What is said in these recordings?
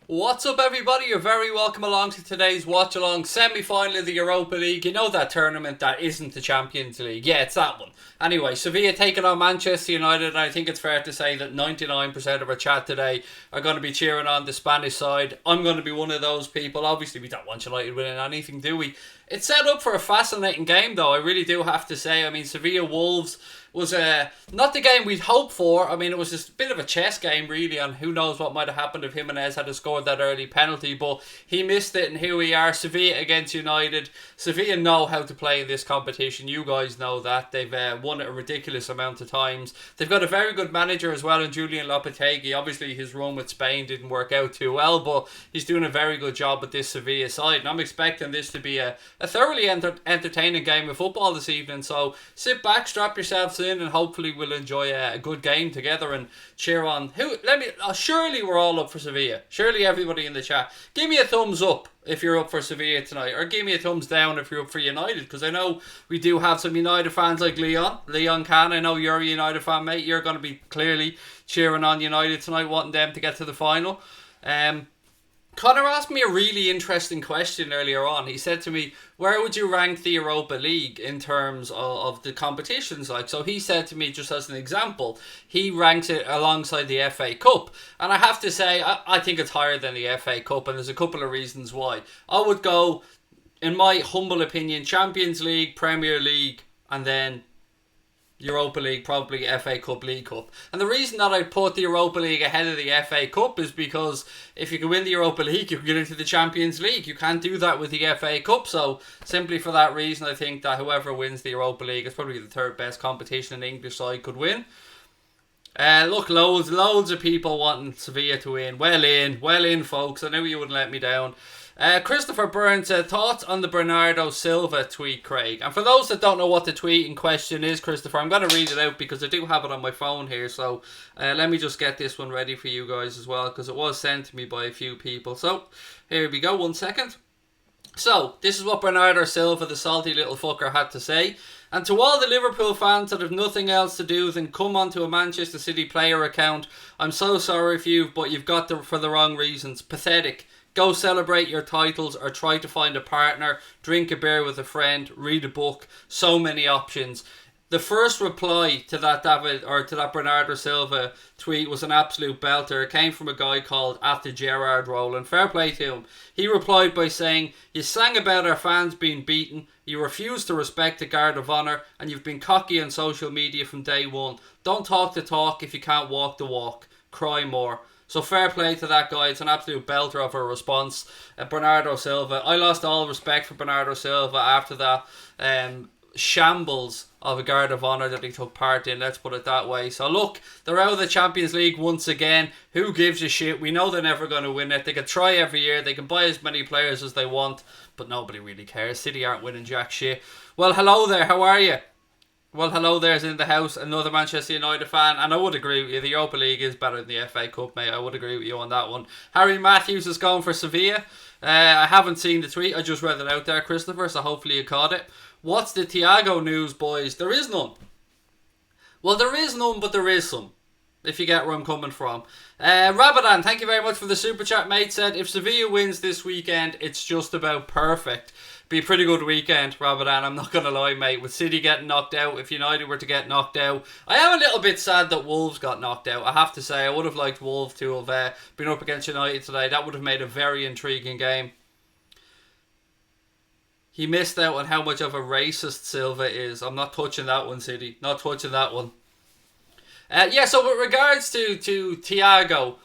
What's up, everybody? You're very welcome along to today's watch-along semi-final of the Europa League. You know that tournament that isn't the Champions League. Yeah, it's that one. Anyway, Sevilla taking on Manchester United, and I think it's fair to say that 99% of our chat today are going to be cheering on the Spanish side. I'm going to be one of those people. Obviously, we don't want United winning anything, do we? It's set up for a fascinating game, though. I really do have to say. I mean, Sevilla-Wolves was not the game we'd hoped for. I mean, it was just a bit of a chess game, really, and who knows what might have happened if Jimenez had scored that early penalty, but he missed it, and here we are, Sevilla against United. Sevilla know how to play in this competition. You guys know that. They've won it a ridiculous amount of times. They've got a very good manager as well in Julian Lopetegui. Obviously, his run with Spain didn't work out too well, but he's doing a very good job with this Sevilla side, and I'm expecting this to be a thoroughly entertaining game of football this evening. So sit back, strap yourselves in, and hopefully we'll enjoy a good game together and cheer on. Surely we're all up for Sevilla. Surely everybody in the chat, give me a thumbs up if you're up for Sevilla tonight, or give me a thumbs down if you're up for United, because I know we do have some United fans like Leon Can. I know you're a United fan, mate. You're going to be clearly cheering on United tonight, wanting them to get to the final. Connor asked me a really interesting question earlier on. He said to me, where would you rank the Europa League in terms of the competitions? So he said to me, just as an example, he ranks it alongside the FA Cup. And I have to say, I think it's higher than the FA Cup, and there's a couple of reasons why. I would go, in my humble opinion, Champions League, Premier League, and then Europa League, probably FA Cup, League Cup. And the reason that I put the Europa League ahead of the FA Cup is because if you can win the Europa League, you can get into the Champions League. You can't do that with the FA Cup. So simply for that reason, I think that whoever wins the Europa League is probably the third best competition an English side could win. Look, loads of people wanting Sevilla to win. Well in, folks. I knew you wouldn't let me down. Christopher Burns said, thoughts on the Bernardo Silva tweet, Craig? And for those that don't know what the tweet in question is, Christopher, I'm going to read it out because I do have it on my phone here. So let me just get this one ready for you guys as well, because it was sent to me by a few people. So here we go, 1 second. So this is what Bernardo Silva, the salty little fucker, had to say. And to all the Liverpool fans that have nothing else to do than come onto a Manchester City player account, I'm so sorry for you, but you've got them for the wrong reasons. Pathetic. Go celebrate your titles or try to find a partner, drink a beer with a friend, read a book. So many options. The first reply to that Bernardo Silva tweet was an absolute belter. It came from a guy called @the_Gerard_Rowland. Fair play to him. He replied by saying, "You sang about our fans being beaten, you refused to respect the guard of honour, and you've been cocky on social media from day one. Don't talk the talk if you can't walk the walk. Cry more." So fair play to that guy. It's an absolute belter of a response. Bernardo Silva. I lost all respect for Bernardo Silva after that shambles of a guard of honour that he took part in, let's put it that way. So look, they're out of the Champions League once again. Who gives a shit? We know they're never going to win it. They can try every year, they can buy as many players as they want, but nobody really cares. City aren't winning jack shit. Well, hello there, how are you? Well, hello there's in the house, another Manchester United fan, and I would agree with you, the Europa League is better than the FA Cup, mate. I would agree with you on that one. Harry Matthews is going for Sevilla. I haven't seen the tweet, I just read it out there, Christopher, so hopefully you caught it. What's the Thiago news, boys? There is none. Well, there is none, but there is some, if you get where I'm coming from. Rabadan, thank you very much for the super chat, mate. Said, if Sevilla wins this weekend, it's just about perfect. Be a pretty good weekend, Rabadan, I'm not going to lie, mate. With City getting knocked out, if United were to get knocked out, I am a little bit sad that Wolves got knocked out. I have to say, I would have liked Wolves to have been up against United today. That would have made a very intriguing game. He missed out on how much of a racist Silva is. I'm not touching that one, City. Not touching that one. So with regards to Thiago,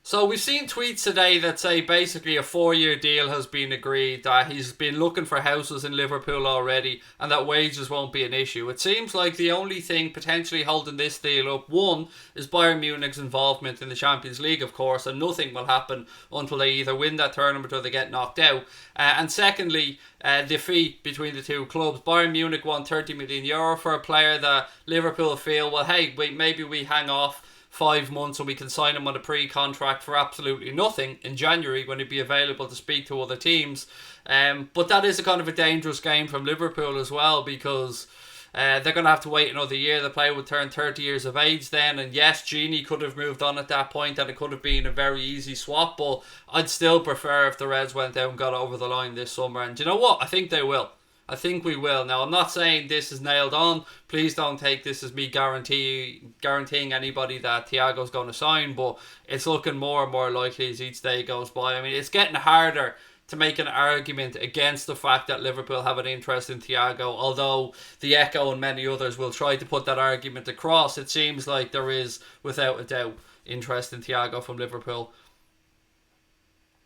so we've seen tweets today that say basically a 4-year deal has been agreed, that he's been looking for houses in Liverpool already, and that wages won't be an issue. It seems like the only thing potentially holding this deal up, one, is Bayern Munich's involvement in the Champions League, of course, and nothing will happen until they either win that tournament or they get knocked out. And secondly, the fee between the two clubs. Bayern Munich won €30 million for a player that Liverpool feel, well, hey, maybe we hang off 5 months and we can sign him on a pre-contract for absolutely nothing in January when he'd be available to speak to other teams. But that is a kind of a dangerous game from Liverpool as well, because They're going to have to wait another year. The player would turn 30 years of age then. And yes, Genie could have moved on at that point and it could have been a very easy swap. But I'd still prefer if the Reds went out and got over the line this summer. And do you know what? I think they will. I think we will. Now, I'm not saying this is nailed on. Please don't take this as me guaranteeing anybody that Thiago's going to sign, but it's looking more and more likely as each day goes by. I mean, it's getting harder to make an argument against the fact that Liverpool have an interest in Thiago, although the Echo and many others will try to put that argument across. It seems like there is, without a doubt, interest in Thiago from Liverpool.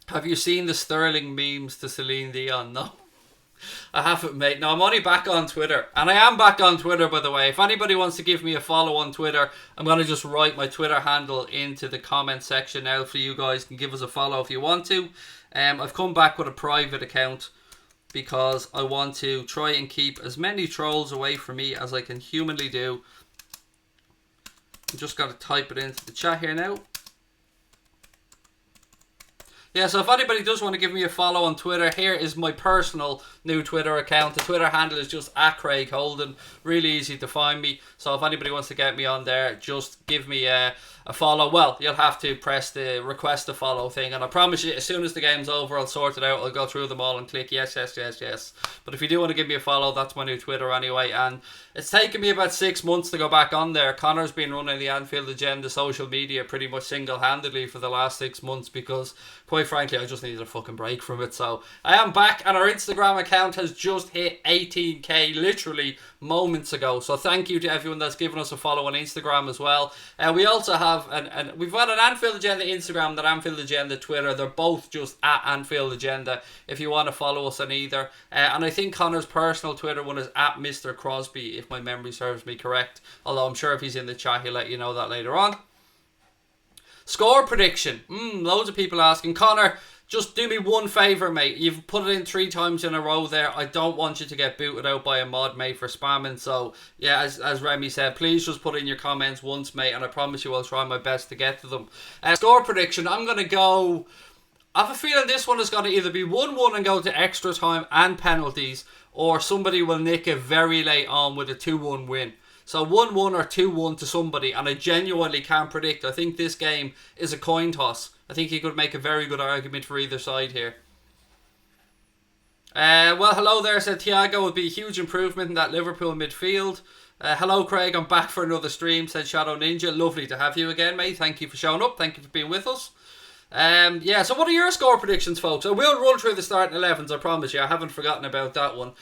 Have you seen the Sterling memes to Celine Dion? No. I haven't, mate. No, I'm only back on Twitter. And I am back on Twitter, by the way. If anybody wants to give me a follow on Twitter, I'm going to just write my Twitter handle into the comment section now for you guys. You can give us a follow if you want to. I've come back with a private account because I want to try and keep as many trolls away from me as I can humanly do. I'm just got to type it into the chat here now. Yeah, so if anybody does want to give me a follow on Twitter, here is my personal new Twitter account. The Twitter handle is just @CraigHolden. Really easy to find me. So if anybody wants to get me on there, just give me a follow. Well, you'll have to press the request to follow thing. And I promise you, as soon as the game's over, I'll sort it out. I'll go through them all and click yes, yes, yes, yes. But if you do want to give me a follow, that's my new Twitter anyway. And it's taken me about 6 months to go back on there. Connor's been running the Anfield Agenda social media pretty much single-handedly for the last 6 months because, quite frankly, I just needed a fucking break from it. So I am back, and our Instagram account has just hit 18k literally moments ago. So thank you to everyone that's given us a follow on Instagram as well. We also have we've got an Anfield Agenda Instagram, that Anfield Agenda Twitter. They're both just @Anfield Agenda if you want to follow us on either. And I think Connor's personal Twitter one is @Mr. Crosby, if my memory serves me correct. Although I'm sure if he's in the chat, he'll let you know that later on. Score prediction. Loads of people asking. Connor, just do me one favour, mate. You've put it in 3 times in a row there. I don't want you to get booted out by a mod, mate, for spamming. So, yeah, as Remy said, please just put in your comments once, mate, and I promise you I'll try my best to get to them. Score prediction, I'm going to go... I have a feeling this one is going to either be 1-1 and go to extra time and penalties, or somebody will nick it very late on with a 2-1 win. So 1-1 or 2-1 to somebody, and I genuinely can't predict. I think this game is a coin toss. I think you could make a very good argument for either side here. Well, hello there, said Thiago would be a huge improvement in that Liverpool midfield. Hello, Craig, I'm back for another stream, said Shadow Ninja. Lovely to have you again, mate. Thank you for showing up. Thank you for being with us. Yeah, so what are your score predictions, folks? I will run through the starting 11s, I promise you. I haven't forgotten about that one.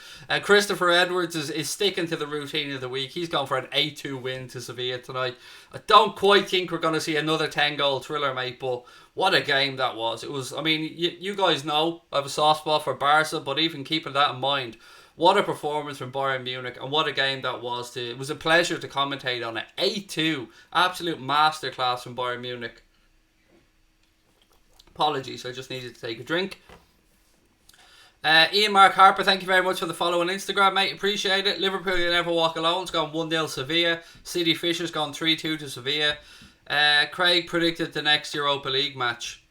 Christopher Edwards is sticking to the routine of the week. He's gone for an 8-2 win to Sevilla tonight. I don't quite think we're going to see another 10-goal thriller, mate, but what a game that was. It was, I mean, you guys know I have a soft spot for Barca, but even keeping that in mind, what a performance from Bayern Munich, and what a game that was. It was a pleasure to commentate on it. 8-2, absolute masterclass from Bayern Munich. Apologies, I just needed to take a drink. Ian Mark Harper, thank you very much for the follow on Instagram, mate. Appreciate it. Liverpool, you never walk alone. It's gone 1-0 Sevilla. City Fisher's gone 3-2 to Sevilla. Craig predicted the next Europa League match.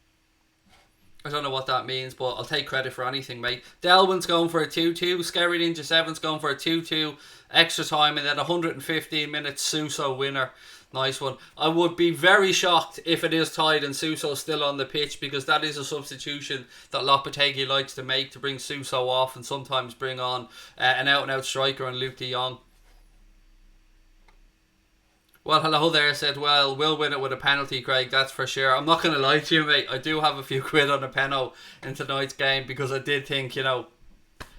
I don't know what that means, but I'll take credit for anything, mate. Delwyn's going for a 2-2. Scary Ninja 7's going for a 2-2 extra time, and then 115 minutes Suso winner. Nice one. I would be very shocked if it is tied and Suso's still on the pitch, because that is a substitution that Lopetegui likes to make, to bring Suso off and sometimes bring on an out-and-out striker and Luke de Jong. Well, hello there, said, well, we'll win it with a penalty, Craig, that's for sure. I'm not going to lie to you, mate. I do have a few quid on a penno in tonight's game, because I did think, you know,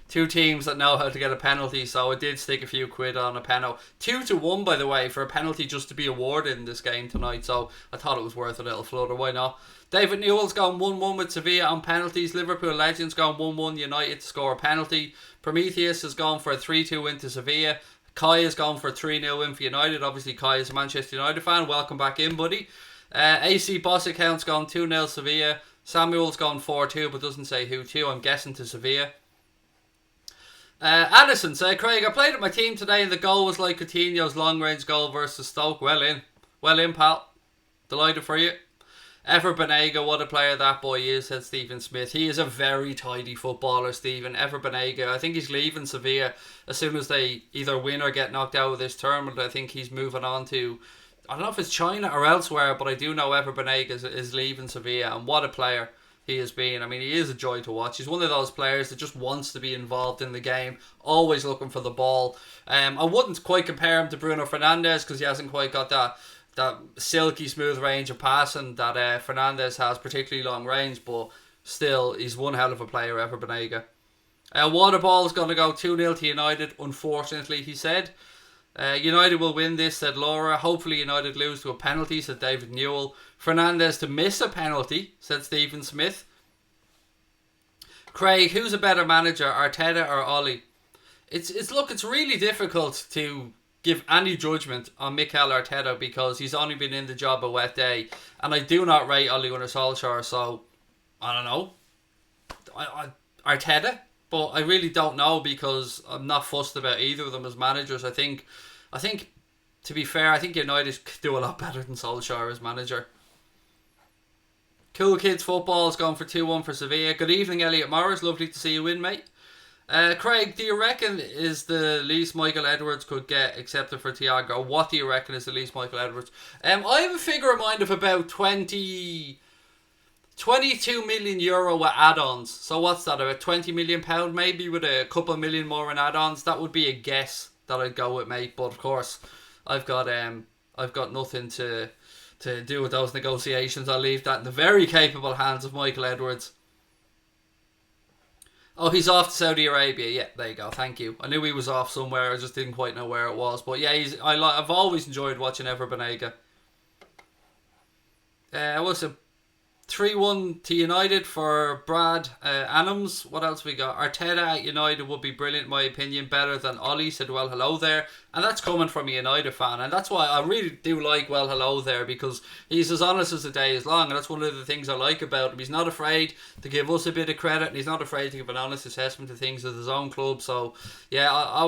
2 teams that know how to get a penalty, so I did stick a few quid on a penno. 2-1, by the way, for a penalty just to be awarded in this game tonight, so I thought it was worth a little flutter, why not? David Newell's gone 1-1 with Sevilla on penalties. Liverpool Legends gone 1-1 United to score a penalty. Prometheus has gone for a 3-2 win to Sevilla. Kai has gone for a 3-0 win for United. Obviously, Kai is a Manchester United fan. Welcome back in, buddy. AC Boss account's gone 2-0 Sevilla. Samuel's gone 4-2, but doesn't say who to. I'm guessing to Sevilla. Addison said, Craig, I played with my team today and the goal was like Coutinho's long-range goal versus Stoke. Well in, pal. Delighted for you. Ever Banega, what a player that boy is, said Stephen Smith. He is a very tidy footballer, Stephen. Ever Banega. I think he's leaving Sevilla as soon as they either win or get knocked out of this tournament. I think he's moving on to, I don't know if it's China or elsewhere, but I do know Ever Banega is leaving Sevilla, and what a player he has been. I mean, he is a joy to watch. He's one of those players that just wants to be involved in the game, always looking for the ball. I wouldn't quite compare him to Bruno Fernandes because he hasn't quite got that silky smooth range of passing that Fernandes has, particularly long range, but still, he's one hell of a player, Ever Banega. Waterball is going to go 2-0 to United, unfortunately, he said. United will win this, said Laura. Hopefully United lose to a penalty, said David Newell. Fernandes to miss a penalty, said Stephen Smith. Craig, who's a better manager, Arteta or Ollie? It's really difficult to give any judgment on Mikel Arteta because he's only been in the job a wet day, and I do not rate Ole Gunnar Solskjaer, so I don't know. Arteta, but I really don't know because I'm not fussed about either of them as managers. I think to be fair, I think United could do a lot better than Solskjaer as manager. Cool Kids Football is going for 2-1 for Sevilla. Good evening, Elliot Morris. Lovely to see you win, mate. Craig, do you reckon is the least Michael Edwards could get accepted for Thiago? What do you reckon is the least Michael Edwards? I have a figure in mind of about 22 million euro with add-ons. So what's that, about £20 million maybe with a couple million more in add-ons? That would be a guess that I'd go with, mate. But of course, I've got nothing to do with those negotiations. I'll leave that in the very capable hands of Michael Edwards. Oh, he's off to Saudi Arabia. Yeah, there you go. Thank you. I knew he was off somewhere. I just didn't quite know where it was. But yeah, I've always enjoyed watching Ever Banega. What's it? 3-1 to United for Brad Adams. What else we got? Arteta at United would be brilliant, in my opinion. Better than Ollie, said well hello there. And that's coming from a United fan. And that's why I really do like well hello there, because he's as honest as the day is long. And that's one of the things I like about him. He's not afraid to give us a bit of credit, and he's not afraid to give an honest assessment of things at his own club. So yeah,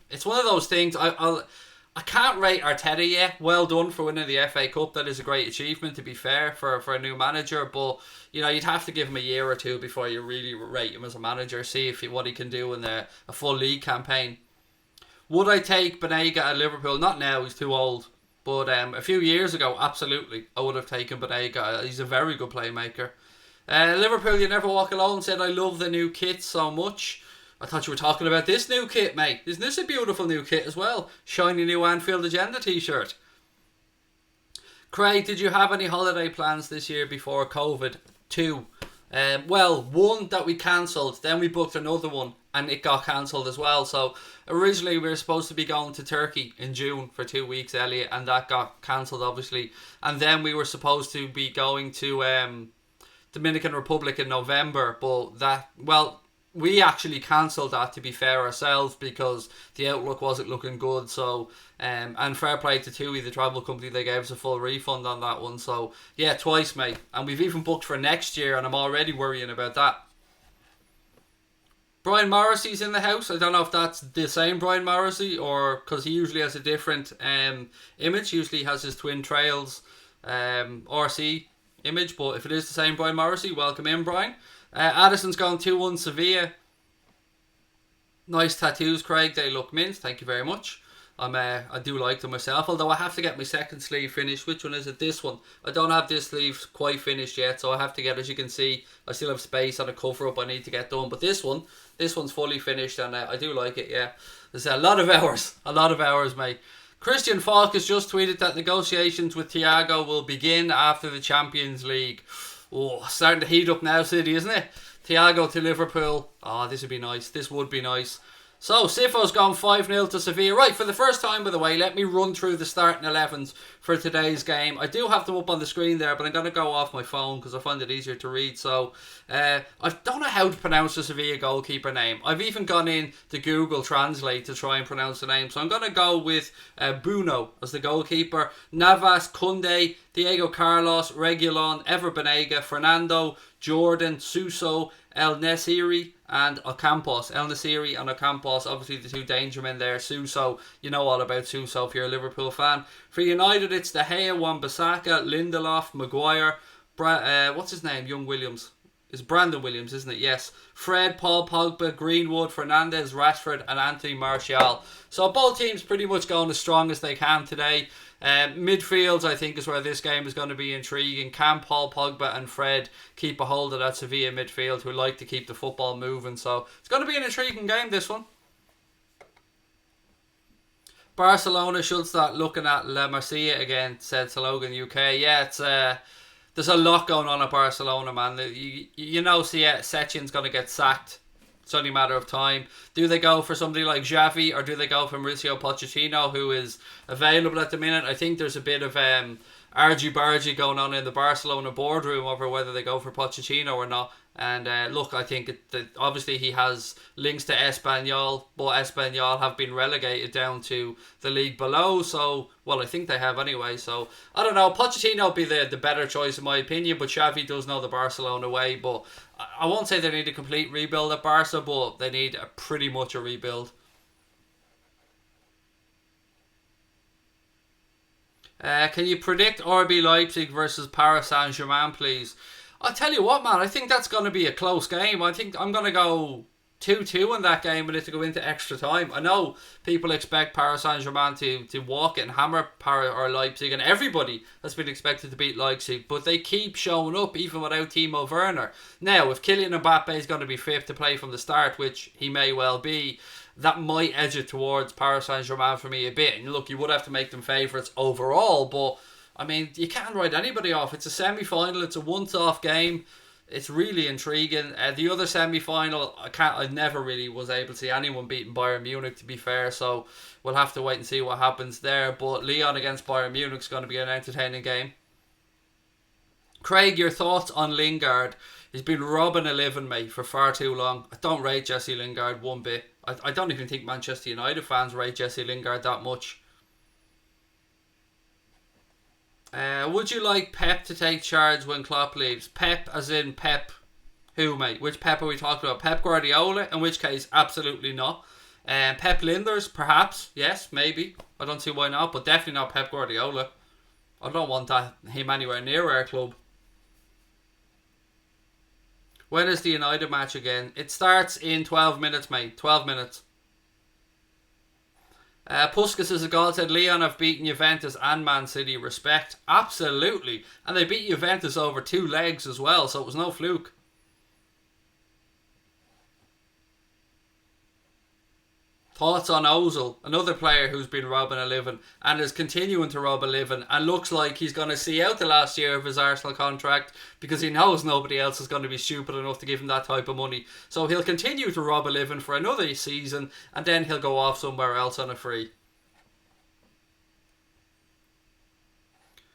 it's one of those things. I can't rate Arteta yet. Well done for winning the FA Cup. That is a great achievement, to be fair, for a new manager. But you'd have to give him a year or two before you really rate him as a manager. See what he can do in a full league campaign. Would I take Banega at Liverpool? Not now, he's too old. But a few years ago, absolutely, I would have taken Banega. He's a very good playmaker. Liverpool, you never walk alone, said I love the new kit so much. I thought you were talking about this new kit, mate. Isn't this a beautiful new kit as well? Shiny new Anfield Agenda t-shirt. Craig, did you have any holiday plans this year before COVID? 2. Well, one that we cancelled, then we booked another one and it got cancelled as well. So originally we were supposed to be going to Turkey in June for 2 weeks, Elliot, and that got cancelled obviously. And then we were supposed to be going to Dominican Republic in November, but we actually cancelled that, to be fair, ourselves, because the outlook wasn't looking good. So, and fair play to TUI, the travel company, they gave us a full refund on that one. So, yeah, twice, mate. And we've even booked for next year, and I'm already worrying about that. Brian Morrissey's in the house. I don't know if that's the same Brian Morrissey, or because he usually has a different image. Usually has his Twin Trails RC image, but if it is the same Brian Morrissey, welcome in, Brian. Addison's gone 2-1 Sevilla. Nice tattoos, Craig. They look mint. Thank you very much. I do like them myself, although I have to get my second sleeve finished. Which one is it? This one. I don't have this sleeve quite finished yet, so I have to get, as you can see, I still have space on a cover up I need to get done. But this one's fully finished, and I do like it, yeah. There's a lot of hours, mate. Christian Falk has just tweeted that negotiations with Thiago will begin after the Champions League. Oh, starting to heat up now, City, isn't it? Thiago to Liverpool. Oh, this would be nice. This would be nice. So, Sifo's gone 5-0 to Sevilla. Right, for the first time, by the way, let me run through the starting 11s for today's game. I do have them up on the screen there, but I'm going to go off my phone because I find it easier to read. So, I don't know how to pronounce the Sevilla goalkeeper name. I've even gone in to Google Translate to try and pronounce the name. So, I'm going to go with Bruno as the goalkeeper. Navas, Koundé, Diego Carlos, Reguilon, Ever Banega, Fernando, Jordan, Suso, El Nesiri and Ocampos. El Nesiri and Ocampos, obviously the two danger men there. Suso, you know all about Suso if you're a Liverpool fan. For United, it's De Gea, Wan-Bissaka, Lindelof, Maguire, what's his name? Young Williams. It's Brandon Williams, isn't it? Yes. Fred, Paul Pogba, Greenwood, Fernandes, Rashford and Anthony Martial. So both teams pretty much going as strong as they can today. Midfields, I think, is where this game is going to be intriguing. Can Paul Pogba and Fred keep a hold of that Sevilla midfield who like to keep the football moving? So it's going to be an intriguing game, this one. Barcelona should start looking at La Masia again, said Slogan UK. Yeah, it's there's a lot going on at Barcelona, man. You know, Setchin's going to get sacked. It's only a matter of time. Do they go for somebody like Xavi or do they go for Mauricio Pochettino, who is available at the minute? I think there's a bit of argy-bargy going on in the Barcelona boardroom over whether they go for Pochettino or not. And look, I think obviously he has links to Espanyol, but Espanyol have been relegated down to the league below. So, well, I think they have anyway. So, I don't know. Pochettino will be the better choice in my opinion, but Xavi does know the Barcelona way. But I won't say they need a complete rebuild at Barca, but they need pretty much a rebuild. Can you predict RB Leipzig versus Paris Saint-Germain, please? I'll tell you what, man, I think that's going to be a close game. I think I'm going to go 2-2 in that game and it to go into extra time. I know people expect Paris Saint-Germain to walk it and hammer Paris or Leipzig, and everybody has been expected to beat Leipzig, but they keep showing up even without Timo Werner. Now, if Kylian Mbappe is going to be fit to play from the start, which he may well be, that might edge it towards Paris Saint-Germain for me a bit. And look, you would have to make them favourites overall, but I mean, you can't write anybody off. It's a semi-final. It's a once-off game. It's really intriguing. The other semi-final, I never really was able to see anyone beating Bayern Munich, to be fair. So we'll have to wait and see what happens there. But Lyon against Bayern Munich is going to be an entertaining game. Craig, your thoughts on Lingard? He's been robbing a living, mate, for far too long. I don't rate Jesse Lingard one bit. I don't even think Manchester United fans rate Jesse Lingard that much. Would you like Pep to take charge when Klopp leaves? Pep as in Pep who, mate? Which Pep are we talking about? Pep Guardiola? In which case, absolutely not. Pep Linders, perhaps. Yes, maybe. I don't see why not, but definitely not Pep Guardiola. I don't want him anywhere near our club. When is the United match again? It starts in 12 minutes, mate. 12 minutes. Puskas as a goal said Lyon have beaten Juventus and Man City. Respect. Absolutely. And they beat Juventus over 2 legs as well, so it was no fluke. Thoughts on Ozil, another player who's been robbing a living and is continuing to rob a living and looks like he's going to see out the last year of his Arsenal contract because he knows nobody else is going to be stupid enough to give him that type of money. So he'll continue to rob a living for another season and then he'll go off somewhere else on a free.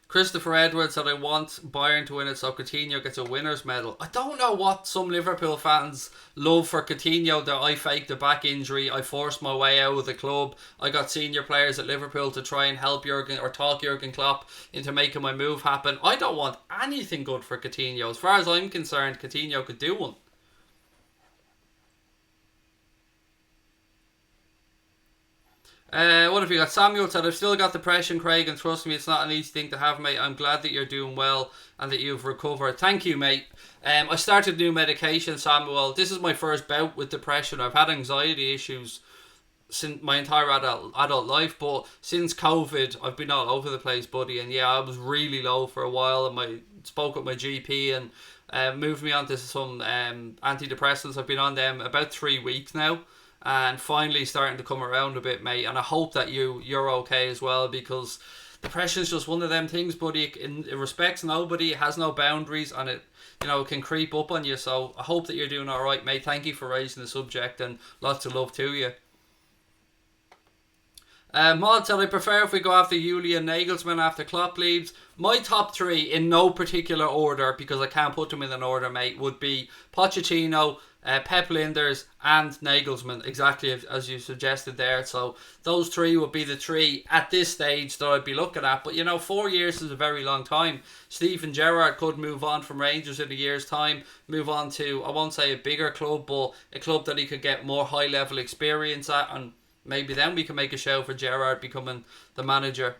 Christopher Edwards said, I want Bayern to win it so Coutinho gets a winner's medal. I don't know what some Liverpool fans love for Coutinho, that I faked a back injury, I forced my way out of the club, I got senior players at Liverpool to try and help Jurgen or talk Jurgen Klopp into making my move happen. I don't want anything good for Coutinho. As far as I'm concerned, Coutinho could do one. What have you got? Samuel said, I've still got depression, Craig, and trust me, it's not an easy thing to have, mate. I'm glad that you're doing well and that you've recovered. Thank you, mate. I started new medication, Samuel. This is my first bout with depression. I've had anxiety issues since my entire adult life, but since COVID, I've been all over the place, buddy. And yeah, I was really low for a while, and spoke with my GP and moved me on to some antidepressants. I've been on them about 3 weeks now. And finally starting to come around a bit, mate. And I hope that you're okay as well, because depression is just one of them things, buddy. It respects nobody. It has no boundaries, and it can creep up on you. So I hope that you're doing all right, mate. Thank you for raising the subject, and lots of love to you. Maud said, I prefer if we go after Julian Nagelsmann after Klopp leaves. My top 3, in no particular order, because I can't put them in an order, mate, would be Pochettino, Pep Linders and Nagelsmann, exactly as you suggested there. So those three would be the three at this stage that I'd be looking at. But 4 years is a very long time. Steven Gerrard could move on from Rangers in a year's time, move on to, I won't say a bigger club, but a club that he could get more high level experience at, and maybe then we can make a show for Gerrard becoming the manager.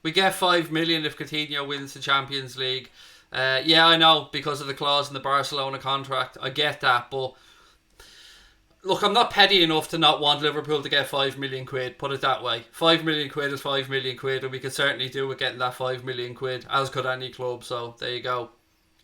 We get 5 million if Coutinho wins the Champions League. Yeah, I know, because of the clause in the Barcelona contract. I get that, but look, I'm not petty enough to not want Liverpool to get 5 million quid, put it that way. 5 million quid is 5 million quid, and we could certainly do with getting that 5 million quid, as could any club, so there you go.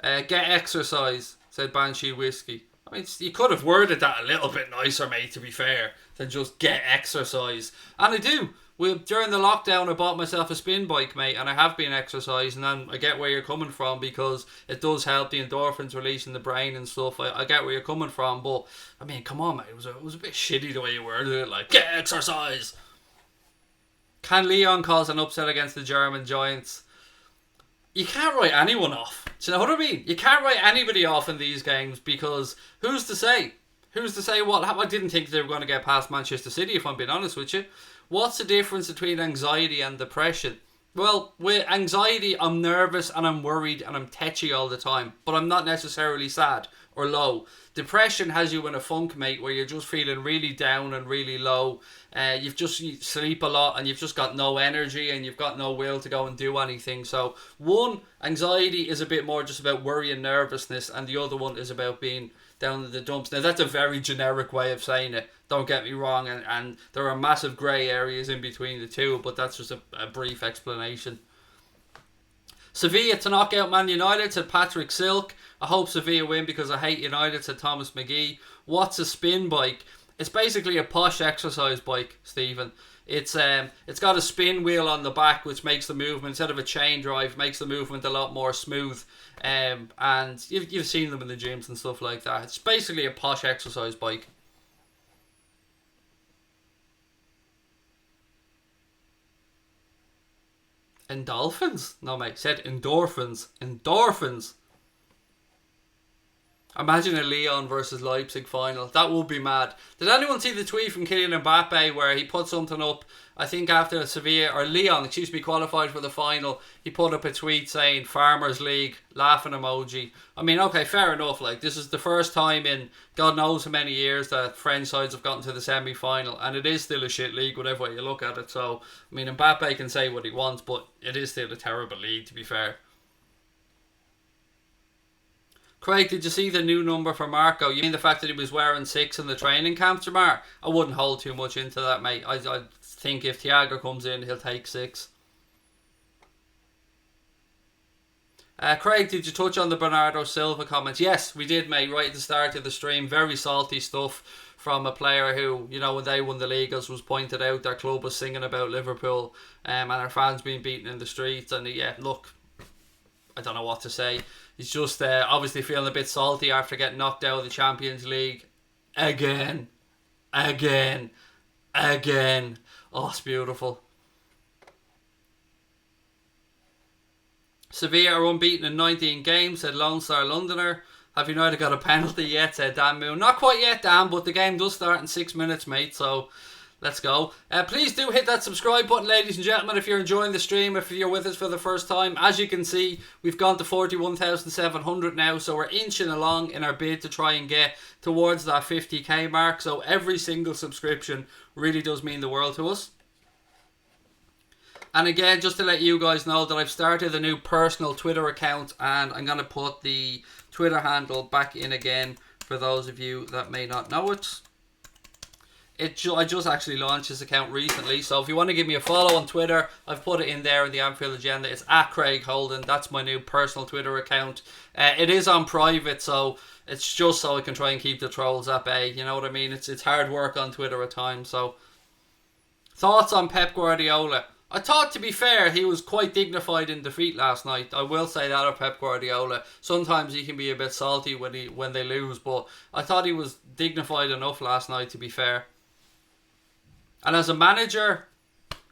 Get exercise, said Banshee Whiskey. I mean, you could have worded that a little bit nicer, mate, to be fair, than just get exercise. And I do. During the lockdown, I bought myself a spin bike, mate, and I have been exercising, and I get where you're coming from, because it does help the endorphins release in the brain and stuff. I get where you're coming from, but, I mean, come on, mate, it was a bit shitty the way you worded it, like, get exercise! Can Lyon cause an upset against the German giants? You can't write anyone off. Do you know what I mean? You can't write anybody off in these games, because who's to say? Who's to say what? I didn't think they were going to get past Manchester City, if I'm being honest with you. What's the difference between anxiety and depression? Well, with anxiety, I'm nervous and I'm worried and I'm tetchy all the time, but I'm not necessarily sad or low. Depression has you in a funk, mate, where you're just feeling really down and really low. You sleep a lot and you've just got no energy and you've got no will to go and do anything. So one, anxiety is a bit more just about worry and nervousness, and the other one is about being down in the dumps. Now, that's a very generic way of saying it, don't get me wrong, and there are massive grey areas in between the two, but that's just a brief explanation. Sevilla to knock out Man United, said Patrick Silk. I hope Sevilla win because I hate United, said Thomas McGee. What's a spin bike? It's basically a posh exercise bike, Stephen. It's got a spin wheel on the back, which makes the movement, instead of a chain drive, makes the movement a lot more smooth. And you've seen them in the gyms and stuff like that. It's basically a posh exercise bike. Endorphins? No, mate, said endorphins. Endorphins. Imagine a Lyon versus Leipzig final. That would be mad. Did anyone see the tweet from Kylian Mbappe where he put something up, I think after Sevilla, or Lyon, qualified for the final, he put up a tweet saying Farmers League, laughing emoji. I mean, okay, fair enough. Like, this is the first time in God knows how many years that French sides have gotten to the semi-final, and it is still a shit league, whatever way you look at it. So, I mean, Mbappe can say what he wants, but it is still a terrible league, to be fair. Craig, did you see the new number for Marco? You mean the fact that he was wearing 6 in the training camp, Jamar? I wouldn't hold too much into that, mate. I think if Thiago comes in, he'll take 6. Craig, did you touch on the Bernardo Silva comments? Yes, we did, mate, right at the start of the stream. Very salty stuff from a player who, when they won the league, as was pointed out, their club was singing about Liverpool and our fans being beaten in the streets. And yeah, look, I don't know what to say. He's just obviously feeling a bit salty after getting knocked out of the Champions League. Again. Oh, it's beautiful. Sevilla are unbeaten in 19 games, said Lone Star Londoner. Have United got a penalty yet, said Dan Moon. Not quite yet, Dan, but the game does start in 6 minutes, mate, so let's go. Please do hit that subscribe button, ladies and gentlemen, if you're enjoying the stream, if you're with us for the first time. As you can see, we've gone to 41,700 now, so we're inching along in our bid to try and get towards that 50k mark. So every single subscription really does mean the world to us. And again, just to let you guys know that I've started a new personal Twitter account, and I'm going to put the Twitter handle back in again for those of you that may not know it. I just actually launched this account recently, so if you want to give me a follow on Twitter, I've put it in there in the Anfield agenda. It's at Craig Holden. That's my new personal Twitter account. It is on private, so it's just so I can try and keep the trolls at bay. You know what I mean? It's hard work on Twitter at times. So, thoughts on Pep Guardiola? I thought, to be fair, he was quite dignified in defeat last night. I will say that of Pep Guardiola. Sometimes he can be a bit salty when they lose, but I thought he was dignified enough last night, to be fair. And as a manager,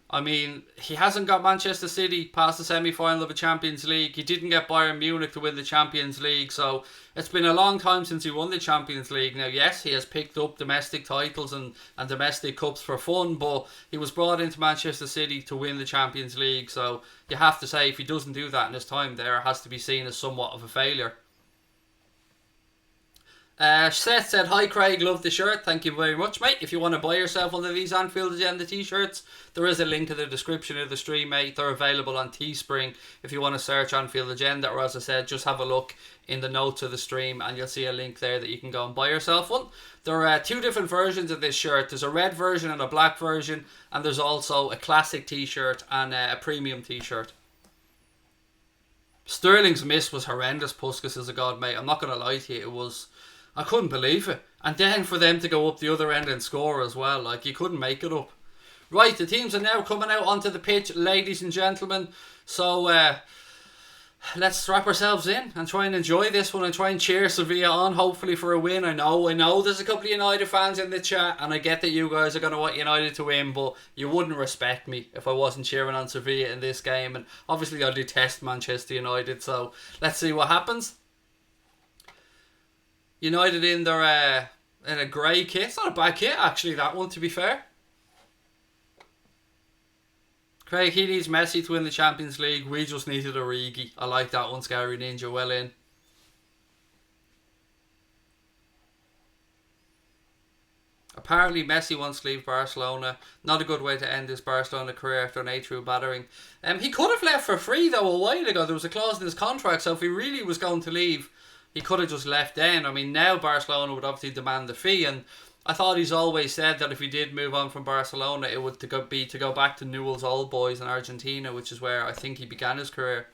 I mean, he hasn't got Manchester City past the semi-final of a Champions League. He didn't get Bayern Munich to win the Champions League. So it's been a long time since he won the Champions League. Now, yes, he has picked up domestic titles and domestic cups for fun, but he was brought into Manchester City to win the Champions League. So you have to say, if he doesn't do that in his time there, it has to be seen as somewhat of a failure. Seth said, "Hi Craig, love the shirt. Thank you very much, mate. If you want to buy yourself one of these Anfield Agenda t-shirts, there is a link in the description of the stream, mate. They're available on Teespring if you want to search Anfield Agenda, or as I said, just have a look in the notes of the stream and you'll see a link there that you can go and buy yourself one. There are two different versions of this shirt. There's a red version and a black version, and there's also a classic t-shirt and a premium t-shirt. Sterling's miss was horrendous. Puskas is a god, mate. I'm not going to lie to you, I couldn't believe it. And then for them to go up the other end and score as well, like, you couldn't make it up. Right, the teams are now coming out onto the pitch, ladies and gentlemen. So let's strap ourselves in and try and enjoy this one and try and cheer Sevilla on, hopefully for a win. I know there's a couple of United fans in the chat, and I get that you guys are going to want United to win, but you wouldn't respect me if I wasn't cheering on Sevilla in this game. And obviously I detest Manchester United, so let's see what happens. United in their in a grey kit. It's not a bad kit, actually, that one, to be fair. Craig, he needs Messi to win the Champions League. We just needed Origi. I like that one, Scary Ninja. Well in. Apparently Messi wants to leave Barcelona. Not a good way to end his Barcelona career after an 8-through battering. He could have left for free, though, a while ago. There was a clause in his contract, so if he really was going to leave, he could have just left then. I mean, now Barcelona would obviously demand the fee, and I thought he's always said that if he did move on from Barcelona, it would be to go back to Newell's Old Boys in Argentina, which is where I think he began his career.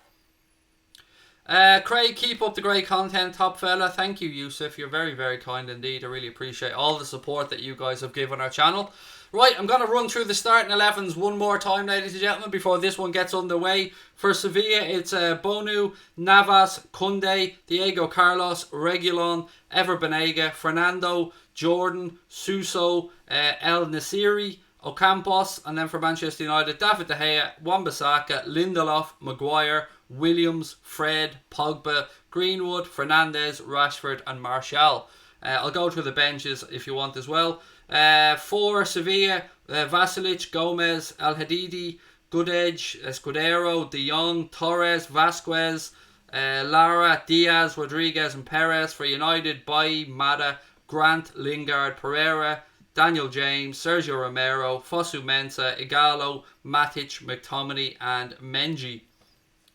Craig, keep up the great content, top fella. Thank you, Yusuf. You're very, very kind indeed. I really appreciate all the support that you guys have given our channel. Right, I'm going to run through the starting 11s one more time, ladies and gentlemen, before this one gets underway. For Sevilla, it's Bonu, Navas, Koundé, Diego Carlos, Reguilon, Ever Banega, Fernando, Jordan, Suso, El Nasiri, Ocampos, and then for Manchester United, David De Gea, Wan-Bissaka, Lindelof, Maguire, Williams, Fred, Pogba, Greenwood, Fernandes, Rashford, and Martial. I'll go through the benches if you want as well. For Sevilla, Vasilic, Gomez, El Hadidi, Goodedge, Escudero, De Jong, Torres, Vasquez, Lara, Diaz, Rodriguez, and Perez. For United, Bailly, Mata, Grant, Lingard, Pereira, Daniel James, Sergio Romero, Fosu Mensah, Igalo, Matic, McTominay, and Menji.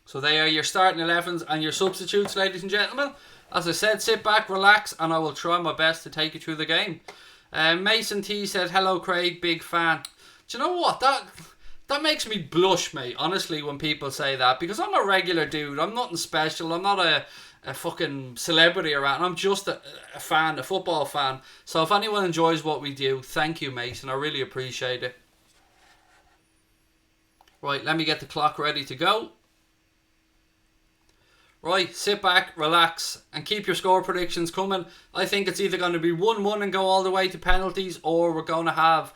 So they are your starting 11s and your substitutes, ladies and gentlemen. As I said, sit back, relax, and I will try my best to take you through the game. Mason T said, "Hello Craig, big fan." Do you know what? That makes me blush, mate, honestly, when people say that, because I'm a regular dude. I'm nothing special. I'm not a fucking celebrity around. I'm just a fan, a football fan. So if anyone enjoys what we do, thank you, Mason. I really appreciate it. Right, let me get the clock ready to go. Right, sit back, relax, and keep your score predictions coming. I think it's either going to be 1-1 and go all the way to penalties, or we're going to have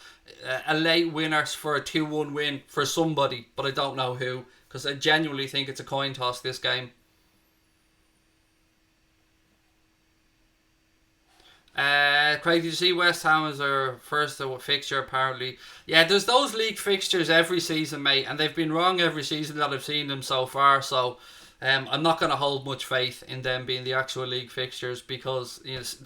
a late winner for a 2-1 win for somebody, but I don't know who, because I genuinely think it's a coin toss this game. Craig, did you see West Ham as their first fixture apparently? Yeah, there's those league fixtures every season, mate, and they've been wrong every season that I've seen them so far, so I'm not going to hold much faith in them being the actual league fixtures, because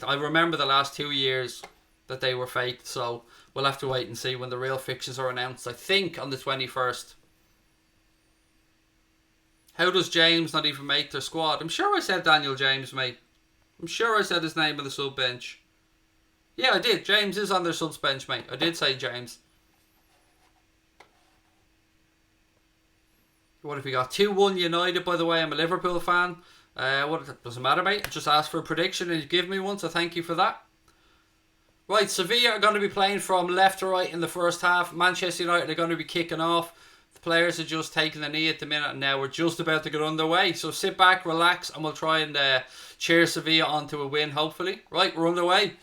I remember the last 2 years that they were faked, so we'll have to wait and see when the real fixtures are announced, I think on the 21st. How does James not even make their squad? I'm sure I said Daniel James, mate. I'm sure I said his name on the sub bench. Yeah, I did. James is on their subs bench, mate. I did say James. What have we got? 2-1 United, by the way. I'm a Liverpool fan. What doesn't matter, mate. I just asked for a prediction and you give me one, so thank you for that. Right, Sevilla are going to be playing from left to right in the first half. Manchester United are going to be kicking off. The players are just taking the knee at the minute, and now we're just about to get underway. So sit back, relax, and we'll try and cheer Sevilla onto a win, hopefully. Right, we're underway.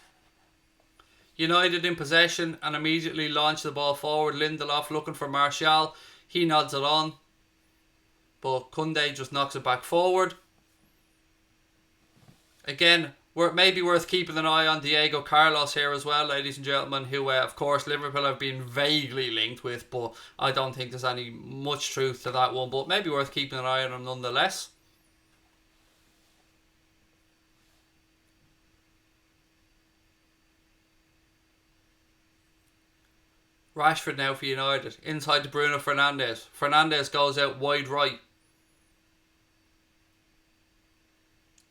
United in possession and immediately launch the ball forward. Lindelof looking for Martial. He nods it on. But Koundé just knocks it back forward. Again, it may be worth keeping an eye on Diego Carlos here as well, ladies and gentlemen, who of course Liverpool have been vaguely linked with, but I don't think there's any much truth to that one, but maybe worth keeping an eye on him nonetheless. Rashford now for United, inside to Bruno Fernandes. Fernandes goes out wide right.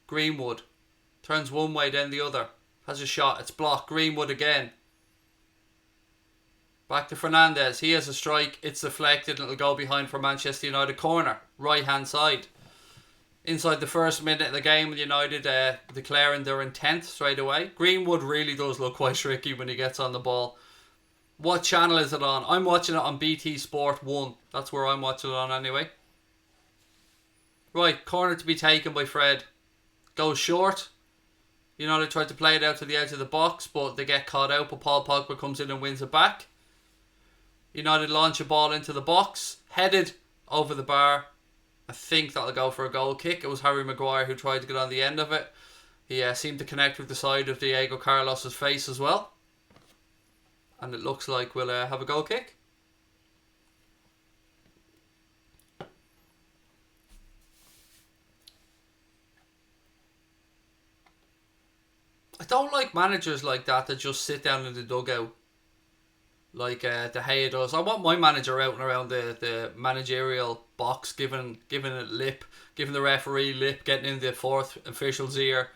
Greenwood turns one way, then the other. Has a shot. It's blocked. Greenwood again. Back to Fernandes. He has a strike. It's deflected and it'll go behind for Manchester United corner. Right hand side. Inside the first minute of the game, United declaring their intent straight away. Greenwood really does look quite tricky when he gets on the ball. What channel is it on? I'm watching it on BT Sport 1. That's where I'm watching it on anyway. Right, corner to be taken by Fred. Goes short. United tried to play it out to the edge of the box, but they get caught out, but Paul Pogba comes in and wins it back. United launch a ball into the box, headed over the bar. I think that'll go for a goal kick. It was Harry Maguire who tried to get on the end of it. He seemed to connect with the side of Diego Carlos's face as well. And it looks like we'll have a goal kick. I don't like managers like that just sit down in the dugout like De Gea does. I want my manager out and around the managerial box, giving it lip, giving the referee lip, getting in the fourth official's ear.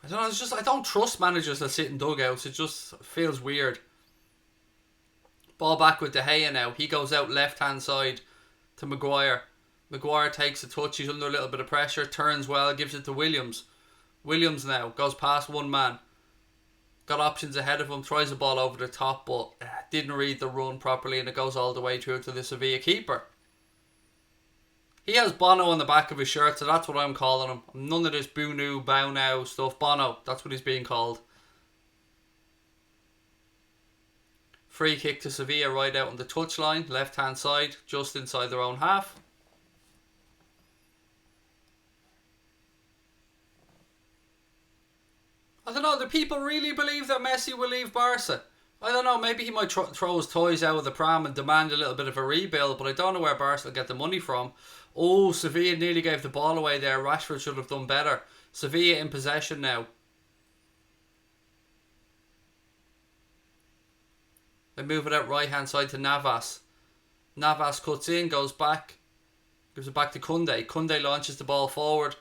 I don't know, it's just I don't trust managers that sit in dugouts. It just feels weird. Ball back with De Gea now. He goes out left hand side to Maguire. Maguire takes a touch, he's under a little bit of pressure, turns well, gives it to Williams. Williams now goes past one man. Got options ahead of him, tries the ball over the top, but didn't read the run properly, and it goes all the way through to the Sevilla keeper. He has Bono on the back of his shirt, so that's what I'm calling him. None of this Bunu, Bow Now stuff. Bono, that's what he's being called. Free kick to Sevilla right out on the touchline, left hand side, just inside their own half. I don't know, do people really believe that Messi will leave Barca? I don't know, maybe he might throw his toys out of the pram and demand a little bit of a rebuild, but I don't know where Barca will get the money from. Oh, Sevilla nearly gave the ball away there. Rashford should have done better. Sevilla in possession now. They move it out right hand side to Navas. Navas cuts in, goes back. Gives it back to Koundé. Koundé launches the ball forward.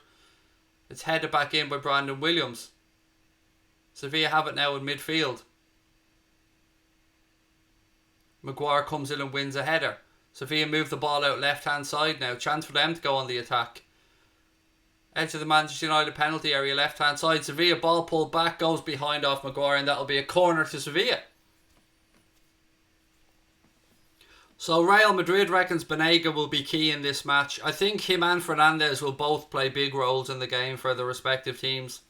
It's headed back in by Brandon Williams. Sevilla have it now in midfield. Maguire comes in and wins a header. Sevilla move the ball out left hand side now. Chance for them to go on the attack. Edge of the Manchester United penalty area left hand side. Sevilla ball pulled back, goes behind off Maguire, and that'll be a corner to Sevilla. So Real Madrid reckons Banega will be key in this match. I think him and Fernandes will both play big roles in the game for their respective teams.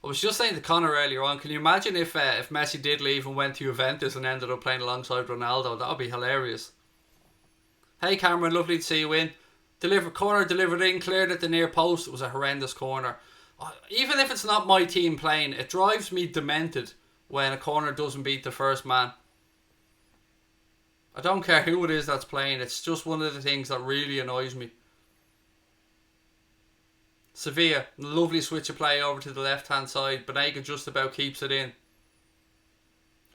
I was just saying to Connor earlier on, can you imagine if Messi did leave and went to Juventus and ended up playing alongside Ronaldo? That would be hilarious. Hey Cameron, lovely to see you in. Corner delivered in, cleared at the near post. It was a horrendous corner. Even if it's not my team playing, it drives me demented when a corner doesn't beat the first man. I don't care who it is that's playing, it's just one of the things that really annoys me. Sevilla, lovely switch of play over to the left hand side. Banega just about keeps it in.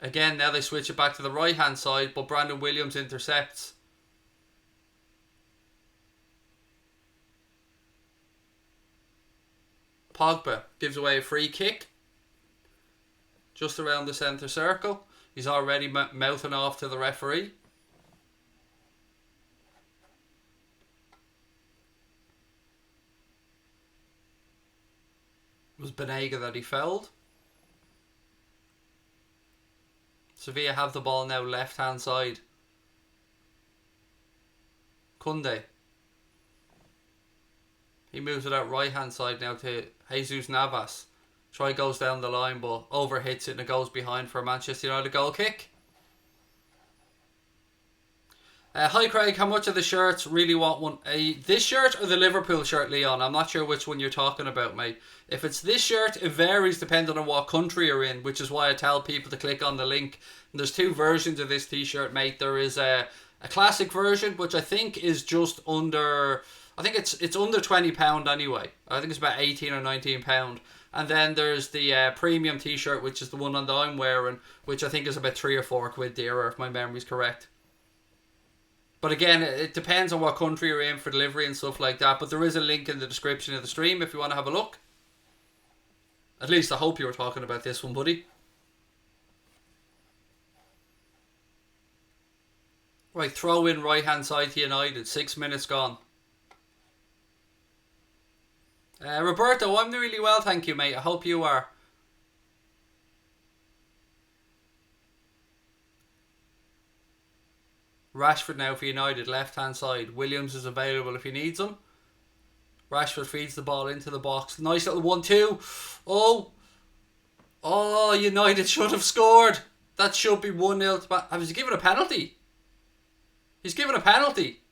Again, now they switch it back to the right hand side, but Brandon Williams intercepts. Pogba gives away a free kick just around the centre circle. He's already mouthing off to the referee. It was Banega that he fouled. Sevilla have the ball now left hand side. Koundé. He moves it out right hand side now to Jesus Navas. Try goes down the line but overhits it and it goes behind for a Manchester United goal kick. Hi Craig, how much of the shirts really want one? This shirt or the Liverpool shirt, Leon? I'm not sure which one you're talking about, mate. If it's this shirt, it varies depending on what country you're in, which is why I tell people to click on the link. And there's two versions of this t-shirt, mate. There is a classic version, which I think is just under... I think it's under £20 anyway. I think it's about £18 or £19. And then there's the premium t-shirt, which is the one that I'm wearing, which I think is about £3 or £4 dearer, if my memory's correct. But again, it depends on what country you're in for delivery and stuff like that. But there is a link in the description of the stream if you want to have a look. At least I hope you were talking about this one, buddy. Right, throw in right hand side to United. 6 minutes gone. Roberto, I'm really well, thank you, mate. I hope you are. Rashford now for United, left hand side. Williams is available if he needs him. Rashford feeds the ball into the box. Nice little 1-2. Oh, United should have scored. That should be 1-0. Has he given a penalty? He's given a penalty.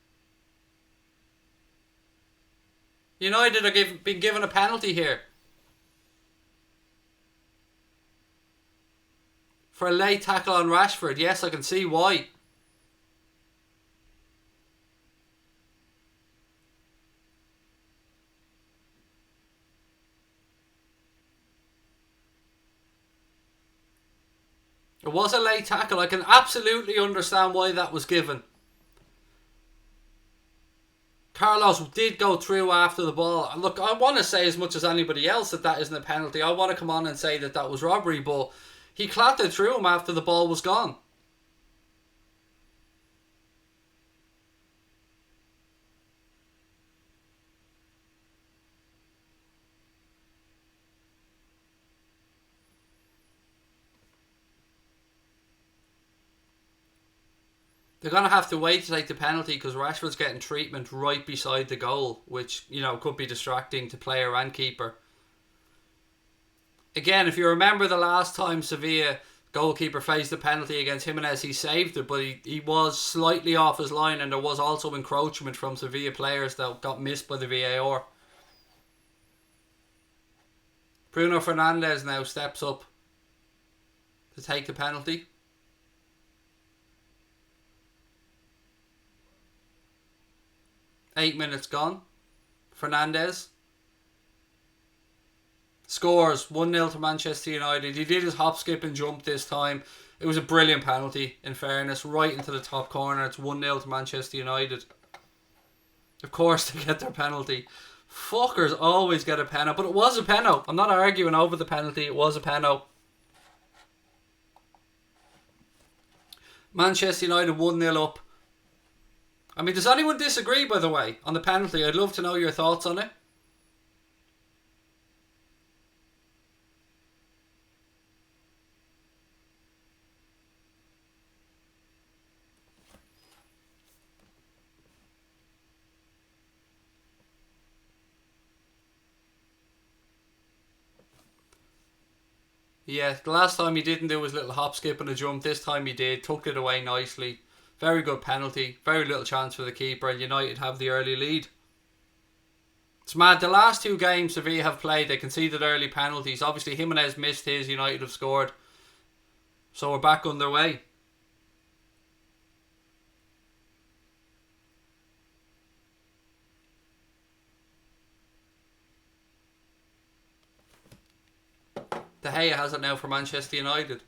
United are been given a penalty here. For a late tackle on Rashford. Yes, I can see why. It was a late tackle. I can absolutely understand why that was given. Carlos did go through after the ball. Look, I want to say as much as anybody else that isn't a penalty. I want to come on and say that was robbery, but he clattered through him after the ball was gone. They're going to have to wait to take the penalty because Rashford's getting treatment right beside the goal, which, could be distracting to player and keeper. Again, if you remember the last time Sevilla goalkeeper faced the penalty against Jimenez, he saved it, but he was slightly off his line and there was also encroachment from Sevilla players that got missed by the VAR. Bruno Fernandes now steps up to take the penalty. 8 minutes gone. Fernandes scores 1-0 to Manchester United. He did his hop, skip and jump this time. It was a brilliant penalty, in fairness. Right into the top corner. It's 1-0 to Manchester United. Of course they get their penalty. Fuckers always get a penalty. But it was a penalty. I'm not arguing over the penalty. It was a penalty. Manchester United 1-0 up. I mean, does anyone disagree, by the way, on the penalty? I'd love to know your thoughts on it. Yeah, the last time he didn't do his little hop, skip and a jump. This time he did. Tucked it away nicely. Very good penalty. Very little chance for the keeper. And United have the early lead. It's mad. The last two games Sevilla have played, they conceded early penalties. Obviously, Jimenez missed his. United have scored. So we're back underway. De Gea has it now for Manchester United.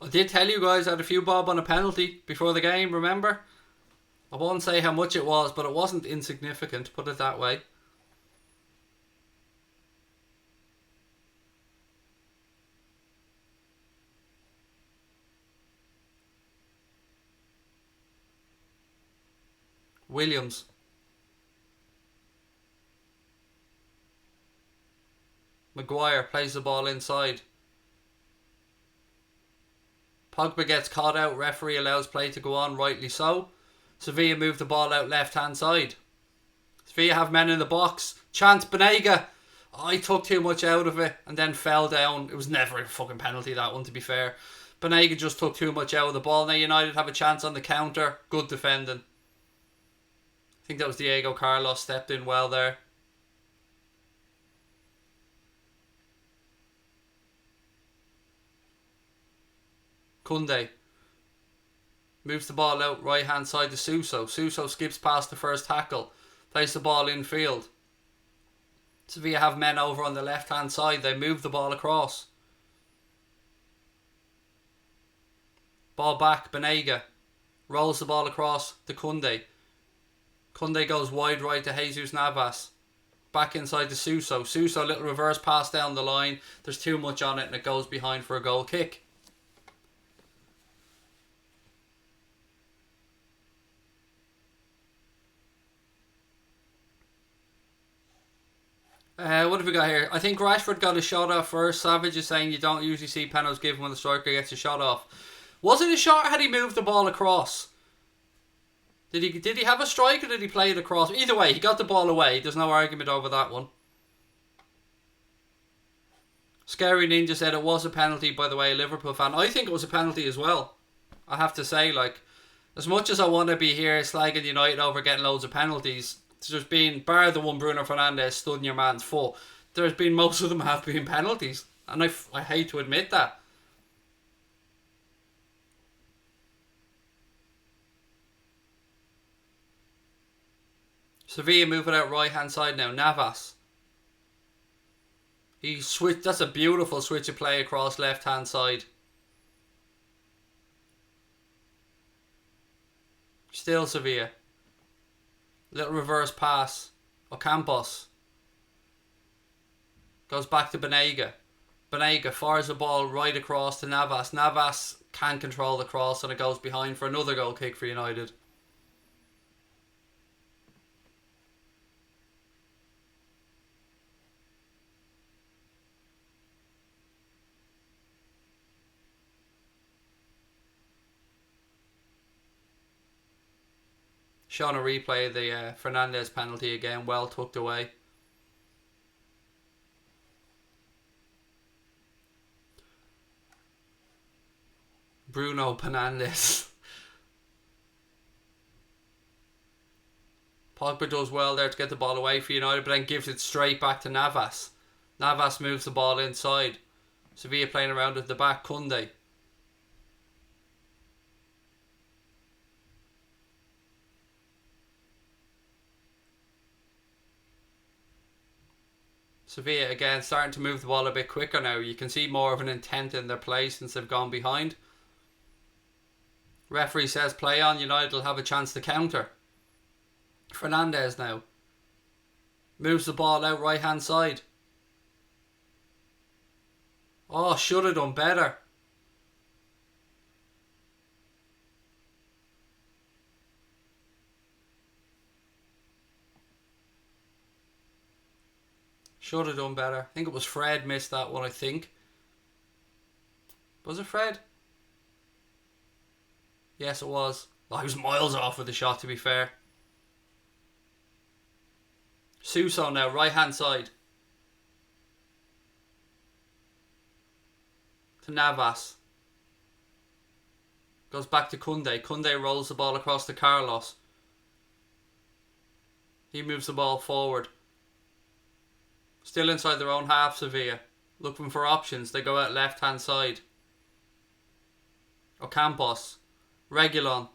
I did tell you guys I had a few bob on a penalty before the game, remember? I won't say how much it was, but it wasn't insignificant, put it that way. Williams. Maguire plays the ball inside. Pogba gets caught out. Referee allows play to go on, rightly so. Sevilla move the ball out left hand side. Sevilla have men in the box. Chance Banega. I took too much out of it and then fell down. It was never a fucking penalty, that one, to be fair. Banega just took too much out of the ball. Now United have a chance on the counter. Good defending. I think that was Diego Carlos stepped in well there. Koundé moves the ball out right hand side to Suso. Suso skips past the first tackle. Plays the ball infield. Sevilla have men over on the left hand side. They move the ball across. Ball back, Banega. Rolls the ball across to Koundé. Koundé goes wide right to Jesus Navas. Back inside to Suso. Suso, little reverse pass down the line. There's too much on it and it goes behind for a goal kick. What have we got here? I think Rashford got a shot off first. Savage is saying you don't usually see penalties given when the striker gets a shot off. Was it a shot or had he moved the ball across? Did he have a strike or did he play it across? Either way, he got the ball away. There's no argument over that one. Scary Ninja said it was a penalty, by the way, a Liverpool fan. I think it was a penalty as well. I have to say, like, as much as I want to be here slagging United over getting loads of penalties, there's been, bar the one Bruno Fernandes stood in your man's foot, there's been, most of them have been penalties. And I hate to admit that. Sevilla moving out right hand side now. Navas. He switched. That's a beautiful switch of play across left hand side. Still Sevilla. Little reverse pass. Ocampos. Goes back to Banega. Banega fires the ball right across to Navas. Navas can't control the cross and it goes behind for another goal kick for United. Showing a replay of the Fernandes penalty again, well tucked away. Bruno Fernandes. Pogba does well there to get the ball away for United, but then gives it straight back to Navas. Navas moves the ball inside. Sevilla playing around at the back. Koundé. Sevilla again starting to move the ball a bit quicker now. You can see more of an intent in their play since they've gone behind. Referee says play on. United will have a chance to counter. Fernandes now moves the ball out right hand side. Oh, should have done better. Should have done better. I think it was Fred missed that one, I think. Was it Fred? Yes, it was. Oh, he was miles off with the shot, to be fair. Suso now, right hand side. To Navas. Goes back to Koundé. Koundé rolls the ball across to Carlos. He moves the ball forward. Still inside their own half, Sevilla. Looking for options. They go out left hand side. Ocampos. Reguilon.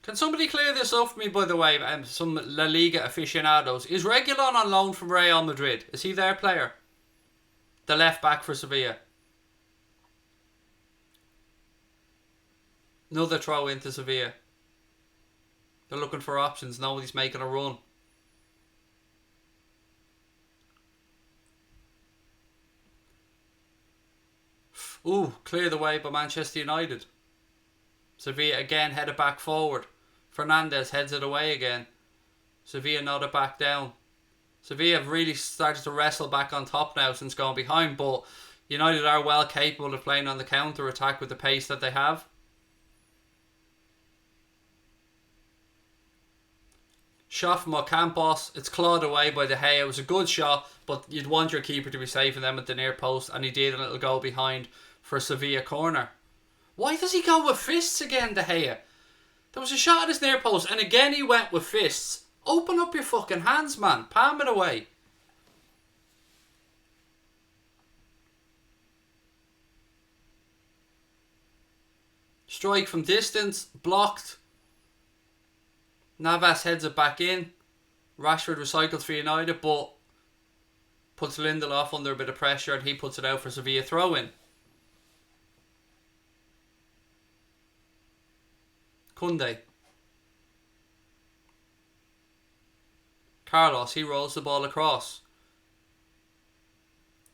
Can somebody clear this up for me, by the way? Some La Liga aficionados. Is Reguilon on loan from Real Madrid? Is he their player? The left back for Sevilla. Another throw into Sevilla. They're looking for options. Nobody's making a run. Ooh, clear the way by Manchester United. Sevilla again headed back forward. Fernandes heads it away again. Sevilla not it back down. Sevilla have really started to wrestle back on top now since going behind, but United are well capable of playing on the counter attack with the pace that they have. Shot from Ocampos. It's clawed away by De Gea. It was a good shot, but you'd want your keeper to be saving them at the near post, and he did, and it'll go behind for a Sevilla corner. Why does he go with fists again, De Gea? There was a shot at his near post, and again he went with fists. Open up your fucking hands, man. Palm it away. Strike from distance. Blocked. Navas heads it back in. Rashford recycles for United, but puts Lindelof under a bit of pressure, and he puts it out for Sevilla throw-in. Koundé. Carlos, he rolls the ball across.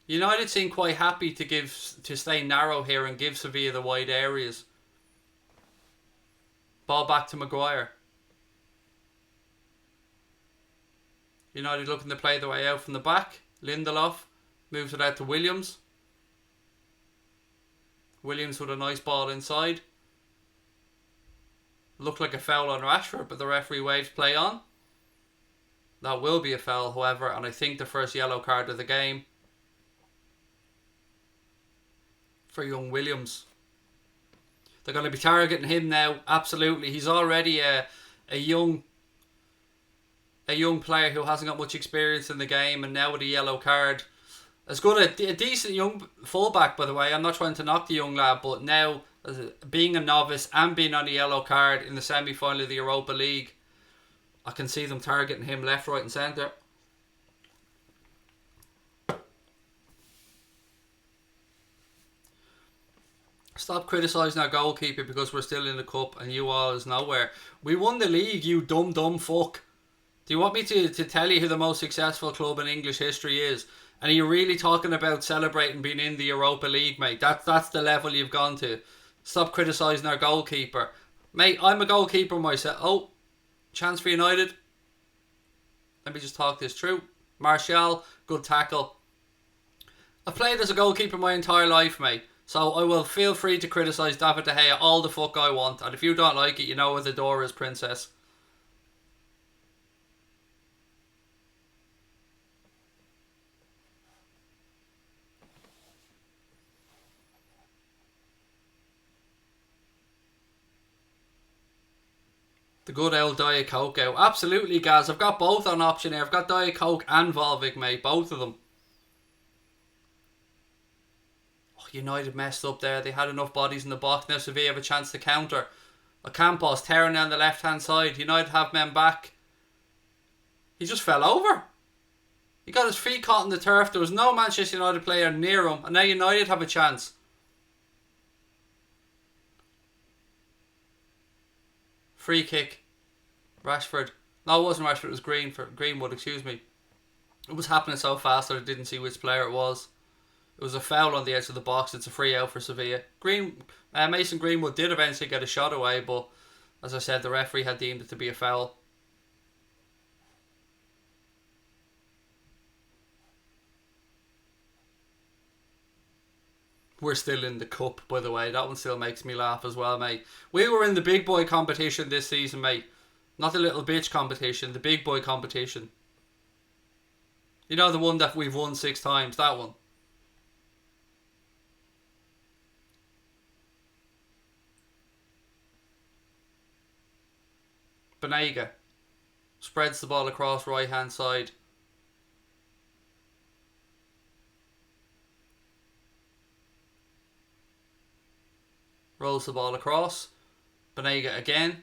United seem quite happy to stay narrow here and give Sevilla the wide areas. Ball back to Maguire. United looking to play the way out from the back. Lindelof moves it out to Williams. Williams with a nice ball inside. Looked like a foul on Rashford, but the referee waves play on. That will be a foul, however, and I think the first yellow card of the game for young Williams. They're going to be targeting him now. Absolutely, he's already a young player who hasn't got much experience in the game, and now with a yellow card, as good a decent young fullback, by the way. I'm not trying to knock the young lad, but now being a novice and being on a yellow card in the semi-final of the Europa League, I can see them targeting him left, right and centre. Stop criticising our goalkeeper because we're still in the cup and you all is nowhere. We won the league, you dumb fuck. Do you want me to tell you who the most successful club in English history is? And are you really talking about celebrating being in the Europa League, mate? That's the level you've gone to. Stop criticising our goalkeeper. Mate, I'm a goalkeeper myself. Oh, chance for United. Let me just talk this through. Martial, good tackle. I've played as a goalkeeper my entire life, mate. So I will feel free to criticise David De Gea all the fuck I want. And if you don't like it, you know where the door is, princess. The good old Diet Coke out. Absolutely, Gaz. I've got both on option here. I've got Diet Coke and Volvic, mate. Both of them. Oh, United messed up there. They had enough bodies in the box. Now Sevilla have a chance to counter. Ocampos tearing down the left hand side. United have men back. He just fell over. He got his feet caught in the turf. There was no Manchester United player near him. And now United have a chance. Free kick. Rashford. No, it wasn't Rashford. It was Greenwood, excuse me. It was happening so fast that I didn't see which player it was. It was a foul on the edge of the box. It's a free out for Sevilla. Mason Greenwood did eventually get a shot away, but as I said, the referee had deemed it to be a foul. We're still in the cup, by the way. That one still makes me laugh as well, mate. We were in the big boy competition this season, mate. Not the little bitch competition, the big boy competition. You know, the one that we've won 6 times, that one. Banega spreads the ball across right hand side. Rolls the ball across. Banega again.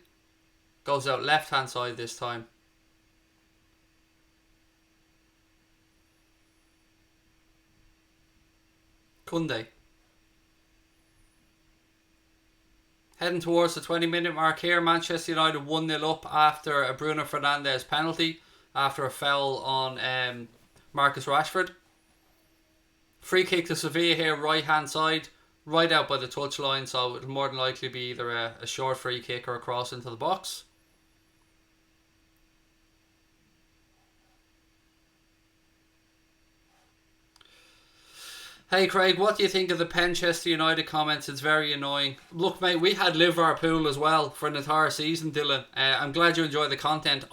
Goes out left hand side this time. Koundé. Heading towards the 20-minute mark here. Manchester United 1-0 up after a Bruno Fernandes penalty. After a foul on Marcus Rashford. Free kick to Sevilla here, right hand side. Right out by the touchline, so it'll more than likely be either a short free kick or a cross into the box. Hey Craig, what do you think of the Manchester United comments? It's very annoying. Look, mate, we had Liverpool as well for an entire season, Dylan. I'm glad you enjoy the content.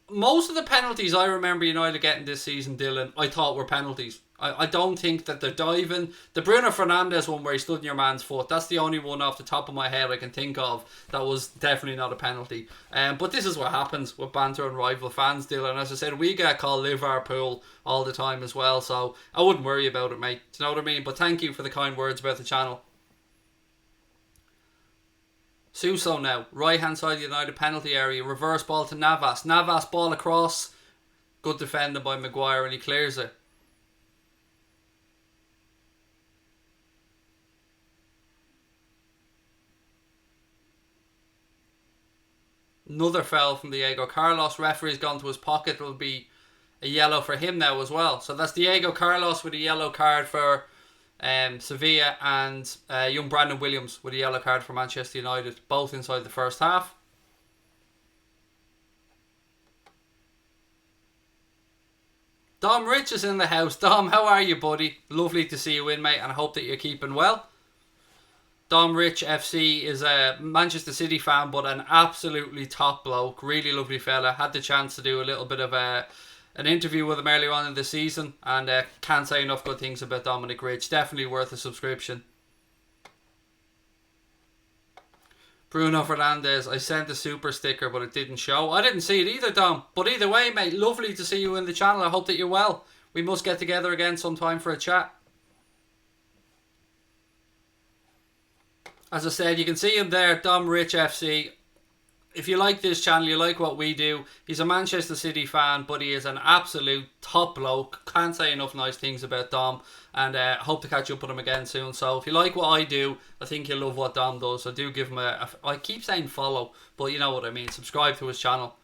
Most of the penalties I remember United getting this season, Dylan, I thought were penalties. I don't think that they're diving. The Bruno Fernandes one where he stood in your man's foot, that's the only one off the top of my head I can think of that was definitely not a penalty. But this is what happens with banter and rival fans, Dylan. As I said, we get called Liverpool all the time as well, so I wouldn't worry about it, mate. Do you know what I mean? But thank you for the kind words about the channel. Suso now, right hand side of the United penalty area, reverse ball to Navas. Navas ball across, good defending by Maguire and he clears it. Another foul from Diego Carlos. Referee's gone to his pocket. It'll be a yellow for him now as well. So that's Diego Carlos with a yellow card for Sevilla, and young Brandon Williams with a yellow card for Manchester United, both inside the first half. Dom Rich is in the house. Dom, how are you, buddy? Lovely to see you in, mate, and I hope that you're keeping well. Dom Rich FC is a Manchester City fan, but an absolutely top bloke. Really lovely fella. Had the chance to do a little bit of an interview with him earlier on in the season, and can't say enough good things about Dominic Rich. Definitely worth a subscription. Bruno Fernandes, I sent a super sticker, but it didn't show. I didn't see it either, Dom. But either way, mate, lovely to see you in the channel. I hope that you're well. We must get together again sometime for a chat. As I said, you can see him there, Dom Rich FC. If you like this channel, you like what we do. He's a Manchester City fan, but he is an absolute top bloke. Can't say enough nice things about Dom, and hope to catch up with him again soon. So if you like what I do, I think you'll love what Dom does. So do give him I keep saying follow, but you know what I mean. Subscribe to his channel.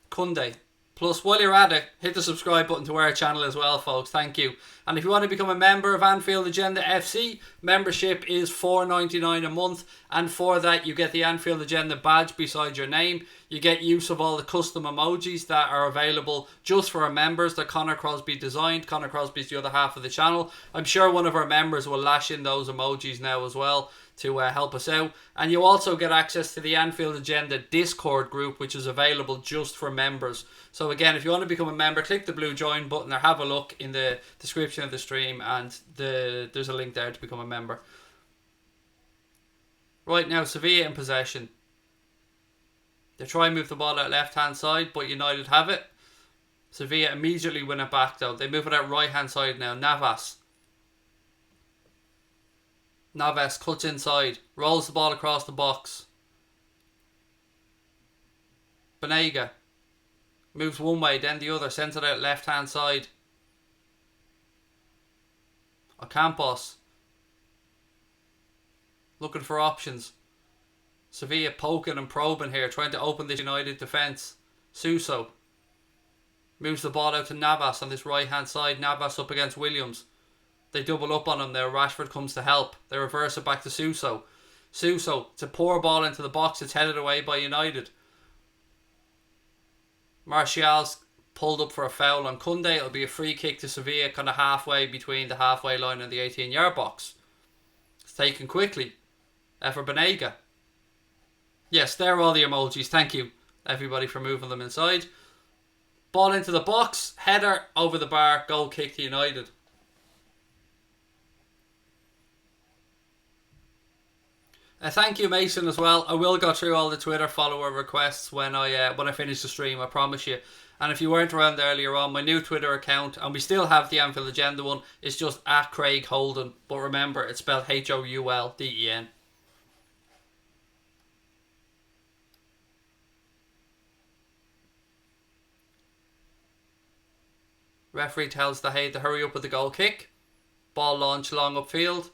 Kunde. Plus, while you're at it, hit the subscribe button to our channel as well, folks. Thank you. And if you want to become a member of Anfield Agenda FC, membership is $4.99 a month. And for that, you get the Anfield Agenda badge beside your name. You get use of all the custom emojis that are available just for our members that Connor Crosby designed. Connor Crosby's the other half of the channel. I'm sure one of our members will lash in those emojis now as well to help us out. And you also get access to the Anfield Agenda Discord group, which is available just for members. So again, if you want to become a member, click the blue join button or have a look in the description of the stream, and there's a link there to become a member. Right now, Sevilla in possession. They try and move the ball out left hand side, but United have it. Sevilla immediately win it back though. They move it out right hand side now. Navas cuts inside, rolls the ball across the box. Banega moves one way, then the other, sends it out left hand side. Ocampos looking for options. Sevilla poking and probing here, trying to open this United defence. Suso moves the ball out to Navas on this right hand side. Navas up against Williams. They double up on him there. Rashford comes to help. They reverse it back to Suso. Suso, it's a poor ball into the box. It's headed away by United. Martial's pulled up for a foul on Kunde. It'll be a free kick to Sevilla, kind of halfway between the halfway line and the 18-yard box. It's taken quickly. For Banega. Yes, there are all the emojis. Thank you, everybody, for moving them inside. Ball into the box. Header over the bar. Goal kick to United. Thank you, Mason, as well. I will go through all the Twitter follower requests when I finish the stream, I promise you. And if you weren't around earlier on, my new Twitter account, and we still have the Anfield Agenda one, is just at Craig Holden. But remember, it's spelled Houlden. Referee tells the Hay to hurry up with the goal kick. Ball launch long upfield.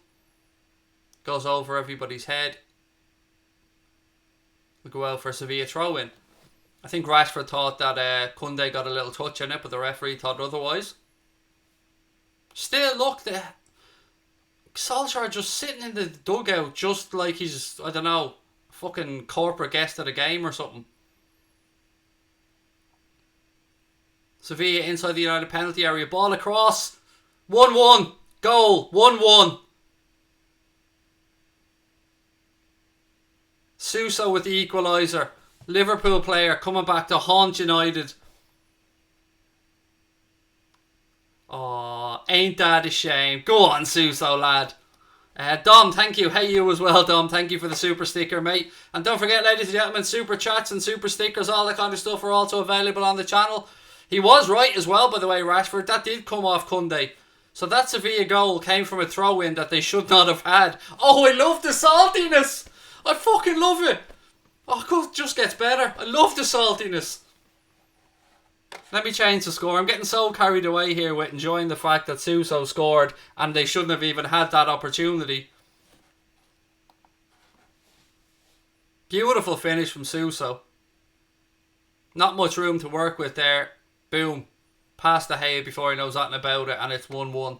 Goes over everybody's head. We'll go out for a Sevilla throw-in. I think Rashford thought that Kunde got a little touch on it, but the referee thought otherwise. Still, look, Solskjaer just sitting in the dugout just like he's, I don't know, fucking corporate guest at a game or something. Sevilla inside the United penalty area. Ball across. 1-1. Goal. 1-1. Suso with the equaliser. Liverpool player coming back to haunt United. Oh, ain't that a shame. Go on, Suso, lad. Dom, thank you. Hey, you as well, Dom. Thank you for the super sticker, mate. And don't forget, ladies and gentlemen, super chats and super stickers, all that kind of stuff are also available on the channel. He was right as well, by the way, Rashford. That did come off Kunde. So that Sevilla goal came from a throw-in that they should not have had. Oh, I love the saltiness. I fucking love it. Oh, it just gets better. I love the saltiness. Let me change the score. I'm getting so carried away here with enjoying the fact that Suso scored and they shouldn't have even had that opportunity. Beautiful finish from Suso. Not much room to work with there. Boom. Past the hay before he knows anything about it, and it's 1-1.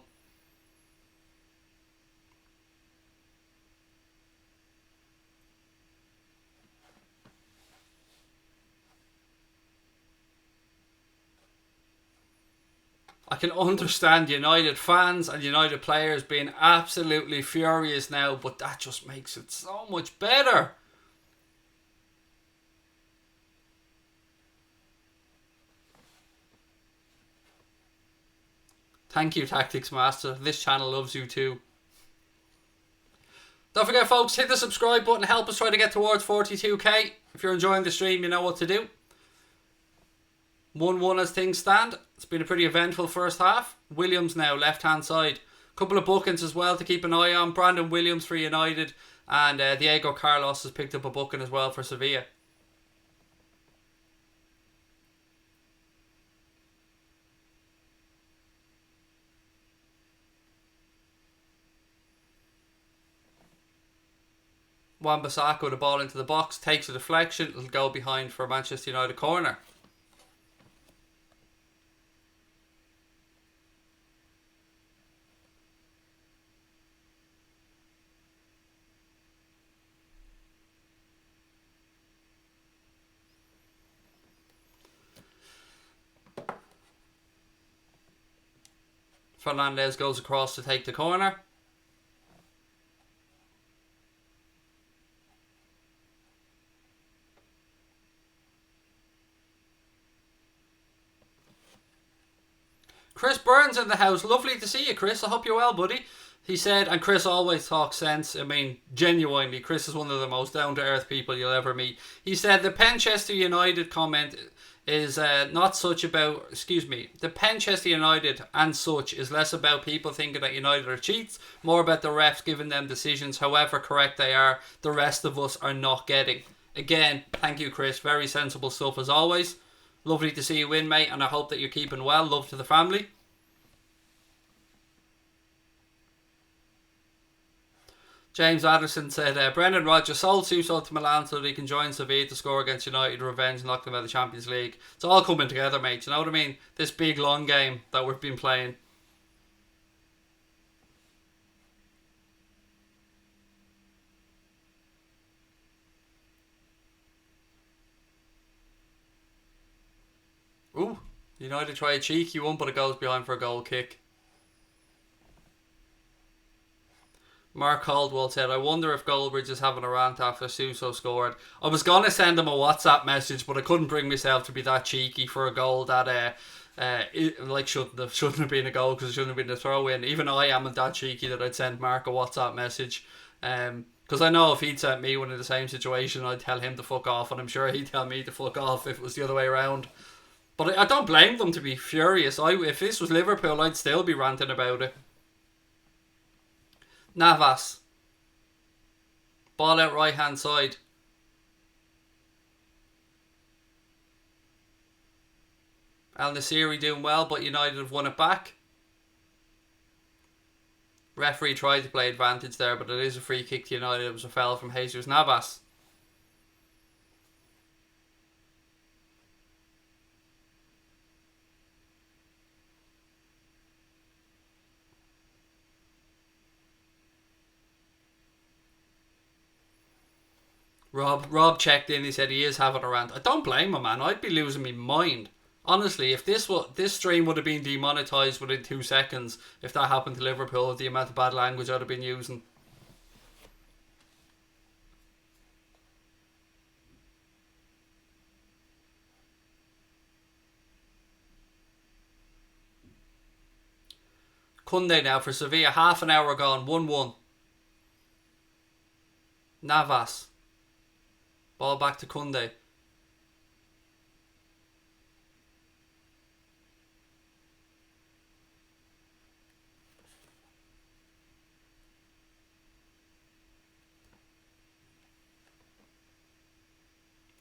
I can understand United fans and United players being absolutely furious now, but that just makes it so much better. Thank you, Tactics Master. This channel loves you too. Don't forget, folks, hit the subscribe button. Help us try to get towards 42k. If you're enjoying the stream, you know what to do. 1-1 as things stand. It's been a pretty eventful first half. Williams now, left-hand side. Couple of bookings as well to keep an eye on. Brandon Williams for United. And Diego Carlos has picked up a booking as well for Sevilla. Wan-Bissaka with the ball into the box. Takes a deflection. It'll go behind for Manchester United corner. Fernandez goes across to take the corner. Chris Burns in the house. Lovely to see you, Chris. I hope you're well, buddy. He said, and Chris always talks sense. I mean, genuinely, Chris is one of the most down-to-earth people you'll ever meet. He said the Penchester United comment is not such about, the Penchester United and such is less about people thinking that United are cheats, more about the refs giving them decisions, however correct they are, the rest of us are not getting. Again, thank you, Chris. Very sensible stuff as always. Lovely to see you win, mate, and I hope that you're keeping well. Love to the family. James Addison said, Brendan Rodgers sold Suso to Milan so that he can join Sevilla to score against United, revenge, and knock them out of the Champions League. It's all coming together, mate. You know what I mean? This big, long game that we've been playing. Ooh, United try a cheeky one, but it goes behind for a goal kick. Mark Caldwell said, I wonder if Goldbridge is having a rant after Suso scored. I was going to send him a WhatsApp message, but I couldn't bring myself to be that cheeky for a goal that shouldn't have been a goal because it shouldn't have been a throw-in. Even I am that cheeky that I'd send Mark a WhatsApp message. Because I know if he'd sent me one in the same situation, I'd tell him to fuck off, and I'm sure he'd tell me to fuck off if it was the other way around. But I don't blame them to be furious. If this was Liverpool, I'd still be ranting about it. Navas. Ball out right hand side. Al Nassiri doing well, but United have won it back. Referee tried to play advantage there, but it is a free kick to United. It was a foul from Jesus Navas. Rob checked in. He said he is having a rant. I don't blame him, man. I'd be losing my mind. Honestly, if this stream would have been demonetized within 2 seconds, if that happened to Liverpool, the amount of bad language I'd have been using. Kunde now for Sevilla. Half an hour gone. 1-1. Navas. Ball back to Kunde.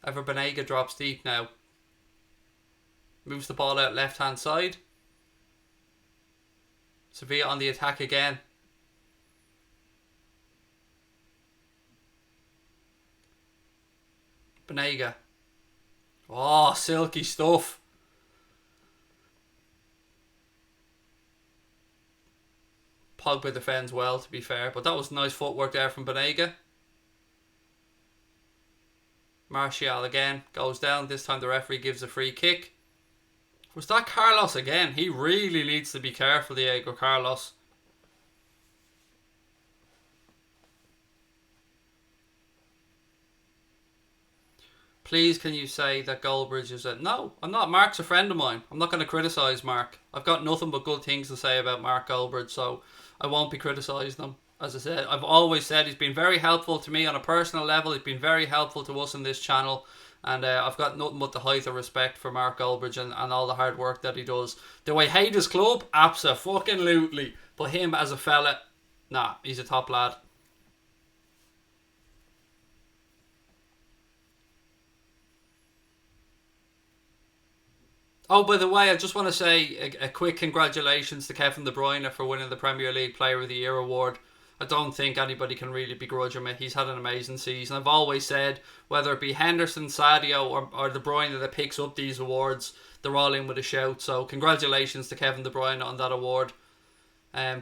Banega drops deep now. Moves the ball out left hand side. Sevilla on the attack again. Banega. Oh, silky stuff. Pogba defends well, to be fair, but that was nice footwork there from Banega. Martial again goes down. This time the referee gives a free kick. Was that Carlos again? He really needs to be careful, Diego Carlos. Please, can you say that Goldbridge is a... No, I'm not. Mark's a friend of mine. I'm not going to criticise Mark. I've got nothing but good things to say about Mark Goldbridge, so I won't be criticising him. As I said, I've always said he's been very helpful to me on a personal level. He's been very helpful to us in this channel. And I've got nothing but the height of respect for Mark Goldbridge and all the hard work that he does. Do I hate his club? Abso-fucking-lutely. But him as a fella, nah, he's a top lad. Oh, by the way, I just want to say a quick congratulations to Kevin De Bruyne for winning the Premier League Player of the Year award. I don't think anybody can really begrudge him. He's had an amazing season. I've always said, whether it be Henderson, Sadio or De Bruyne that picks up these awards, they're all in with a shout. So congratulations to Kevin De Bruyne on that award.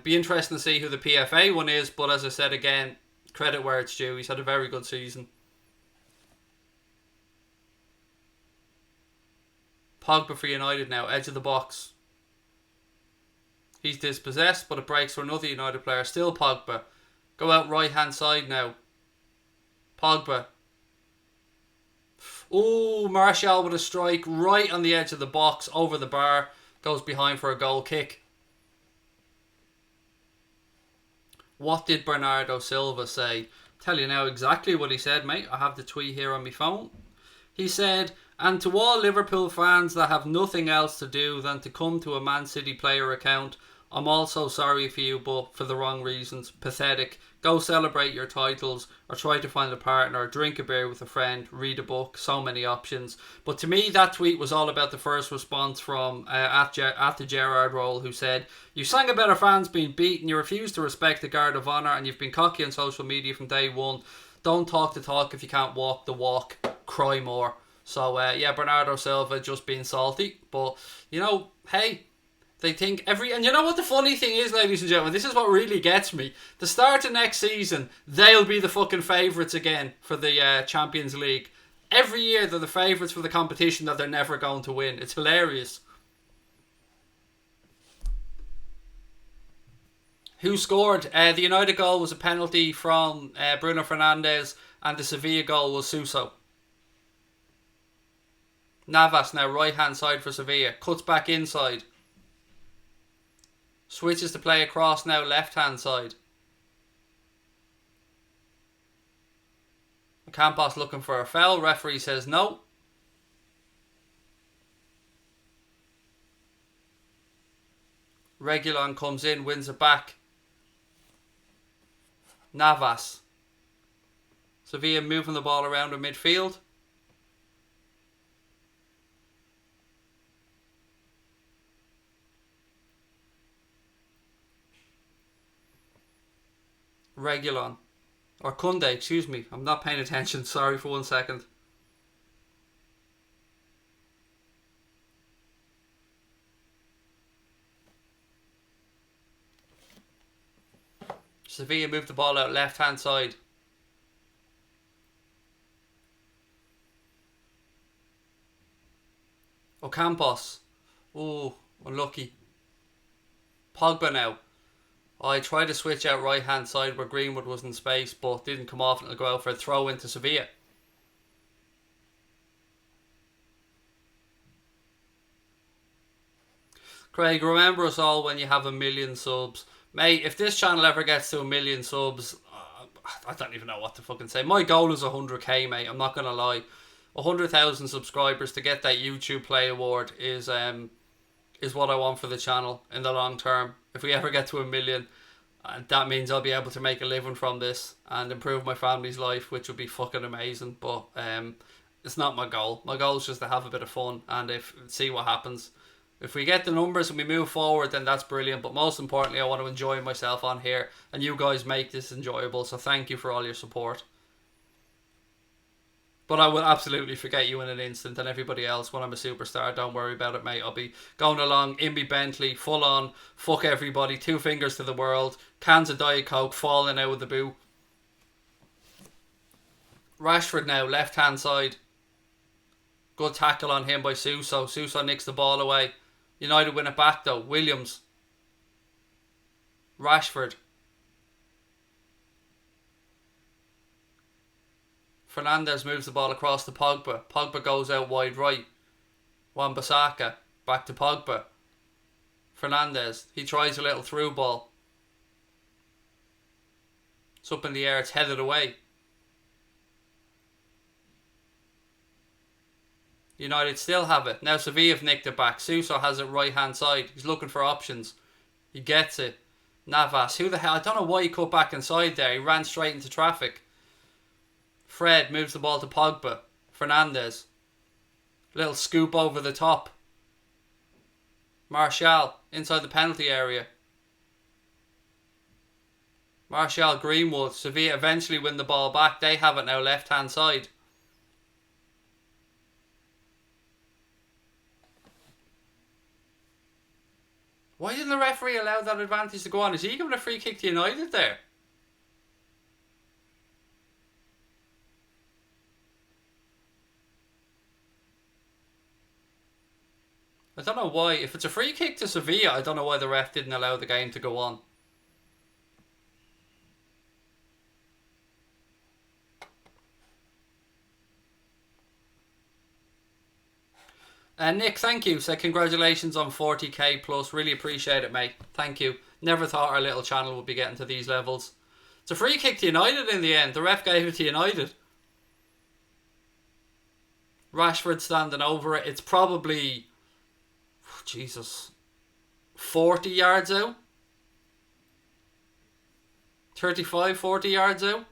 Be interesting to see who the PFA one is, but as I said again, credit where it's due. He's had a very good season. Pogba for United now, edge of the box. He's dispossessed, but it breaks for another United player. Still Pogba. Go out right hand side now. Pogba. Oh, Martial with a strike right on the edge of the box, over the bar. Goes behind for a goal kick. What did Bernardo Silva say? Tell you now exactly what he said, mate. I have the tweet here on my phone. He said, and to all Liverpool fans that have nothing else to do than to come to a Man City player account, I'm also sorry for you, but for the wrong reasons. Pathetic. Go celebrate your titles, or try to find a partner, drink a beer with a friend, read a book. So many options. But to me, that tweet was all about the first response from at the Gerrard Roll, who said, you sang about our fans being beaten, you refuse to respect the guard of honour, and you've been cocky on social media from day one. Don't talk the talk if you can't walk the walk. Cry more. So, yeah, Bernardo Silva just being salty. But, you know, hey, they think and you know what the funny thing is, ladies and gentlemen, this is what really gets me. The start of next season, they'll be the fucking favourites again for the Champions League. Every year they're the favourites for the competition that they're never going to win. It's hilarious. Who scored? The United goal was a penalty from Bruno Fernandes, and the Sevilla goal was Suso. Navas now right hand side for Sevilla. Cuts back inside. Switches to play across now left hand side. Campos looking for a foul. Referee says no. Reguilon comes in, wins it back. Navas. Sevilla moving the ball around in midfield. Reguilon. Or Kunde, excuse me. I'm not paying attention. Sorry for 1 second. Sevilla moved the ball out left hand side. Ocampos. Oh, unlucky. Pogba now. I tried to switch out right hand side where Greenwood was in space, but didn't come off and it'll go out for a throw into Sevilla. Craig, remember us all when you have 1,000,000 subs. Mate, if this channel ever gets to 1,000,000 subs, I don't even know what to fucking say. My goal is 100k, mate. I'm not going to lie. 100,000 subscribers to get that YouTube Play Award is what I want for the channel in the long term. If we ever get to 1,000,000, that means I'll be able to make a living from this and improve my family's life, which would be fucking amazing. But it's not my goal. My goal is just to have a bit of fun and see what happens. If we get the numbers and we move forward, then that's brilliant. But most importantly, I want to enjoy myself on here. And you guys make this enjoyable. So thank you for all your support. But I will absolutely forget you in an instant and everybody else when I'm a superstar. Don't worry about it, mate. I'll be going along in my Bentley, full on, fuck everybody, 2 fingers to the world, cans of Diet Coke falling out of the boot. Rashford now, left hand side. Good tackle on him by Suso. Suso nicks the ball away. United win it back though. Williams. Rashford. Fernandes moves the ball across to Pogba. Pogba goes out wide right. Wan-Bissaka. Back to Pogba. Fernandes. He tries a little through ball. It's up in the air. It's headed away. United still have it. Now Sevilla have nicked it back. Suso has it right hand side. He's looking for options. He gets it. Navas. Who the hell? I don't know why he cut back inside there. He ran straight into traffic. Fred moves the ball to Pogba. Fernandes. Little scoop over the top. Martial inside the penalty area. Martial, Greenwood. Sevilla eventually win the ball back. They have it now left hand side. Why didn't the referee allow that advantage to go on? Is he giving a free kick to United there? I don't know why. If it's a free kick to Sevilla, I don't know why the ref didn't allow the game to go on. Nick, thank you. Said congratulations on 40k plus. Really appreciate it, mate. Thank you. Never thought our little channel would be getting to these levels. It's a free kick to United in the end. The ref gave it to United. Rashford standing over it. It's probably, Jesus, 40 yards out. 35, 40 yards out.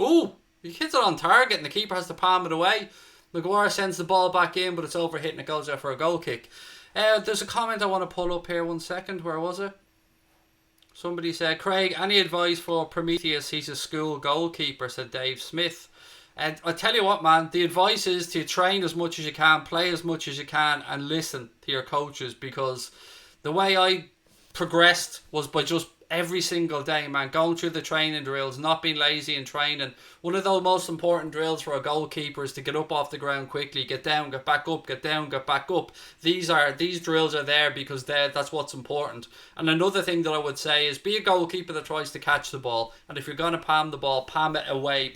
Ooh, he hits it on target and the keeper has to palm it away. Maguire sends the ball back in, but it's overhit and it goes out for a goal kick. There's a comment I want to pull up here. 1 second. Where was it? Somebody said, Craig, any advice for Prometheus? He's a school goalkeeper, said Dave Smith. And I tell you what, man, the advice is to train as much as you can, play as much as you can, and listen to your coaches, because the way I progressed was by just every single day, man, going through the training drills, not being lazy in training. One of the most important drills for a goalkeeper is to get up off the ground quickly, get down, get back up, get down, get back up. These drills are there because that's what's important. And another thing that I would say is be a goalkeeper that tries to catch the ball, and if you're going to palm the ball, palm it away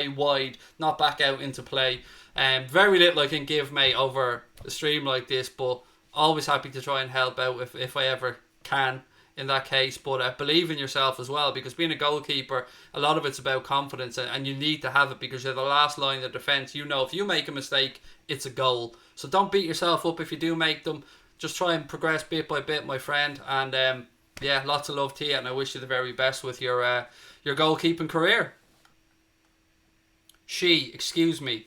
wide, not back out into play. Very little I can give, mate, over a stream like this, but always happy to try and help out if I ever can in that case. But believe in yourself as well, because being a goalkeeper, a lot of it's about confidence, and you need to have it because you're the last line of defence. You know, if you make a mistake, it's a goal. So don't beat yourself up if you do make them. Just try and progress bit by bit, my friend. And yeah, lots of love to you, and I wish you the very best with your goalkeeping career. Excuse me,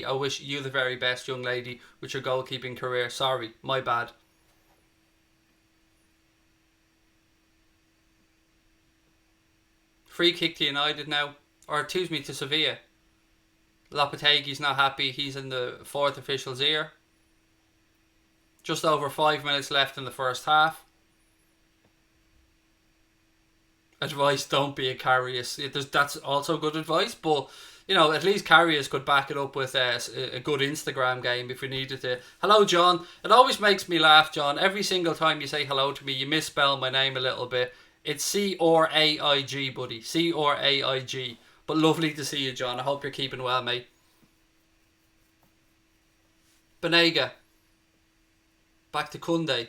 I wish you the very best, young lady, with your goalkeeping career. Sorry, my bad. Free kick to United now. Or, excuse me, to Sevilla. Lopetegui's not happy. He's in the fourth official's ear. Just over 5 minutes left in the first half. Advice, don't be a Karius. That's also good advice, but you know, at least Karius could back it up with a good Instagram game if we needed to. Hello, John. It always makes me laugh, John. Every single time you say hello to me, you misspell my name a little bit. It's C-R-A-I-G, buddy. C-R-A-I-G. But lovely to see you, John. I hope you're keeping well, mate. Banega. Back to Kunde.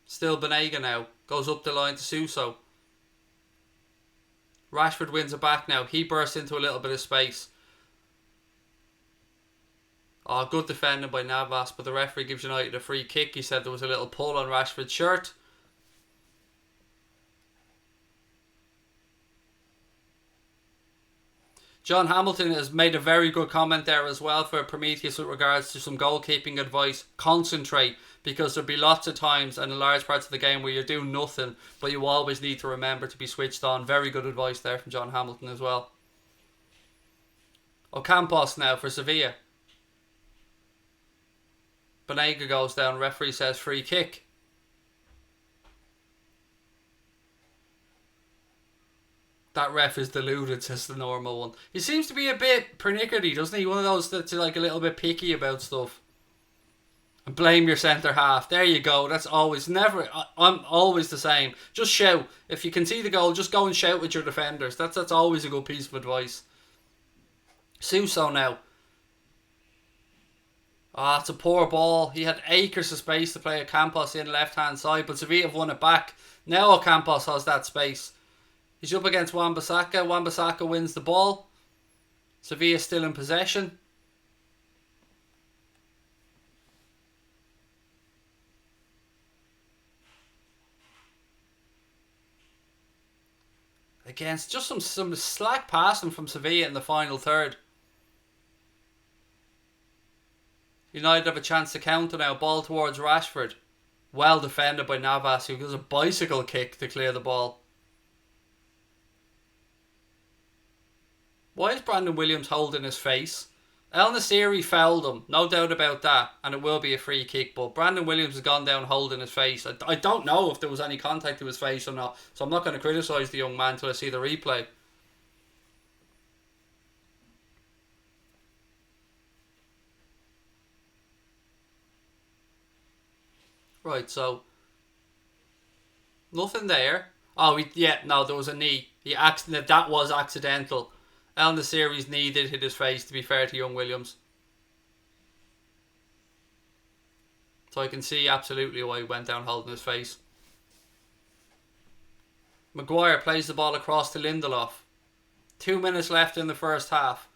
Still Banega now. Goes up the line to Suso. Rashford wins it back now. He bursts into a little bit of space. Oh, good defending by Navas, but the referee gives United a free kick. He said there was a little pull on Rashford's shirt. John Hamilton has made a very good comment there as well for Prometheus with regards to some goalkeeping advice. Concentrate, because there'll be lots of times and in large parts of the game where you're doing nothing, but you always need to remember to be switched on. Very good advice there from John Hamilton as well. Ocampos now for Sevilla. Banega goes down, referee says free kick. That ref is deluded, says the normal one. He seems to be a bit pernickety, doesn't he? One of those that's like a little bit picky about stuff. And blame your centre half. There you go. That's always, never, I'm always the same. Just shout. If you can see the goal, just go and shout with your defenders. That's always a good piece of advice. Suso now. Ah, it's a poor ball. He had acres of space to play Ocampos in left hand side, but Sevilla have won it back. Now Ocampos has that space. He's up against Wan-Bissaka. Wan-Bissaka wins the ball. Sevilla still in possession. Against just some slack passing from Sevilla in the final third. United have a chance to counter now. Ball towards Rashford. Well defended by Navas, who does a bicycle kick to clear the ball. Why is Brandon Williams holding his face? El Nassiri fouled him, no doubt about that, and it will be a free kick, but Brandon Williams has gone down holding his face. I don't know if there was any contact to his face or not, so I'm not going to criticise the young man till I see the replay. Right, so nothing there. Oh, there was a knee. That was accidental. El Nassiri's knee did hit his face, to be fair to young Williams. So I can see absolutely why he went down holding his face. Maguire plays the ball across to Lindelof. 2 minutes left in the first half.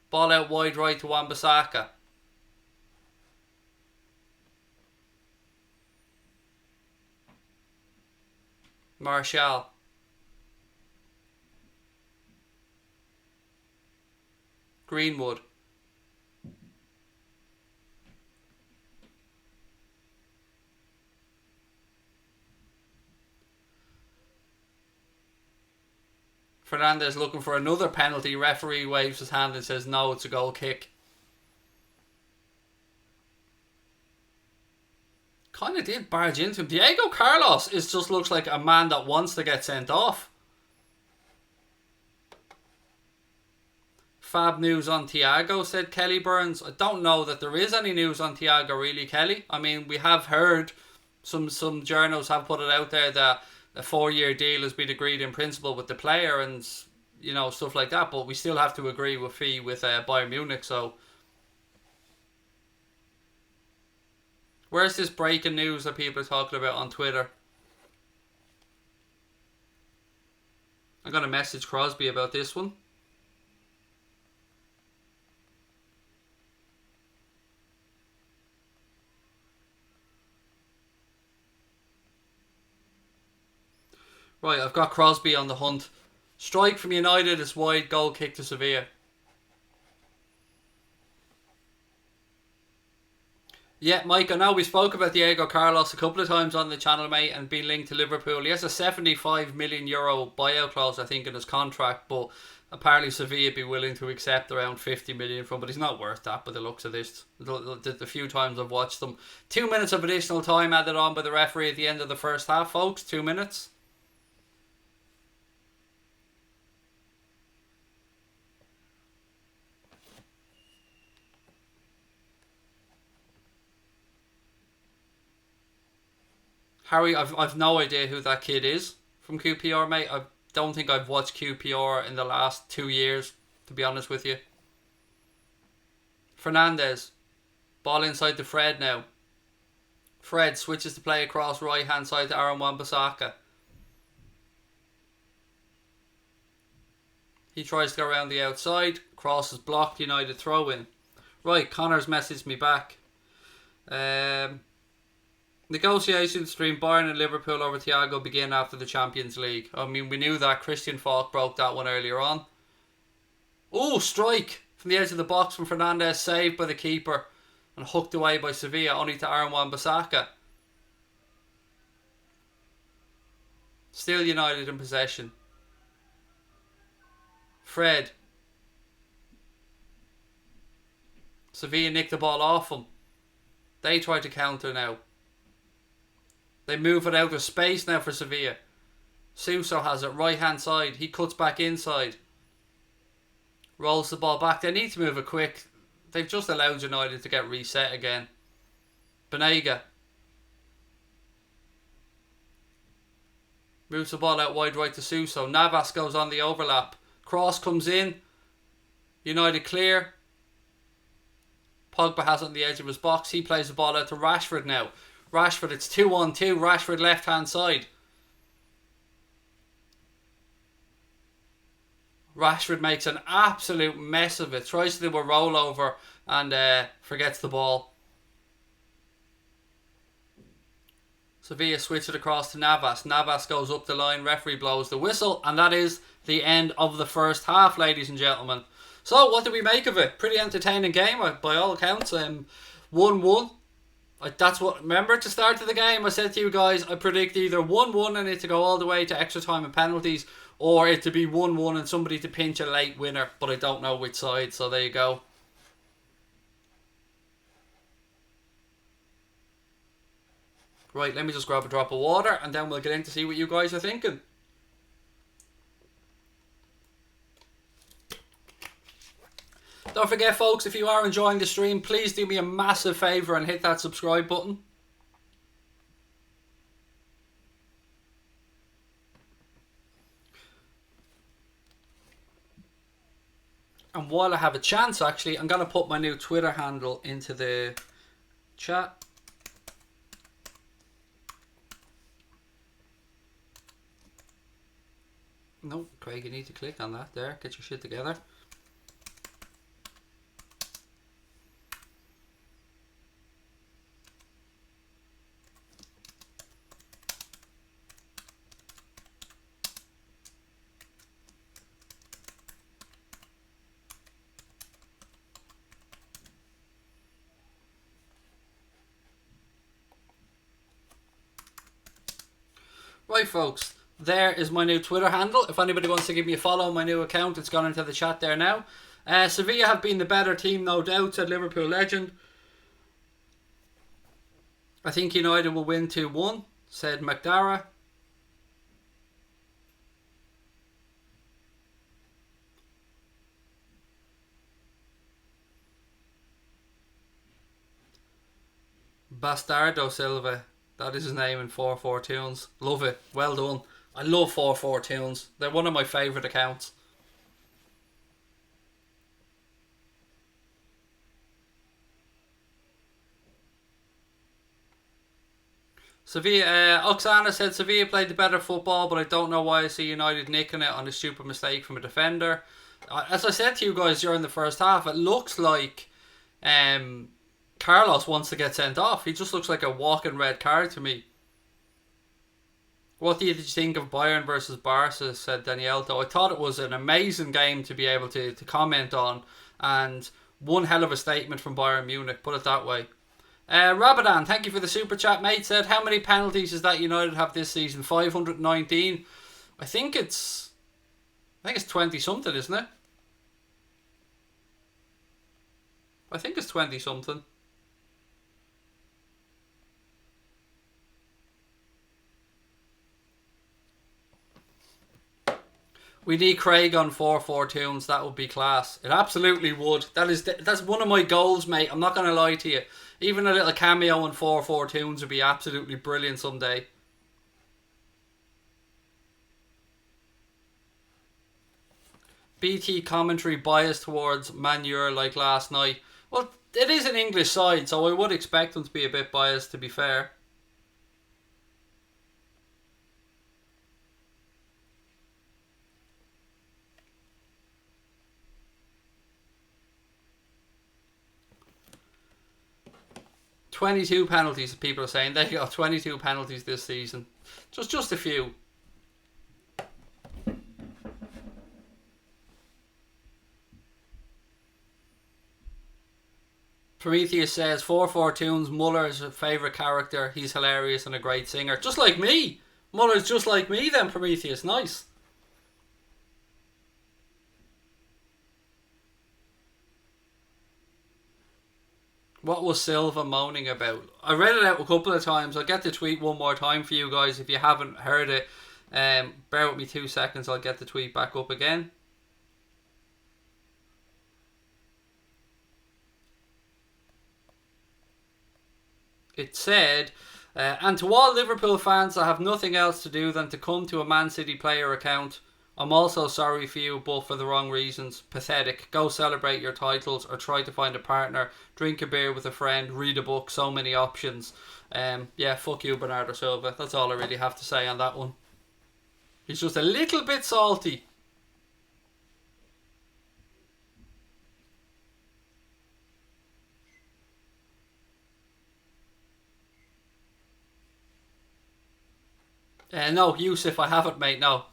Ball out wide right to Wan-Bissaka. Martial. Greenwood. Fernandes looking for another penalty. Referee waves his hand and says no, it's a goal kick. Kind of did barge into him. Diego Carlos just looks like a man that wants to get sent off. Fab news on Thiago, said Kelly Burns. I don't know that there is any news on Thiago really, Kelly. I mean, we have heard some journals have put it out there that a 4-year deal has been agreed in principle with the player and, you know, stuff like that, but we still have to agree with fee with Bayern Munich. So where's this breaking news that people are talking about on Twitter? I'm going to message Crosby about this one. Right, I've got Crosby on the hunt. Strike from United is wide, goal kick to Sevilla. Yeah, Mike, I know we spoke about Diego Carlos a couple of times on the channel, mate, and being linked to Liverpool. He has a €75 million buyout clause, I think, in his contract, but apparently Sevilla be willing to accept around 50 million from, but he's not worth that by the looks of this. The few times I've watched them. 2 minutes of additional time added on by the referee at the end of the first half, folks. 2 minutes. Harry, I've no idea who that kid is from QPR, mate. I don't think I've watched QPR in the last 2 years, to be honest with you. Fernandez. Ball inside to Fred now. Fred switches to play across right hand side to Aaron Wan-Bissaka. He tries to go around the outside. Cross is blocked. United throw in. Right, Connor's messaged me back. Negotiations between Bayern and Liverpool over Thiago begin after the Champions League. I mean, we knew that. Christian Falk broke that one earlier on. Oh, strike from the edge of the box from Fernandez, saved by the keeper and hooked away by Sevilla, only to Aaron Wan-Bissaka. Still United in possession. Fred. Sevilla nicked the ball off him. They try to counter now. They move it out of space now for Sevilla. Suso has it right hand side. He cuts back inside. Rolls the ball back. They need to move it quick. They've just allowed United to get reset again. Banega. Moves the ball out wide right to Suso. Navas goes on the overlap. Cross comes in. United clear. Pogba has it on the edge of his box. He plays the ball out to Rashford now. Rashford, it's 2-on-2. Rashford left hand side. Rashford makes an absolute mess of it. Tries to do a rollover and forgets the ball. Sevilla switch it across to Navas. Navas goes up the line. Referee blows the whistle. And that is the end of the first half, ladies and gentlemen. So, what do we make of it? Pretty entertaining game, by all accounts. 1-1. That's what. Remember at the start of the game, I said to you guys, I predict either 1-1 and it to go all the way to extra time and penalties, or it to be 1-1 and somebody to pinch a late winner, but I don't know which side, so there you go. Right, let me just grab a drop of water and then we'll get in to see what you guys are thinking. Don't forget, folks, if you are enjoying the stream, please do me a massive favour and hit that subscribe button. And while I have a chance, actually, I'm going to put my new Twitter handle into the chat. No, Craig, you need to click on that there. Get your shit together. Right, folks, there is my new Twitter handle. If anybody wants to give me a follow on my new account, it's gone into the chat there now. Sevilla have been the better team, no doubt, said Liverpool legend. I think United will win 2-1, said McDara. Bastardo Silva. That is his name in 4-4 tunes. Love it. Well done. I love 4-4 tunes. They're one of my favourite accounts. Sevilla, Oksana said Sevilla played the better football, but I don't know why I see United nicking it on a stupid mistake from a defender. As I said to you guys during the first half, it looks like Carlos wants to get sent off. He just looks like a walking red card to me. What did you think of Bayern versus Barca, said Danielto. I thought it was an amazing game to be able to comment on, and one hell of a statement from Bayern Munich, put it that way. Rabadan, thank you for the super chat, mate. Said, how many penalties does that United have this season? 519. I think it's 20 something, isn't it? I think it's 20 something. We need Craig on 4-4-2s. That would be class. It absolutely would. That's one of my goals, mate. I'm not going to lie to you. Even a little cameo on 4-4-2s would be absolutely brilliant someday. BT commentary biased towards Manure like last night. Well, it is an English side, so I would expect them to be a bit biased, to be fair. "22 penalties," people are saying. There you go, 22 penalties this season. Just a few. Prometheus says 4-4-2's Muller's a favourite character. He's hilarious and a great singer. Just like me. Muller's just like me then, Prometheus. Nice. What was Silva moaning about? I read it out a couple of times. I'll get the tweet one more time for you guys if you haven't heard it. Bear with me 2 seconds. I'll get the tweet back up again. It said, and to all Liverpool fans that have nothing else to do than to come to a Man City player account, I'm also sorry for you, but for the wrong reasons. Pathetic. Go celebrate your titles or try to find a partner, drink a beer with a friend, read a book, so many options. Yeah, fuck you, Bernardo Silva. That's all I really have to say on that one. He's just a little bit salty. No, Yusuf, I haven't, mate, no.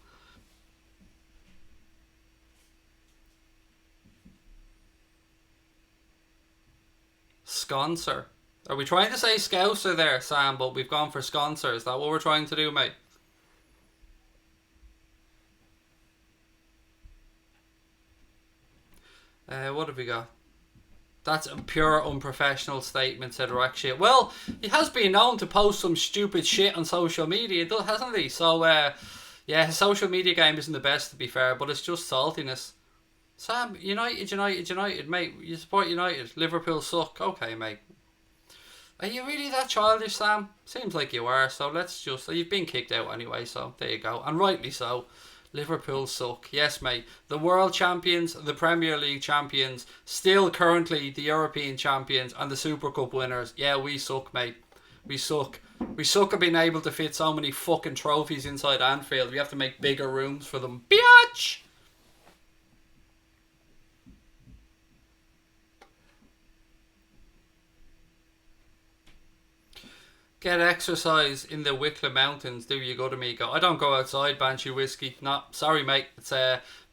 Sconcer. Are we trying to say Scouser there, Sam, but we've gone for Sconcer? Is that what we're trying to do, mate? What have we got? That's a pure unprofessional statement, said Rackshit. Well, he has been known to post some stupid shit on social media, hasn't he? So, yeah, his social media game isn't the best, to be fair, but it's just saltiness. Sam, United, mate. You support United. Liverpool suck. Okay, mate. Are you really that childish, Sam? Seems like you are, so let's just... You've been kicked out anyway, so there you go. And rightly so. Liverpool suck. Yes, mate. The world champions, the Premier League champions, still currently the European champions, and the Super Cup winners. Yeah, we suck, mate. We suck. We suck at being able to fit so many fucking trophies inside Anfield. We have to make bigger rooms for them. Biatch! Get exercise in the Wicklow Mountains, do you good, amigo? I don't go outside, Banshee Whiskey. No, sorry, mate. It's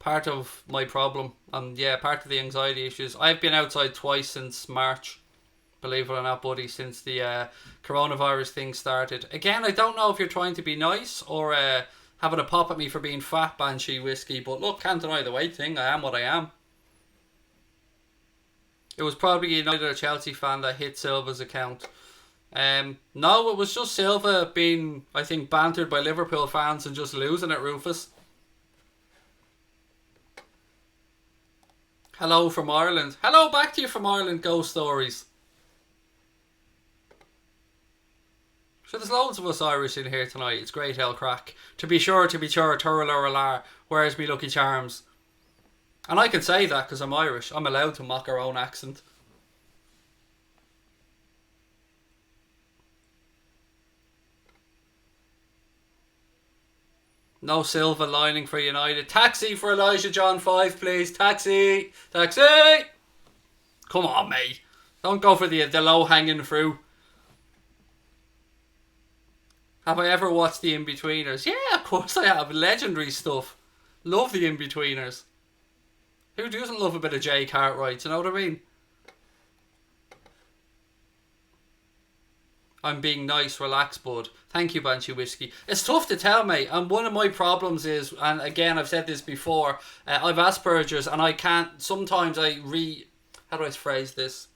part of my problem. And yeah, part of the anxiety issues. I've been outside twice since March. Believe it or not, buddy, since the coronavirus thing started. Again, I don't know if you're trying to be nice or having a pop at me for being fat, Banshee Whiskey. But look, can't deny the weight thing. I am what I am. It was probably a United or Chelsea fan that hit Silva's account. No, it was just Silva being, I think, bantered by Liverpool fans and just losing it, Rufus. Hello from Ireland. Hello back to you from Ireland, Ghost Stories. So there's loads of us Irish in here tonight. It's great hell crack. To be sure, turalalar, where's me Lucky Charms? And I can say that because I'm Irish. I'm allowed to mock our own accent. No Silva lining for United. Taxi for Elijah John 5, please. Taxi! Taxi! Come on, mate. Don't go for the low-hanging fruit. Have I ever watched The In-Betweeners? Yeah, of course I have. Legendary stuff. Love The In-Betweeners. Who doesn't love a bit of Jay Cartwright? You know what I mean? I'm being nice, relax, bud. Thank you, Banshee Whiskey. It's tough to tell, mate. And one of my problems is, and again, I've said this before, I've Asperger's, and I can't. Sometimes how do I phrase this?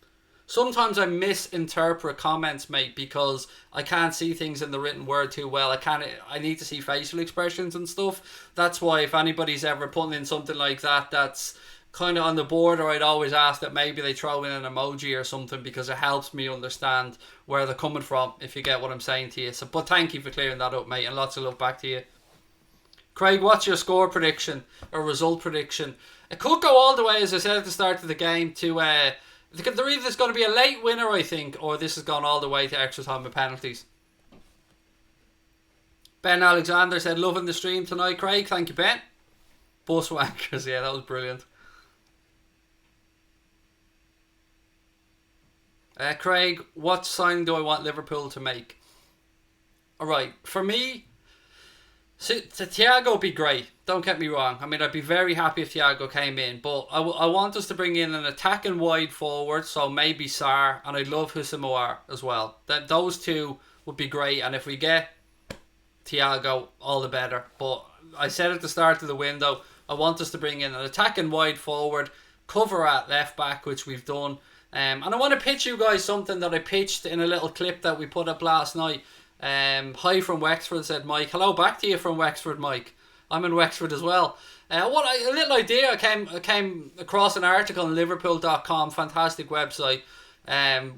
Sometimes I misinterpret comments, mate, because I can't see things in the written word too well. I need to see facial expressions and stuff. That's why if anybody's ever putting in something like that, that's kind of on the border, I'd always ask that maybe they throw in an emoji or something, because it helps me understand where they're coming from, if you get what I'm saying to you. So, but thank you for clearing that up, mate, and lots of love back to you. Craig, what's your score prediction or result prediction? It could go all the way, as I said at the start of the game, to there either is going to be a late winner, I think, or this has gone all the way to extra time and penalties. Ben Alexander said, loving the stream tonight, Craig. Thank you, Ben. Bus wankers, yeah, that was brilliant. Craig, what signing do I want Liverpool to make? Alright, for me, Thiago would be great. Don't get me wrong. I mean, I'd be very happy if Thiago came in, but I want us to bring in an attacking wide forward, so maybe Sarr, and I'd love Houssem as well. Those two would be great, and if we get Thiago, all the better. But I said at the start of the window, I want us to bring in an attacking wide forward, cover at left back, which we've done. And I want to pitch you guys something that I pitched in a little clip that we put up last night. Hi from Wexford, said Mike. Hello back to you from Wexford, Mike. I'm in Wexford as well. A little idea. I came across an article on Liverpool.com, fantastic website,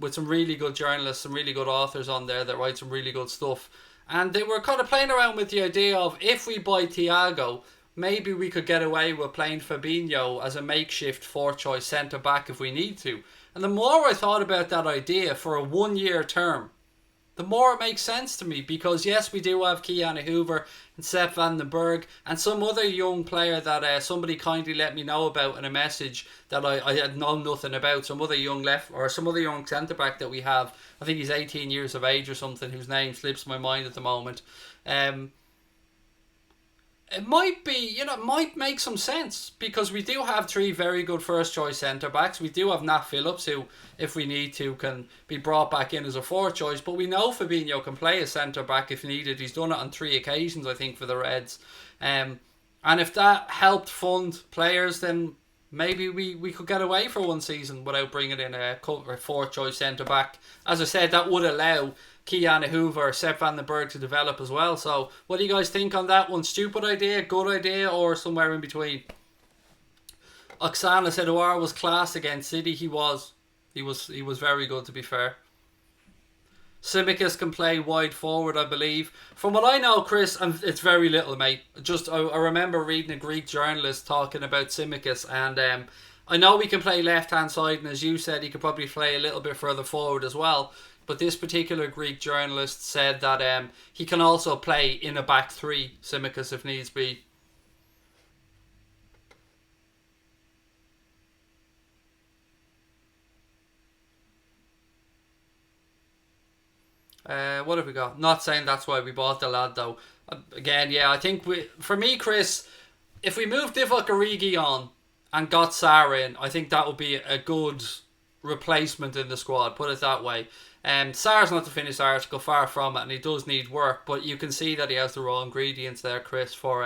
with some really good journalists, some really good authors on there that write some really good stuff. And they were kind of playing around with the idea of, if we buy Thiago, maybe we could get away with playing Fabinho as a makeshift fourth choice centre back if we need to. And the more I thought about that idea for a 1 year term, the more it makes sense to me, because yes, we do have Kylian Hoover and Sepp van den Berg and some other young player that somebody kindly let me know about in a message that I had known nothing about. Some other young centre back that we have. I think he's 18 years of age or something, whose name slips my mind at the moment. It might be, might make some sense, because we do have three very good first choice centre backs. We do have Nat Phillips, who, if we need to, can be brought back in as a fourth choice. But we know Fabinho can play as centre back if needed. He's done it on 3 occasions, I think, for the Reds. And if that helped fund players, then maybe we could get away for one season without bringing in a fourth choice centre back. As I said, that would allow Kylian Hoover, Sepp van den Berg to develop as well. So what do you guys think on that one? Stupid idea, good idea, or somewhere in between? Oksana said Aouar was class against City. He was very good, to be fair. Tsimikas can play wide forward, I believe. From what I know, Chris, and it's very little, mate. I remember reading a Greek journalist talking about Tsimikas, and I know he can play left hand side, and as you said, he could probably play a little bit further forward as well. But this particular Greek journalist said that he can also play in a back three, Tsimikas, if needs be. What have we got? Not saying that's why we bought the lad, though. Again, yeah, I think for me, Chris, if we moved Divock Origi on and got Sarr in, I think that would be a good replacement in the squad, put it that way. Sarr's not the finished article, far from it, and he does need work, but you can see that he has the raw ingredients there, Chris, for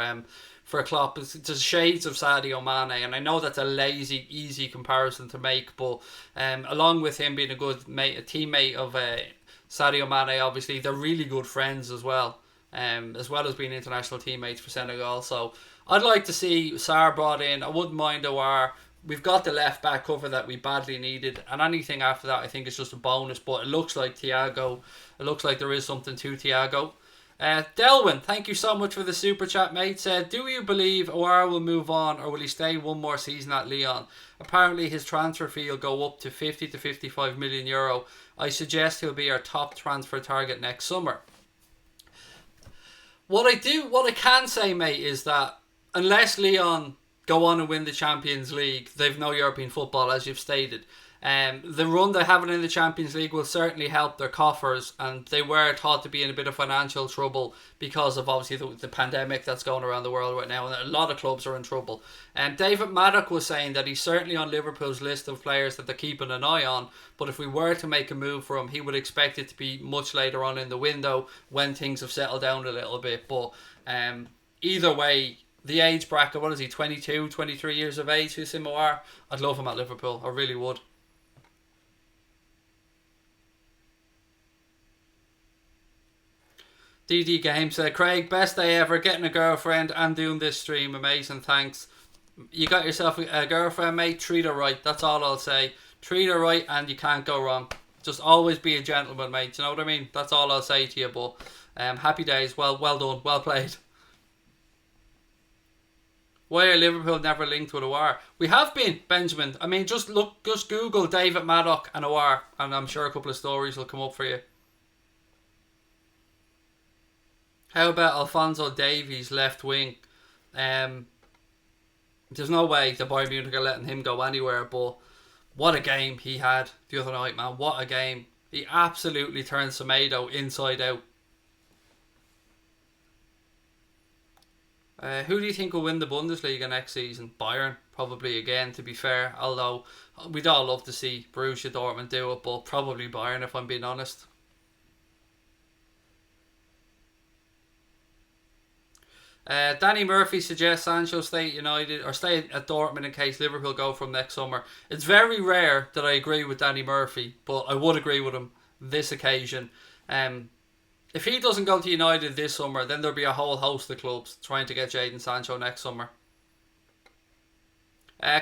Klopp. It's shades of Sadio Mane, and I know that's a lazy, easy comparison to make, but along with him being a teammate of Sadio Mane, obviously, they're really good friends as well as being international teammates for Senegal. So I'd like to see Sarr brought in. I wouldn't mind Aouar. We've got the left back cover that we badly needed, and anything after that I think is just a bonus. But it looks like Thiago. It looks like there is something to Thiago. Delwyn, thank you so much for the super chat, mate. Said, do you believe Aouar will move on, or will he stay one more season at Lyon? Apparently his transfer fee will go up to 50 to 55 million euro. I suggest he'll be our top transfer target next summer. What I can say, mate, is that unless Lyon go on and win the Champions League, they've no European football, as you've stated. The run they have in the Champions League will certainly help their coffers, and they were thought to be in a bit of financial trouble because of obviously the pandemic that's going around the world right now, and a lot of clubs are in trouble. David Maddock was saying that he's certainly on Liverpool's list of players that they're keeping an eye on, but if we were to make a move for him, he would expect it to be much later on in the window when things have settled down a little bit. But either way, the age bracket, what is he, 22, 23 years of age, Husimawar? I'd love him at Liverpool, I really would. DD Games said, Craig, best day ever, getting a girlfriend and doing this stream, amazing, thanks. You got yourself a girlfriend, mate, treat her right, that's all I'll say. Treat her right and you can't go wrong. Just always be a gentleman, mate, you know what I mean? That's all I'll say to you, but happy days, well done, well played. Why are Liverpool never linked with Aouar? We have been, Benjamin. I mean, just Google David Maddock and Aouar, and I'm sure a couple of stories will come up for you. How about Alphonso Davies, left wing? There's no way the Bayern Munich are letting him go anywhere, but what a game he had the other night, man. What a game. He absolutely turned Semedo inside out. Who do you think will win the Bundesliga next season? Bayern, probably again, to be fair. Although, we'd all love to see Borussia Dortmund do it, but probably Bayern, if I'm being honest. Danny Murphy suggests Sancho stay at United or stay at Dortmund in case Liverpool go from next summer. It's very rare that I agree with Danny Murphy, but I would agree with him this occasion. If he doesn't go to United this summer, then there'll be a whole host of clubs trying to get Jadon Sancho next summer.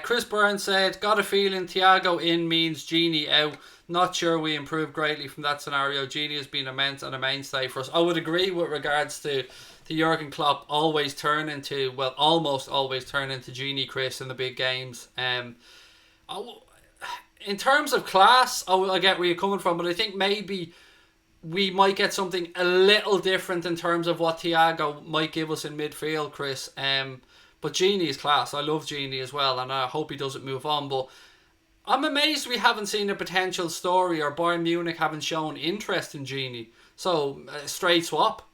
Chris Burns said, got a feeling Thiago in means Genie out. Not sure we improved greatly from that scenario. Genie has been immense and a mainstay for us. I would agree with regards to Jurgen Klopp almost always turn into Genie Chris in the big games. In terms of class, I get where you're coming from, but I think maybe we might get something a little different in terms of what Thiago might give us in midfield, Chris. But Genie is class. I love Genie as well, and I hope he doesn't move on. But I'm amazed we haven't seen a potential story, or Bayern Munich haven't shown interest in Genie. So, straight swap.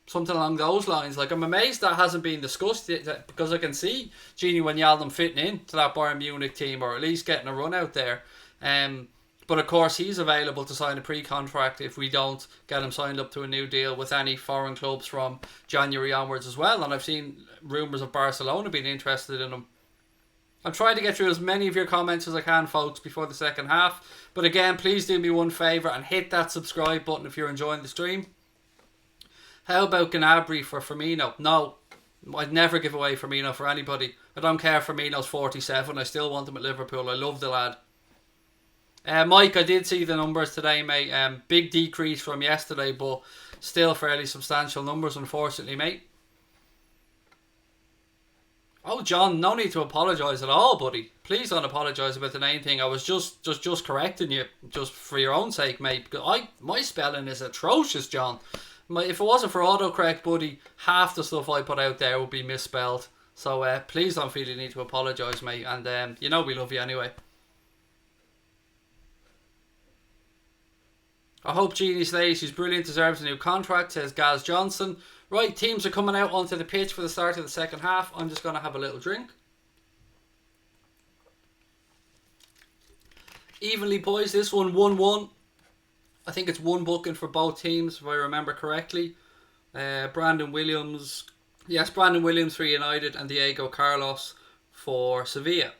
Something along those lines. Like, I'm amazed that hasn't been discussed yet, because I can see Genie Wijnaldum fitting in to that Bayern Munich team, or at least getting a run out there. But of course, he's available to sign a pre-contract if we don't get him signed up to a new deal with any foreign clubs from January onwards as well. And I've seen rumours of Barcelona being interested in him. I'm trying to get through as many of your comments as I can, folks, before the second half. But again, please do me one favour and hit that subscribe button if you're enjoying the stream. How about Gnabry for Firmino? No, I'd never give away Firmino for anybody. I don't care if Firmino's 47. I still want him at Liverpool. I love the lad. Mike, I did see the numbers today, mate. Big decrease from yesterday, but still fairly substantial numbers, unfortunately, mate. Oh, John, no need to apologise at all, buddy. Please don't apologise about the name thing. I was just correcting you, just for your own sake, mate. Because my spelling is atrocious, John. If it wasn't for autocorrect, buddy, half the stuff I put out there would be misspelled. So please don't feel you need to apologise, mate. And you know we love you anyway. I hope Genie stays. She's brilliant, deserves a new contract, says Gaz Johnson. Right, teams are coming out onto the pitch for the start of the second half. I'm just going to have a little drink. Evenly, boys. This one 1-1. I think it's one booking for both teams, if I remember correctly. Brandon Williams. Yes, Brandon Williams for United and Diego Carlos for Sevilla.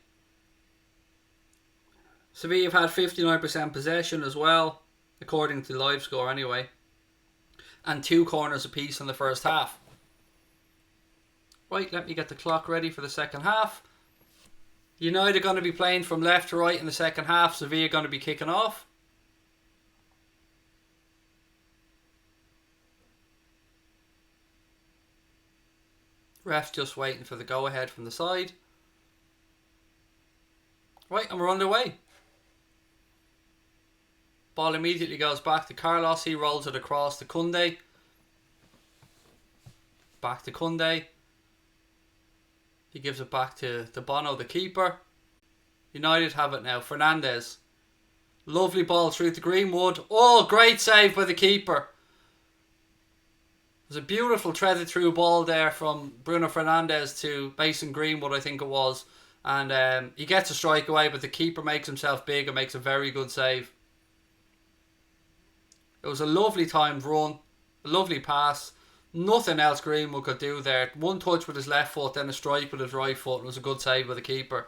Sevilla have had 59% possession as well, according to live score anyway, and 2 corners apiece in the first half. Right, let me get the clock ready for the second half. United are going to be playing from left to right in the second half. Sevilla are going to be kicking off. Ref's just waiting for the go-ahead from the side. Right, and we're underway. Ball immediately goes back to Carlos. He rolls it across to Koundé. Back to Koundé. He gives it back to Bono, the keeper. United have it now. Fernandes. Lovely ball through to Greenwood. Oh, great save by the keeper. There's a beautiful threaded through ball there from Bruno Fernandes to Mason Greenwood, I think it was. And he gets a strike away, but the keeper makes himself big and makes a very good save. It was a lovely timed run. A lovely pass. Nothing else Greenwood could do there. One touch with his left foot, then a strike with his right foot. It was a good save by the keeper.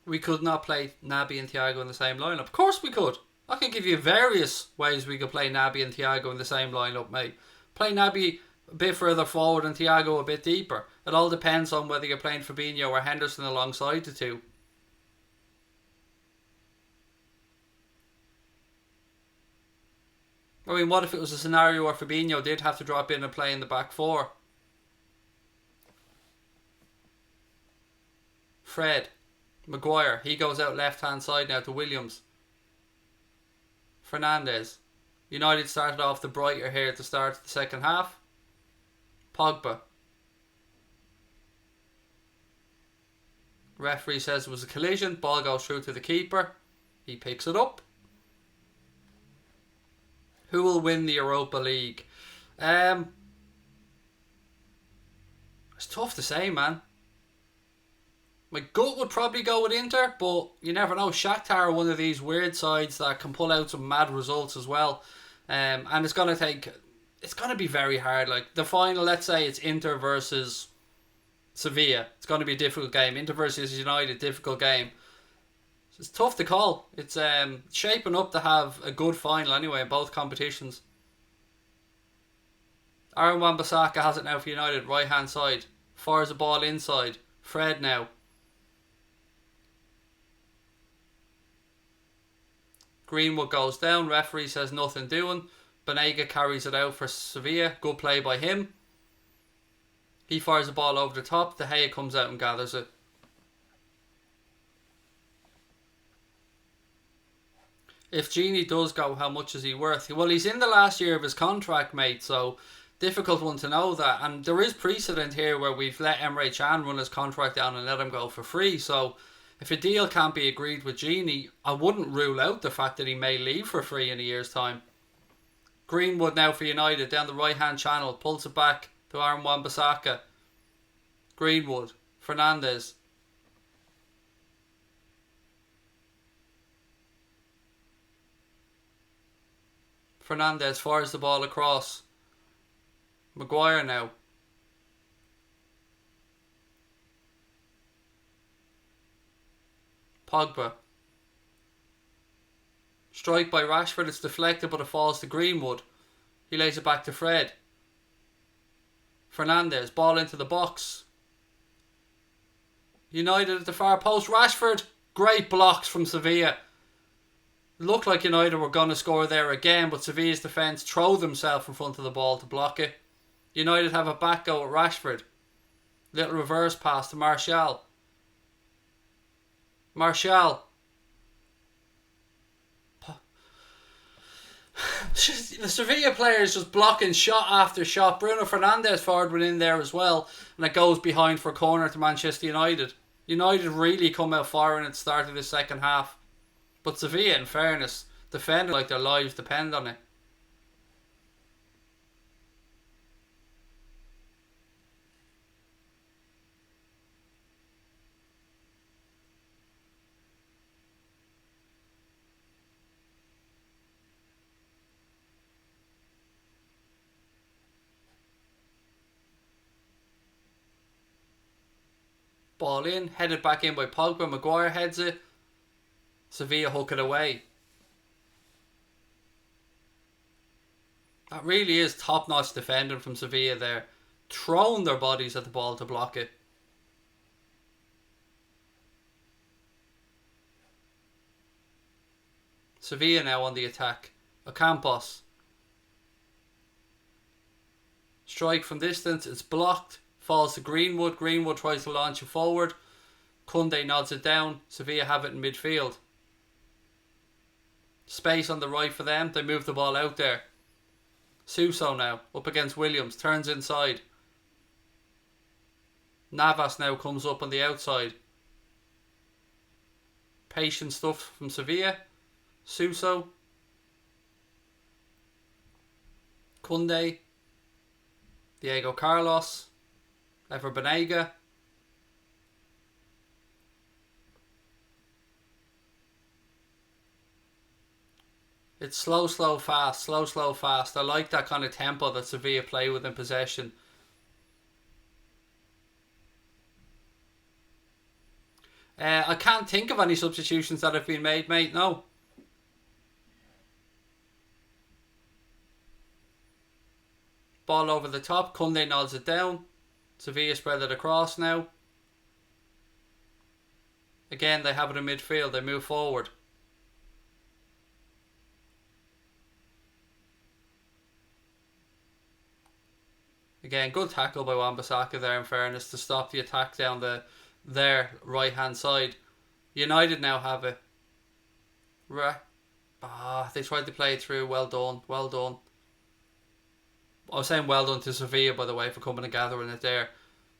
We could not play Naby and Thiago in the same lineup. Of course we could. I can give you various ways we could play Naby and Thiago in the same lineup, mate. Play Naby a bit further forward and Thiago a bit deeper. It all depends on whether you're playing Fabinho or Henderson alongside the two. I mean, what if it was a scenario where Fabinho did have to drop in and play in the back four? Fred. Maguire. He goes out left hand side now to Williams. Fernandes. United started off the brighter here at the start of the second half. Pogba. Referee says it was a collision. Ball goes through to the keeper. He picks it up. Who will win the Europa League? It's tough to say, man. My gut would probably go with Inter, but you never know. Shakhtar are one of these weird sides that can pull out some mad results as well. And it's going to be very hard. Like the final, let's say it's Inter versus Sevilla. It's going to be a difficult game. Inter versus United, difficult game. It's tough to call. It's shaping up to have a good final anyway in both competitions. Aaron Wan-Bissaka has it now for United, right hand side. Fires the ball inside. Fred now. Greenwood goes down. Referee says nothing doing. Banega carries it out for Sevilla. Good play by him. He fires the ball over the top. De Gea comes out and gathers it. If Genie does go, how much is he worth? Well, he's in the last year of his contract, mate, so difficult one to know that. And there is precedent here where we've let Emre Can run his contract down and let him go for free. So if a deal can't be agreed with Genie, I wouldn't rule out the fact that he may leave for free in a year's time. Greenwood now for United, down the right-hand channel, pulls it back to Aaron Wan-Bissaka. Greenwood, Fernandes. Fernandes fires the ball across. Maguire now. Pogba. Strike by Rashford. It's deflected but it falls to Greenwood. He lays it back to Fred. Fernandes. Ball into the box. United at the far post. Rashford. Great blocks from Sevilla. Looked like United were going to score there again, but Sevilla's defence throw themselves in front of the ball to block it. United have a back go at Rashford. Little reverse pass to Martial. Martial. The Sevilla players just blocking shot after shot. Bruno Fernandes forward went in there as well, and it goes behind for a corner to Manchester United. United really come out firing at the start of the second half. But Sevilla, in fairness, defended like their lives depend on it. Ball in, headed back in by Pogba. Maguire heads it. Sevilla hook it away. That really is top-notch defending from Sevilla there. Throwing their bodies at the ball to block it. Sevilla now on the attack. Ocampos. Strike from distance. It's blocked. Falls to Greenwood. Greenwood tries to launch it forward. Koundé nods it down. Sevilla have it in midfield. Space on the right for them. They move the ball out there. Suso now. Up against Williams. Turns inside. Navas now comes up on the outside. Patient stuff from Sevilla. Suso. Kunde. Diego Carlos. Ever Banega. It's slow, fast. Slow, fast. I like that kind of tempo that Sevilla play with in possession. I can't think of any substitutions that have been made, mate. No. Ball over the top. Kunde nods it down. Sevilla spread it across now. Again, they have it in midfield. They move forward. Again, good tackle by Wan-Bissaka there, in fairness, to stop the attack down their right hand side. United now have it. They tried to play it through. Well done. Well done. I was saying well done to Sevilla, by the way, for coming and gathering it there.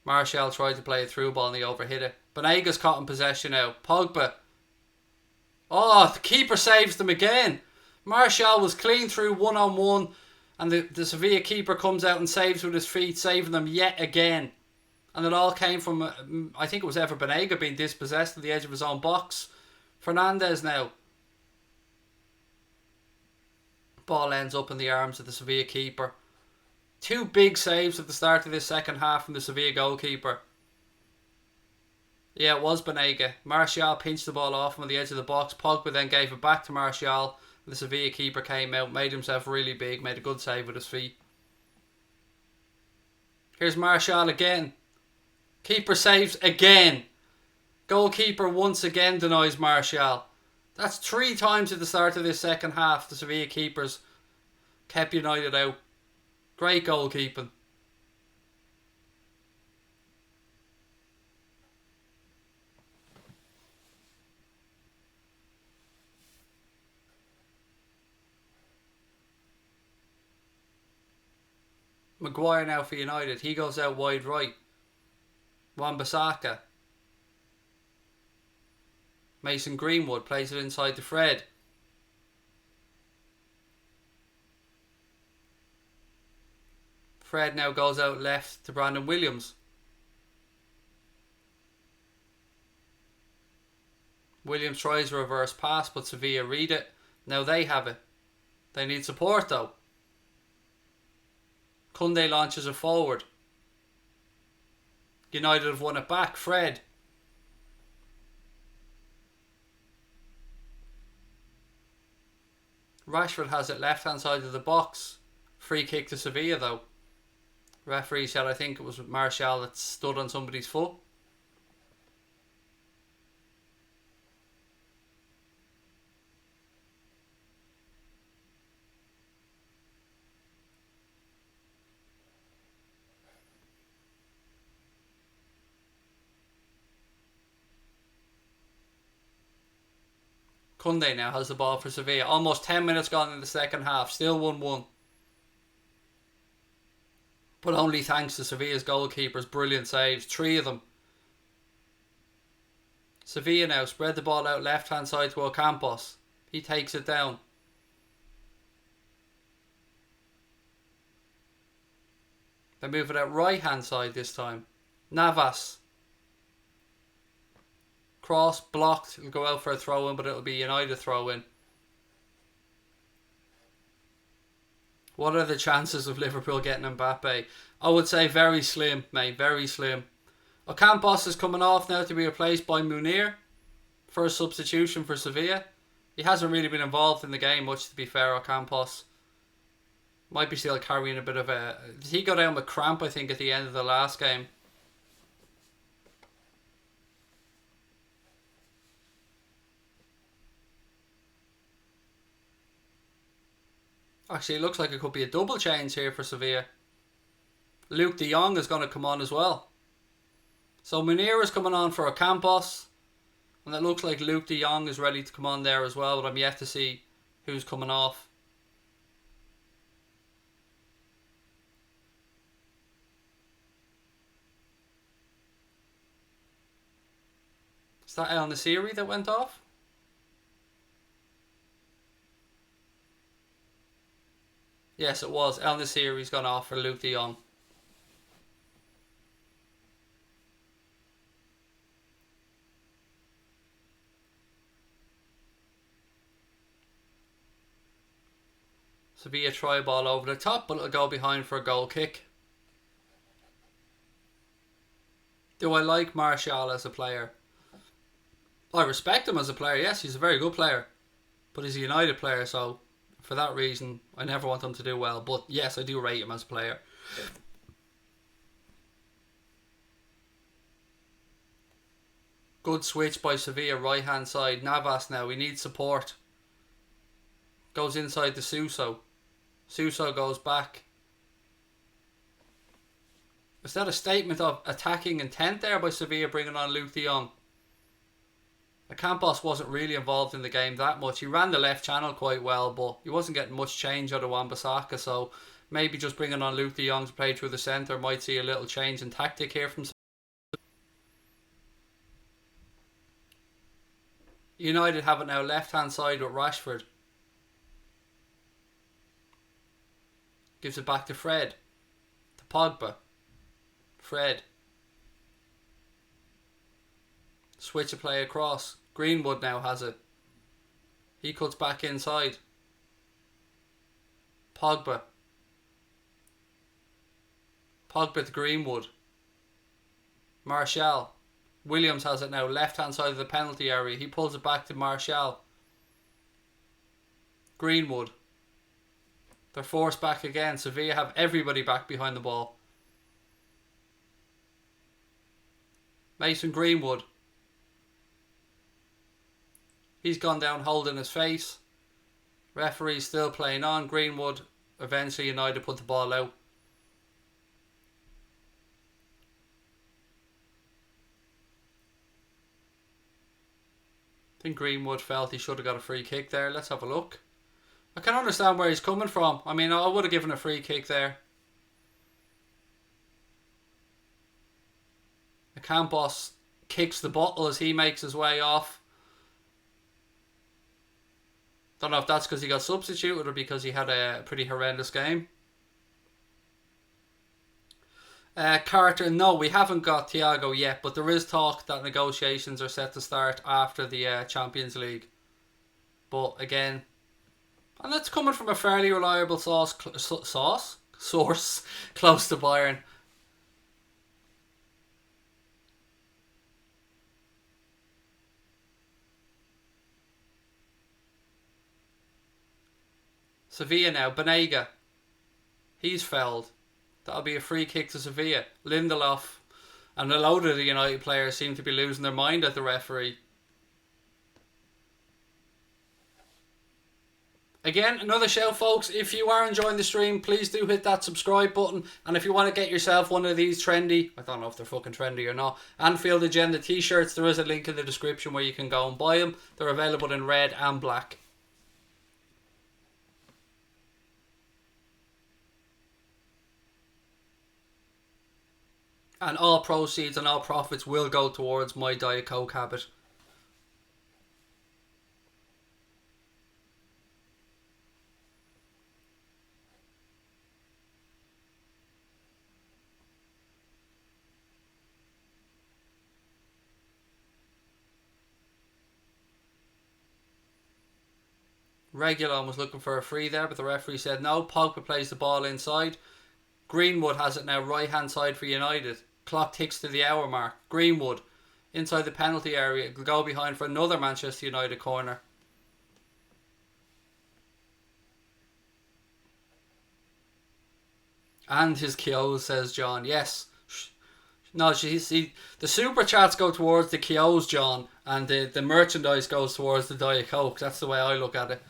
Martial tried to play a through ball and he overhit it. Banega's caught in possession now. Pogba. Oh, the keeper saves them again. Martial was clean through 1-on-1 and the Sevilla keeper comes out and saves with his feet, saving them yet again. And it all came from, I think it was Ever Banega being dispossessed at the edge of his own box. Fernandez now. Ball ends up in the arms of the Sevilla keeper. Two big saves at the start of this second half from the Sevilla goalkeeper. Yeah, it was Banega. Martial pinched the ball off him on the edge of the box. Pogba then gave it back to Martial. The Sevilla keeper came out, made himself really big, made a good save with his feet. Here's Martial again. Keeper saves again. Goalkeeper once again denies Martial. That's 3 times at the start of this second half the Sevilla keepers kept United out. Great goalkeeping. Maguire now for United. He goes out wide right. Wan-Bissaka. Mason Greenwood plays it inside to Fred. Fred now goes out left to Brandon Williams. Williams tries a reverse pass, but Sevilla read it. Now they have it. They need support though. Kunde launches it forward. United have won it back. Fred. Rashford has it left hand side of the box. Free kick to Sevilla though. Referee said I think it was Martial that stood on somebody's foot. Kunde now has the ball for Sevilla. Almost 10 minutes gone in the second half. Still 1-1. But only thanks to Sevilla's goalkeeper's brilliant saves. 3 of them. Sevilla now spread the ball out left hand side to Ocampos. He takes it down. They move it out right hand side this time. Navas. Cross blocked. It'll go out for a throw in, but it'll be United throw in. What are the chances of Liverpool getting Mbappe? I would say very slim, mate. Very slim. Ocampos is coming off now to be replaced by Munir for a substitution for Sevilla. He hasn't really been involved in the game much, to be fair, Ocampos. Might be still carrying a bit of a... Did he go down with cramp, I think, at the end of the last game? Actually, it looks like it could be a double change here for Sevilla. Luke de Jong is going to come on as well. So Munir is coming on for Ocampos. And it looks like Luke de Jong is ready to come on there as well. But I'm yet to see who's coming off. that El Nasiri that went off? Yes, it was. El Nasiri's gone off for Luke de Jong. Sevilla try ball over the top, but it'll go behind for a goal kick. Do I like Martial as a player? I respect him as a player, yes, he's a very good player. But he's a United player, so for that reason, I never want him to do well. But yes, I do rate him as a player. Good switch by Sevilla, right hand side. Navas now, we need support. Goes inside to Suso. Suso goes back. Is that a statement of attacking intent there by Sevilla bringing on Luke de Jong? Campos wasn't really involved in the game that much. He ran the left channel quite well, but he wasn't getting much change out of Wan-Bissaka, so maybe just bringing on Luke de Jong to play through the centre might see a little change in tactic here from United. Have it now left hand side with Rashford. Gives it back to Fred. To Pogba. Fred. Switch a play across. Greenwood now has it. He cuts back inside. Pogba. Pogba to Greenwood. Martial. Williams has it now. Left hand side of the penalty area. He pulls it back to Martial. Greenwood. They're forced back again. Sevilla have everybody back behind the ball. Mason Greenwood. He's gone down holding his face. Referee still playing on. Greenwood. Eventually United put the ball out. I think Greenwood felt he should have got a free kick there. Let's have a look. I can understand where he's coming from. I mean, I would have given a free kick there. Campos kicks the bottle as he makes his way off. Don't know if that's because he got substituted or because he had a pretty horrendous game. Carter, no, we haven't got Thiago yet, but there is talk that negotiations are set to start after the Champions League. But again, and that's coming from a fairly reliable source close to Bayern. Sevilla now, Banega. He's fouled. That'll be a free kick to Sevilla. Lindelof and a load of the United players seem to be losing their mind at the referee. Again, another shout, folks. If you are enjoying the stream, please do hit that subscribe button. And if you want to get yourself one of these trendy, I don't know if they're fucking trendy or not, Anfield Agenda t-shirts, there is a link in the description where you can go and buy them. They're available in red and black. And all proceeds and all profits will go towards my Diet Coke habit. Reguilon was looking for a free there, but the referee said no. Pogba plays the ball inside. Greenwood has it now right hand side for United. Clock ticks to the hour mark. Greenwood inside the penalty area. It'll go behind for another Manchester United corner. And his Kyo, says John. Yes. No, see, the super chats go towards the Kyos, John, and the merchandise goes towards the Diet Coke. That's the way I look at it.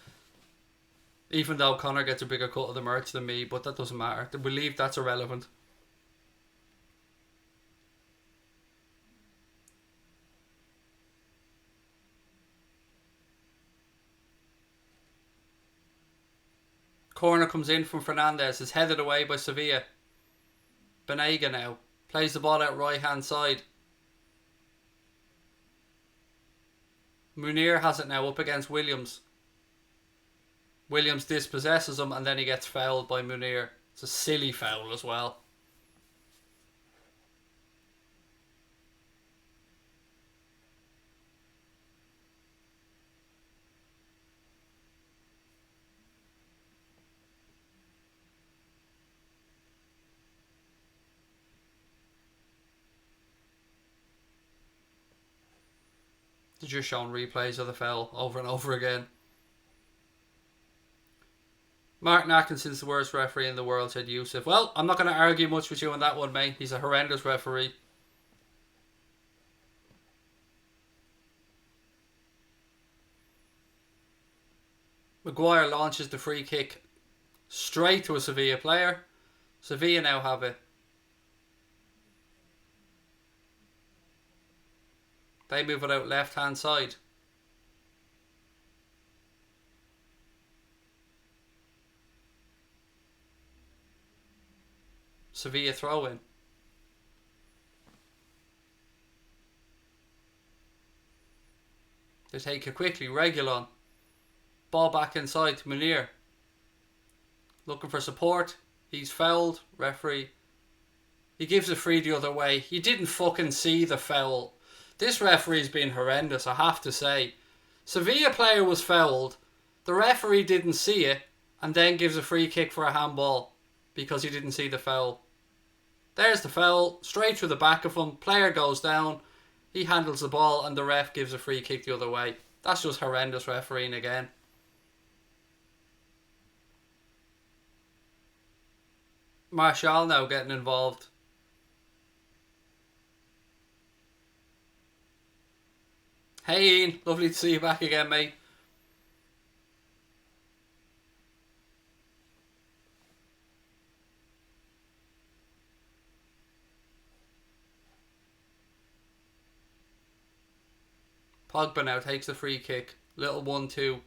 Even though Connor gets a bigger cut of the merch than me, but that doesn't matter. We believe that's irrelevant. Corner comes in from Fernandez. Is headed away by Sevilla. Banega now. Plays the ball out right hand side. Munir has it now up against Williams. Williams dispossesses him and then he gets fouled by Munir. It's a silly foul as well. They're just showing replays of the foul over and over again. Martin Atkinson's the worst referee in the world, said Yusuf. Well, I'm not going to argue much with you on that one, mate. He's a horrendous referee. Maguire launches the free kick straight to a Sevilla player. Sevilla now have it. They move it out left hand side. Sevilla throw in. They take it quickly. Reguilon. Ball back inside to Munir. Looking for support. He's fouled. Referee. He gives a free the other way. You didn't fucking see the foul. This referee's been horrendous, I have to say. Sevilla player was fouled. The referee didn't see it and then gives a free kick for a handball because he didn't see the foul. There's the foul, straight through the back of him. Player goes down, he handles the ball and the ref gives a free kick the other way. That's just horrendous refereeing again. Martial now getting involved. Hey Ian, lovely to see you back again, mate. Pogba now takes the free kick. Little 1-2.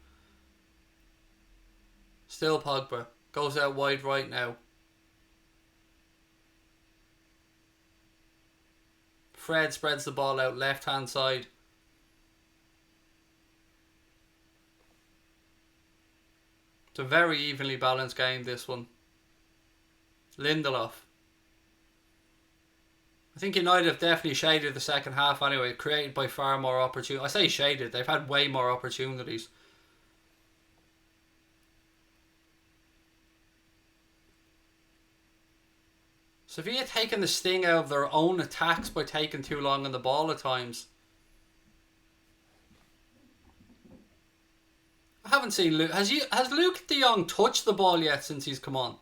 Still Pogba. Goes out wide right now. Fred spreads the ball out left hand side. It's a very evenly balanced game, this one. Lindelof. I think United have definitely shaded the second half anyway, created by far more opportunities. I say shaded, they've had way more opportunities. Sevilla taking the sting out of their own attacks by taking too long on the ball at times. I haven't seen Luke. Has Luke de Jong touched the ball yet since he's come on?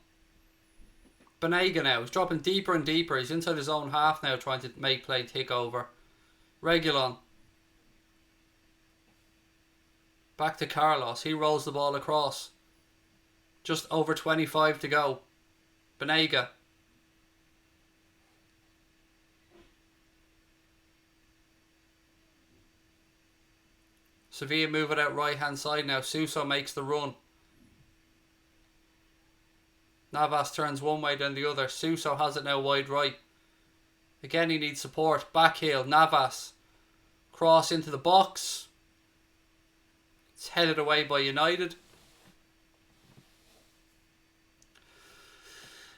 Banega now. He's dropping deeper and deeper. He's inside his own half now trying to make play tick over. Reguilon. Back to Carlos. He rolls the ball across. Just over 25 to go. Banega. Sevilla move it out right hand side now. Suso makes the run. Navas turns one way then the other. Suso has it now wide right. Again he needs support. Back heel. Navas. Cross into the box. It's headed away by United.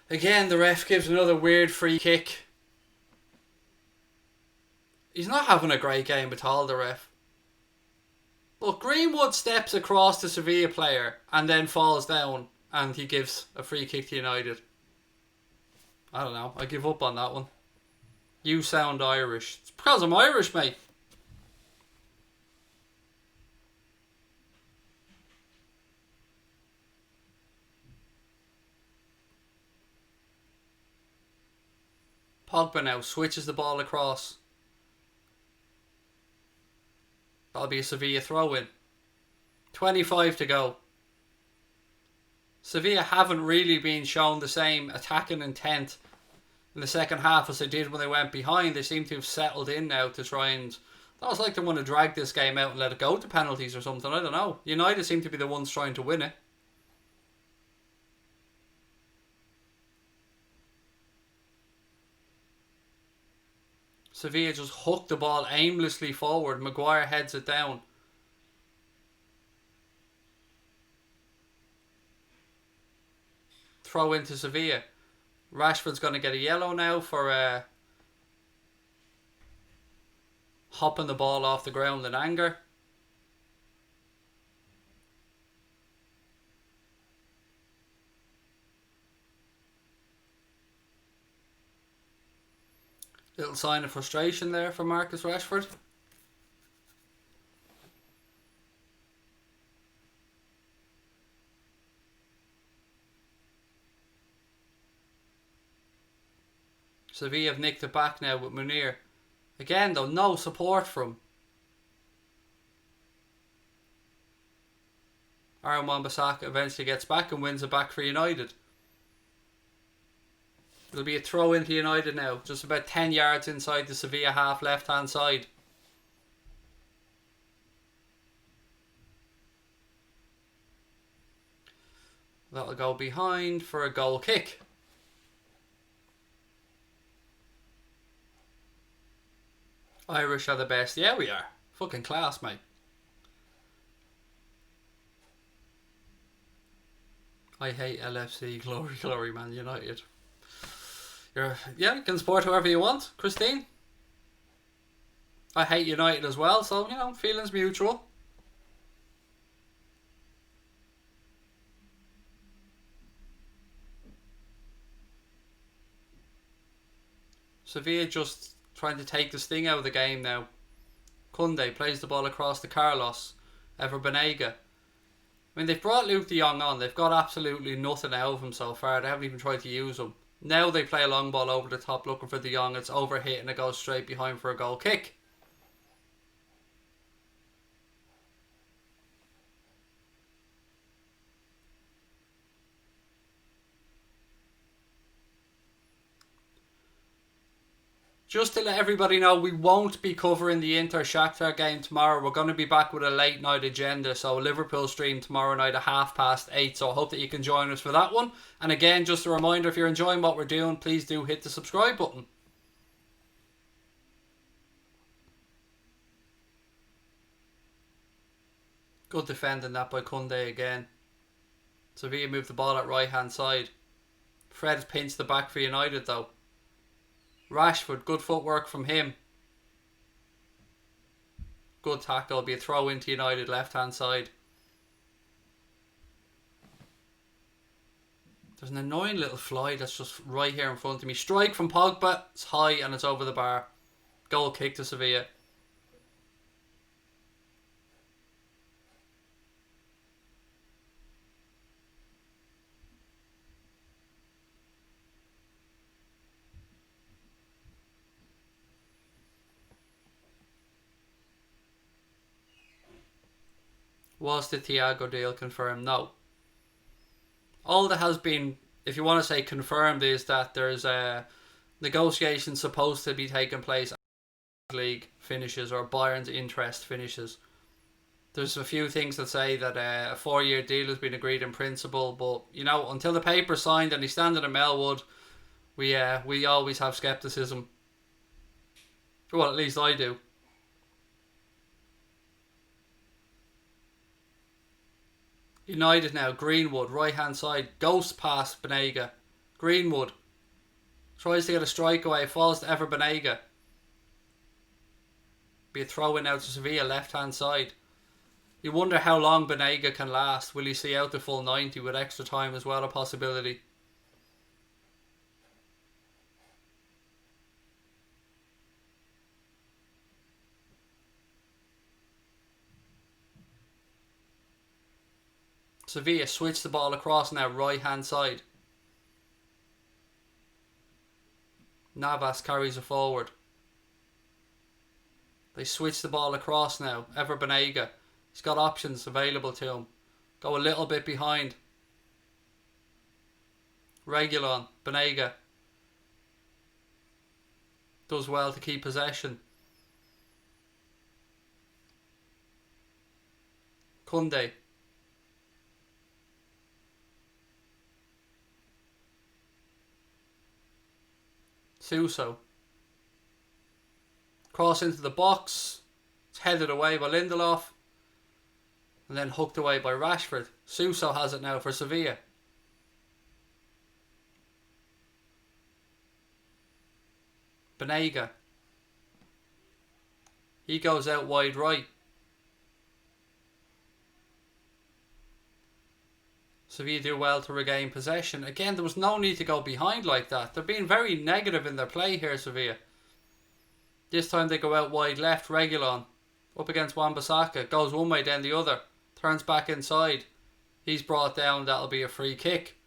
Again the ref gives another weird free kick. He's not having a great game at all, the ref. Look, Greenwood steps across the Sevilla player and then falls down and he gives a free kick to United. I don't know. I give up on that one. You sound Irish. It's because I'm Irish, mate. Pogba now switches the ball across. That'll be a Sevilla throw-in. 25 to go. Sevilla haven't really been shown the same attacking intent in the second half as they did when they went behind. They seem to have settled in now to try and... That was like they want to drag this game out and let it go to penalties or something. I don't know. United seem to be the ones trying to win it. Sevilla just hooked the ball aimlessly forward. Maguire heads it down. Throw into Sevilla. Rashford's going to get a yellow now for hopping the ball off the ground in anger. Little sign of frustration there for Marcus Rashford. Sevilla have nicked it back now with Munir. Again though, no support from Aaron Wan-Bissaka eventually gets back and wins it back for United. It'll be a throw into United now, just about 10 yards inside the Sevilla half left hand side. That'll go behind for a goal kick. Irish are the best. Yeah, we are. Fucking class, mate. I hate LFC. Glory, glory, Man United. You can support whoever you want, Christine. I hate United as well, so, feelings mutual. Sevilla just trying to take the sting out of the game now. Koundé plays the ball across to Carlos. Banega. I mean, they've brought Luke de Jong on. They've got absolutely nothing out of him so far. They haven't even tried to use him. Now they play a long ball over the top looking for de Jong. It's overhit and it goes straight behind for a goal kick. Just to let everybody know, we won't be covering the Inter-Shakhtar game tomorrow. We're going to be back with a late night agenda. So Liverpool stream tomorrow night at 8:30. So I hope that you can join us for that one. And again, just a reminder, if you're enjoying what we're doing, please do hit the subscribe button. Good defending that by Koundé again. Sevilla moved the ball at right hand side. Fred's pinched the back for United though. Rashford, good footwork from him. Good tackle, it'll be a throw into United left hand side. There's an annoying little fly that's just right here in front of me. Strike from Pogba, it's high and it's over the bar. Goal kick to Sevilla. Was the Thiago deal confirmed? No. All that has been, if you want to say confirmed, is that there's a negotiation supposed to be taking place as league finishes or Bayern's interest finishes. There's a few things that say that a 4-year deal has been agreed in principle, but until the paper's signed and he's standing in Melwood, we always have scepticism. Well, at least I do. United now, Greenwood, right hand side, ghost pass Banega. Greenwood tries to get a strike away, falls to Banega. Be a throw in now to Sevilla, left hand side. You wonder how long Banega can last. Will he see out the full 90 with extra time as well, a possibility? Sevilla switch the ball across now, right hand side. Navas carries it forward. They switch the ball across now. Banega. He's got options available to him. Go a little bit behind. Reguilon, Banega. Does well to keep possession. Koundé. Suso. Cross into the box. It's headed away by Lindelof. And then hooked away by Rashford. Suso has it now for Sevilla. Banega. He goes out wide right. Sevilla do well to regain possession. Again, there was no need to go behind like that. They're being very negative in their play here, Sevilla. This time they go out wide left. Reguilon up against Wan-Bissaka. Goes one way, then the other. Turns back inside. He's brought down. That'll be a free kick.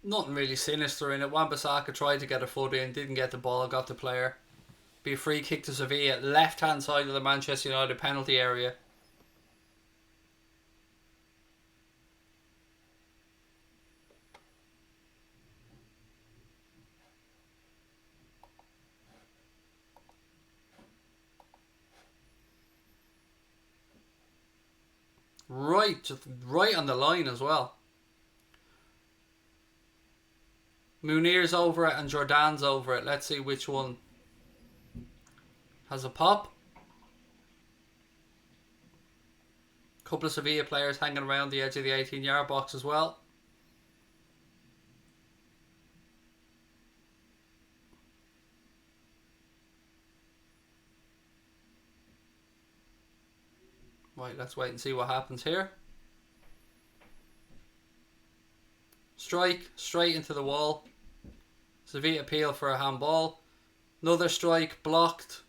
Nothing really sinister in it. Wan-Bissaka tried to get a foot in. Didn't get the ball. Got the player. Be a free kick to Sevilla. Left hand side of the Manchester United penalty area. Right, just right on the line as well. Munir's over it and Jadon's over it. Let's see which one has a pop. Couple of Sevilla players hanging around the edge of the 18-yard box as well. Right, let's wait and see what happens here. Strike straight into the wall. Sevilla appeal for a handball. Another strike blocked.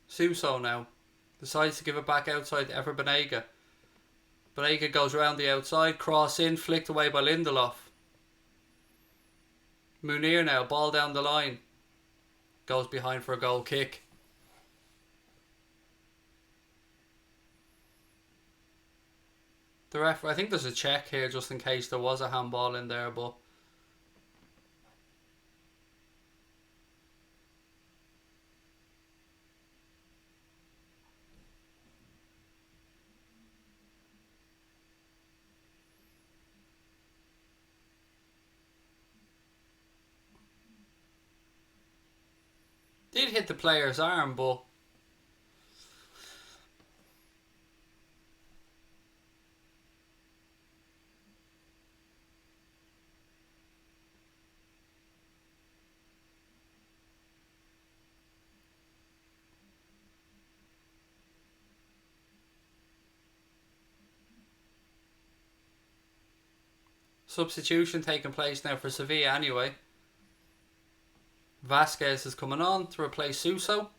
Suso now decides to give it back outside to Banega. Banega goes round the outside, cross in, flicked away by Lindelof. Munir now, ball down the line. Goes behind for a goal kick. The ref, I think there's a check here just in case there was a handball in there, but did hit the player's arm, but substitution taking place now for Sevilla anyway. Vasquez is coming on to replace Suso.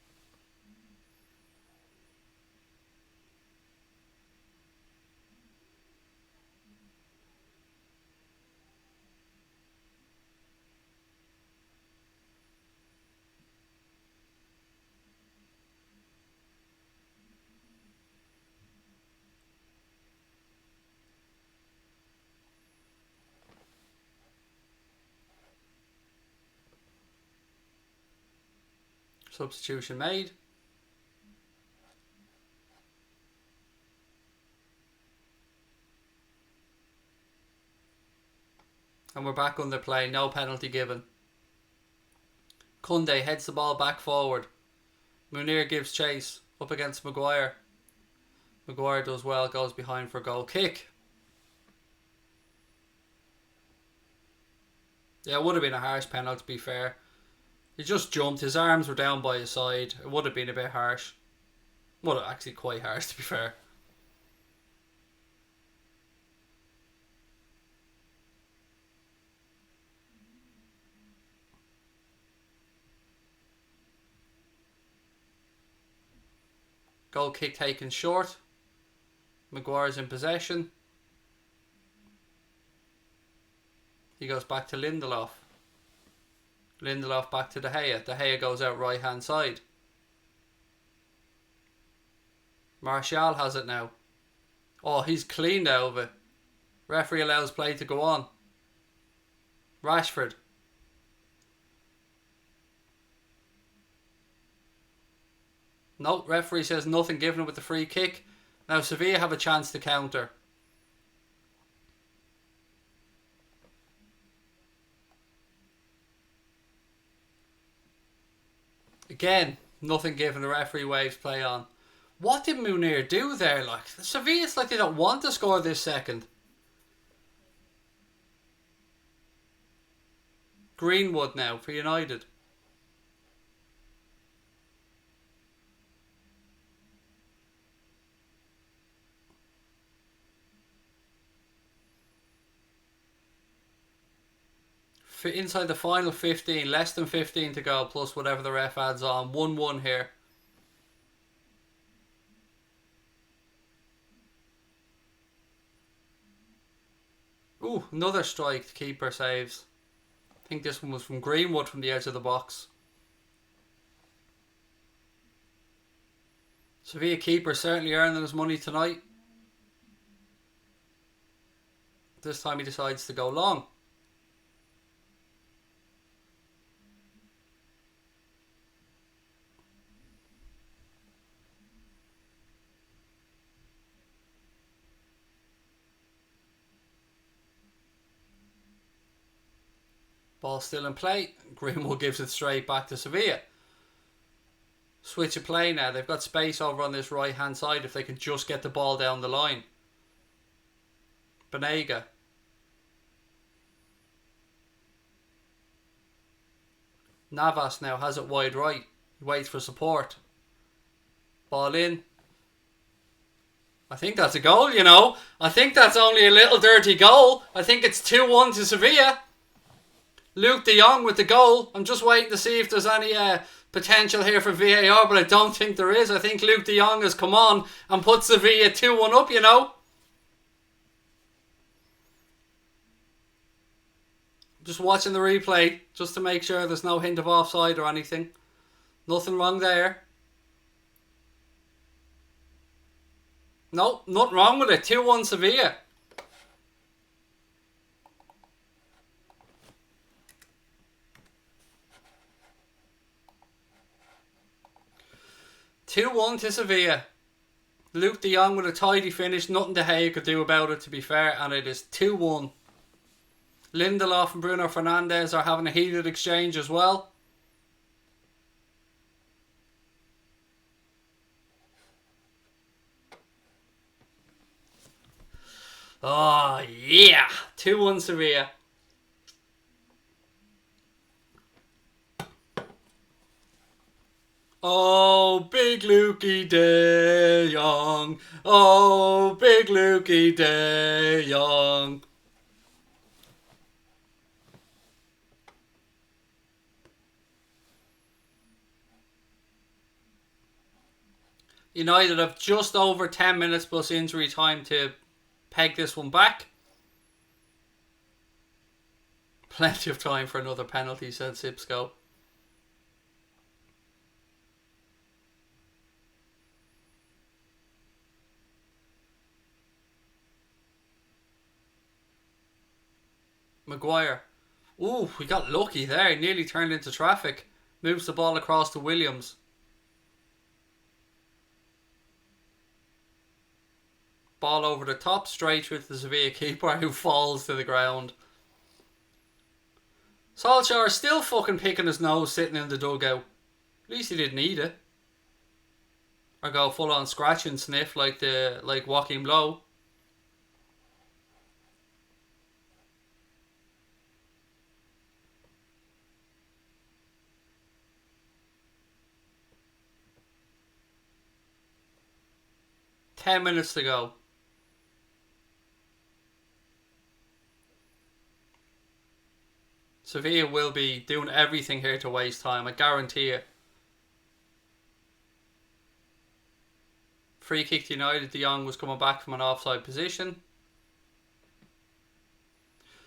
Substitution made. And we're back under play. No penalty given. Koundé heads the ball back forward. Munir gives chase. Up against Maguire. Maguire does well. Goes behind for a goal kick. Yeah, it would have been a harsh penalty to be fair. He just jumped. His arms were down by his side. It would have been a bit harsh. Well, actually quite harsh to be fair. Goal kick taken short. Maguire's in possession. He goes back to Lindelof. Lindelof back to De Gea. De Gea goes out right hand side. Martial has it now. Oh, he's cleaned out of it. Referee allows play to go on. Rashford. No, referee says nothing given with the free kick. Now Sevilla have a chance to counter. Again, nothing given. The referee waves play on. What did Munir do there? Like, Sevilla's like they don't want to score this second. Greenwood now for United. Inside the final 15, less than 15 to go, plus whatever the ref adds on. 1-1 here. Ooh, another strike. The keeper saves. I think this one was from Greenwood from the edge of the box. Sevilla keeper certainly earning his money tonight. This time he decides to go long. Ball still in play. Greenwood gives it straight back to Sevilla. Switch of play now. They've got space over on this right hand side if they can just get the ball down the line. Banega. Navas now has it wide right. He waits for support. Ball in. I think that's a goal, you know. I think that's only a little dirty goal. I think it's 2-1 to Sevilla. Luke de Jong with the goal. I'm just waiting to see if there's any potential here for VAR, but I don't think there is. I think Luke de Jong has come on and put Sevilla 2-1 up, you know. Just watching the replay just to make sure there's no hint of offside or anything. Nothing wrong there. No, nothing wrong with it. 2-1 Sevilla. Two-1 to Sevilla. Luke de Jong with a tidy finish. Nothing De Gea could do about it, to be fair. And it is 2-1. Lindelof and Bruno Fernandes are having a heated exchange as well. Oh, yeah. 2-1 Sevilla. Oh, big Lukey De Jong. Oh, big Lukey De Jong. United have just over 10 minutes plus injury time to peg this one back. Plenty of time for another penalty, said Sipsco. Maguire. Ooh, we got lucky there. He nearly turned into traffic. Moves the ball across to Williams. Ball over the top, straight with the Sevilla keeper who falls to the ground. Solskjaer still fucking picking his nose sitting in the dugout. At least he didn't eat it. Or go full on scratch and sniff like Joachim Low. Ten minutes to go. Sevilla will be doing everything here to waste time, I guarantee it. Free kick to United. De Jong was coming back from an offside position.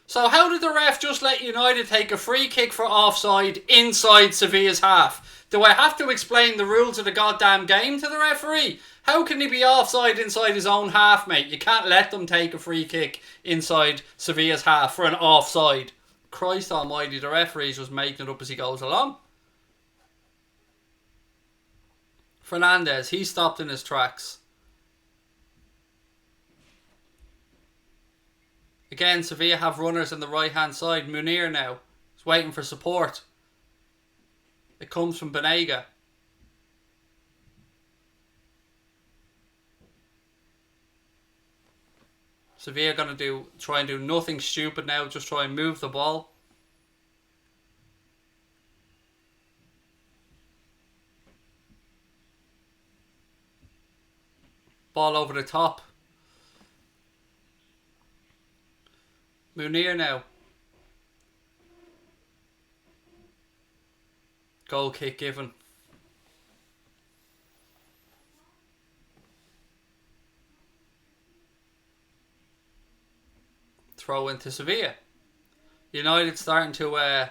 So how did the ref just let United take a free kick for offside inside Sevilla's half? Do I have to explain the rules of the goddamn game to the referee? How can he be offside inside his own half, mate? You can't let them take a free kick inside Sevilla's half for an offside. Christ almighty, the referee's just making it up as he goes along. Fernandes, he stopped in his tracks. Again, Sevilla have runners on the right hand side. Munir now is waiting for support. It comes from Banega. Sevilla are going to try and do nothing stupid now. Just try and move the ball. Ball over the top. Munir now. Goal kick given. Throw into Sevilla. United starting to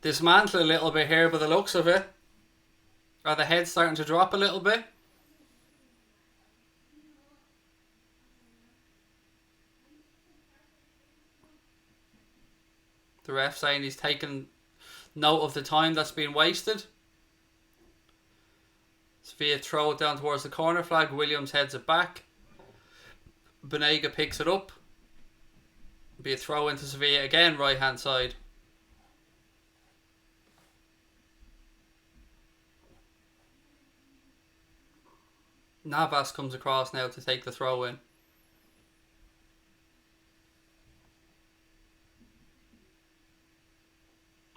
dismantle a little bit here by the looks of it. Are the heads starting to drop a little bit? The ref saying he's taken note of the time that's been wasted. Sevilla throw it down towards the corner flag. Williams heads it back. Banega picks it up. Be a throw into Sevilla again, right hand side. Navas comes across now to take the throw in.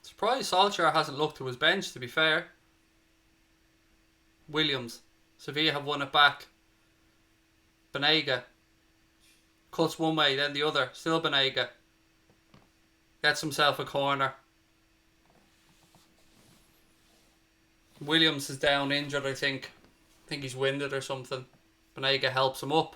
Surprised Solskjaer hasn't looked to his bench, to be fair. Williams. Sevilla have won it back. Banega. Cuts one way, then the other. Still Banega. Gets himself a corner. Williams is down injured, I think. I think he's winded or something. Banega helps him up.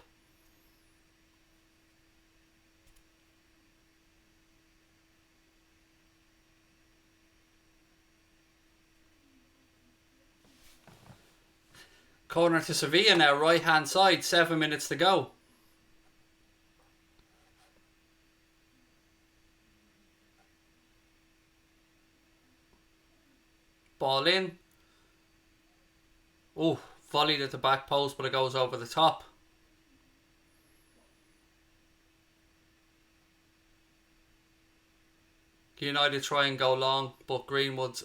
Corner to Sevilla now, right hand side, 7 minutes to go. Ball in. Oh, volleyed at the back post, but it goes over the top. United try and go long, but Greenwood's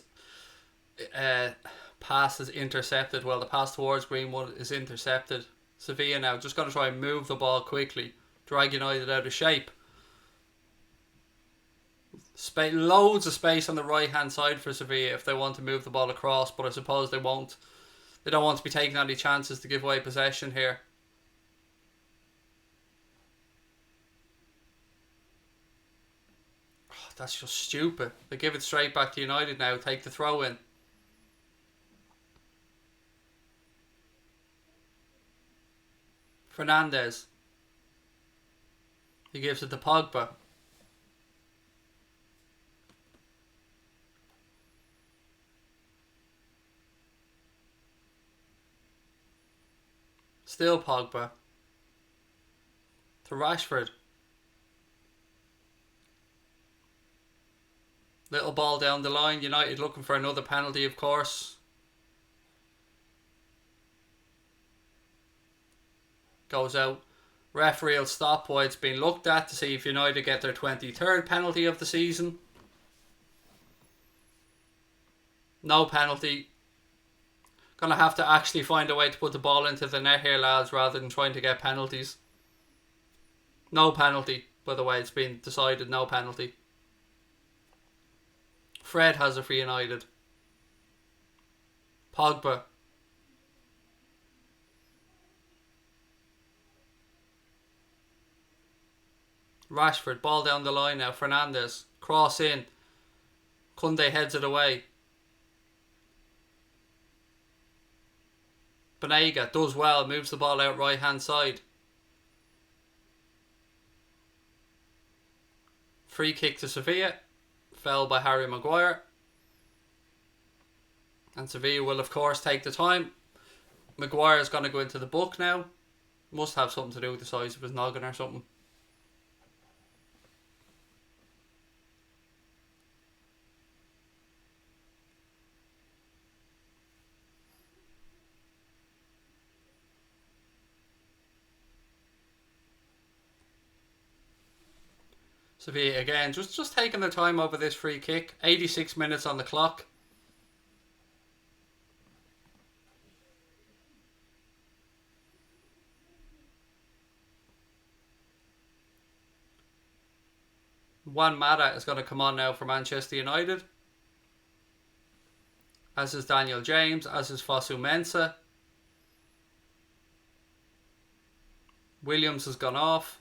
pass is intercepted. Well, the pass towards Greenwood is intercepted. Sevilla now just going to try and move the ball quickly. Drag United out of shape. Loads of space on the right hand side for Sevilla if they want to move the ball across, but I suppose they won't. They don't want to be taking any chances to give away possession here. Oh, that's just stupid. They give it straight back to United now. Take the throw in. Fernandes. He gives it to Pogba. Still Pogba. To Rashford. Little ball down the line. United looking for another penalty, of course. Goes out. Referee will stop while it's being looked at to see if United get their 23rd penalty of the season. No penalty. Gonna have to actually find a way to put the ball into the net here, lads, rather than trying to get penalties. No penalty, by the way, it's been decided, no penalty. Fred has it for United. Pogba. Rashford, ball down the line now. Fernandes, cross in. Kunde heads it away. Banega does well, moves the ball out right hand side. Free kick to Sevilla. Fell by Harry Maguire. And Sevilla will of course take the time. Maguire's going to go into the book now. Must have something to do with the size of his noggin or something. Sevilla again, just taking their time over this free kick. 86 minutes on the clock. Juan Mata is going to come on now for Manchester United. As is Daniel James, as is Fosu Mensah. Williams has gone off.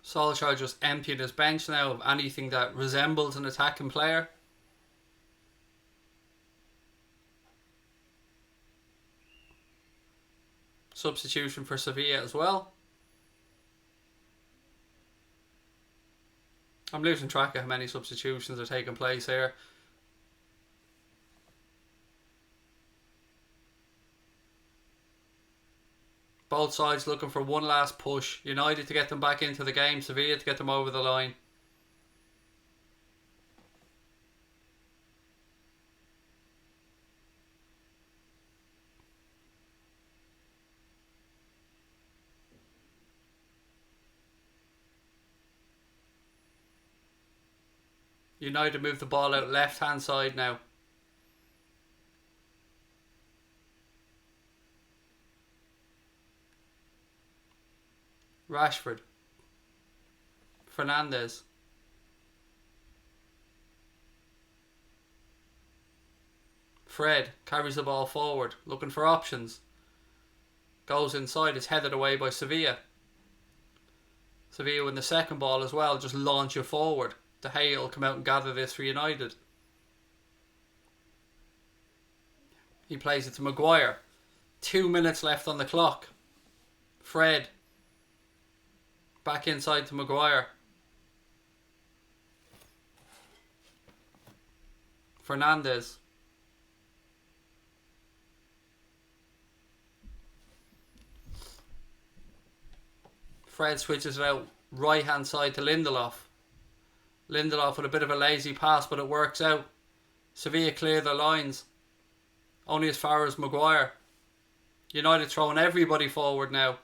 Solskjaer just emptied his bench now of anything that resembles an attacking player. Substitution for Sevilla as well. I'm losing track of how many substitutions are taking place here. Both sides looking for one last push. United to get them back into the game. Sevilla to get them over the line. United move the ball out left hand side now. Rashford. Fernandes. Fred carries the ball forward, looking for options. Goes inside, is headed away by Sevilla. Sevilla win the second ball as well, just launch it forward. De Gea will come out and gather this for United. He plays it to Maguire. 2 minutes left on the clock. Fred. Back inside to Maguire. Fernandes. Fred switches it out right hand side to Lindelof. Lindelof with a bit of a lazy pass, but it works out. Sevilla clear their lines. Only as far as Maguire. United throwing everybody forward now.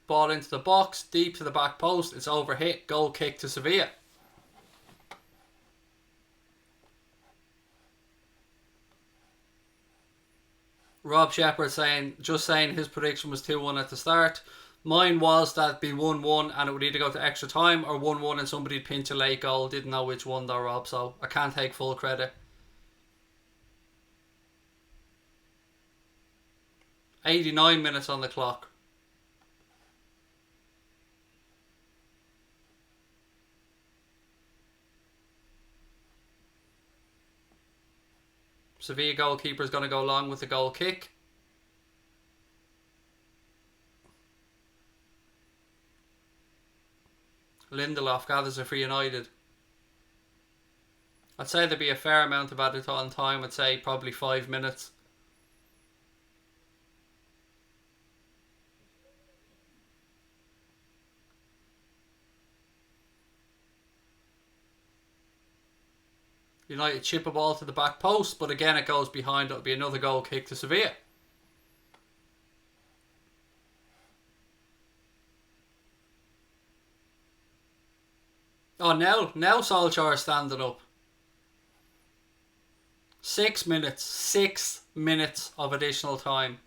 Ball into the box, deep to the back post. It's overhit. Goal kick to Sevilla. Rob Shepherd just saying his prediction was 2-1 at the start. Mine was that it'd be 1-1 and it would either go to extra time or 1-1 and somebody'd pinch a late goal. Didn't know which one though, Rob, so I can't take full credit. 89 minutes on the clock. Sevilla goalkeeper is going to go long with the goal kick. Lindelof gathers it for United. I'd say there'd be a fair amount of added on time. I'd say probably 5 minutes. United chip a ball to the back post, but again it goes behind. It'll be another goal kick to Sevilla. Oh, now Solskjaer is standing up. 6 minutes. 6 minutes of additional time.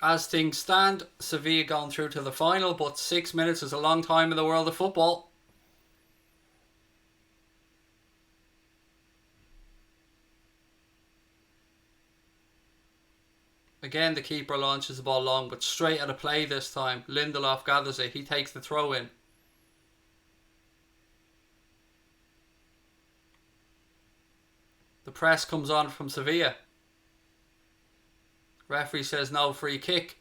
As things stand, Sevilla gone through to the final, but 6 minutes is a long time in the world of football. Again, the keeper launches the ball long, but straight out of play this time. Lindelof gathers it. He takes the throw in. The press comes on from Sevilla. Referee says no, free kick.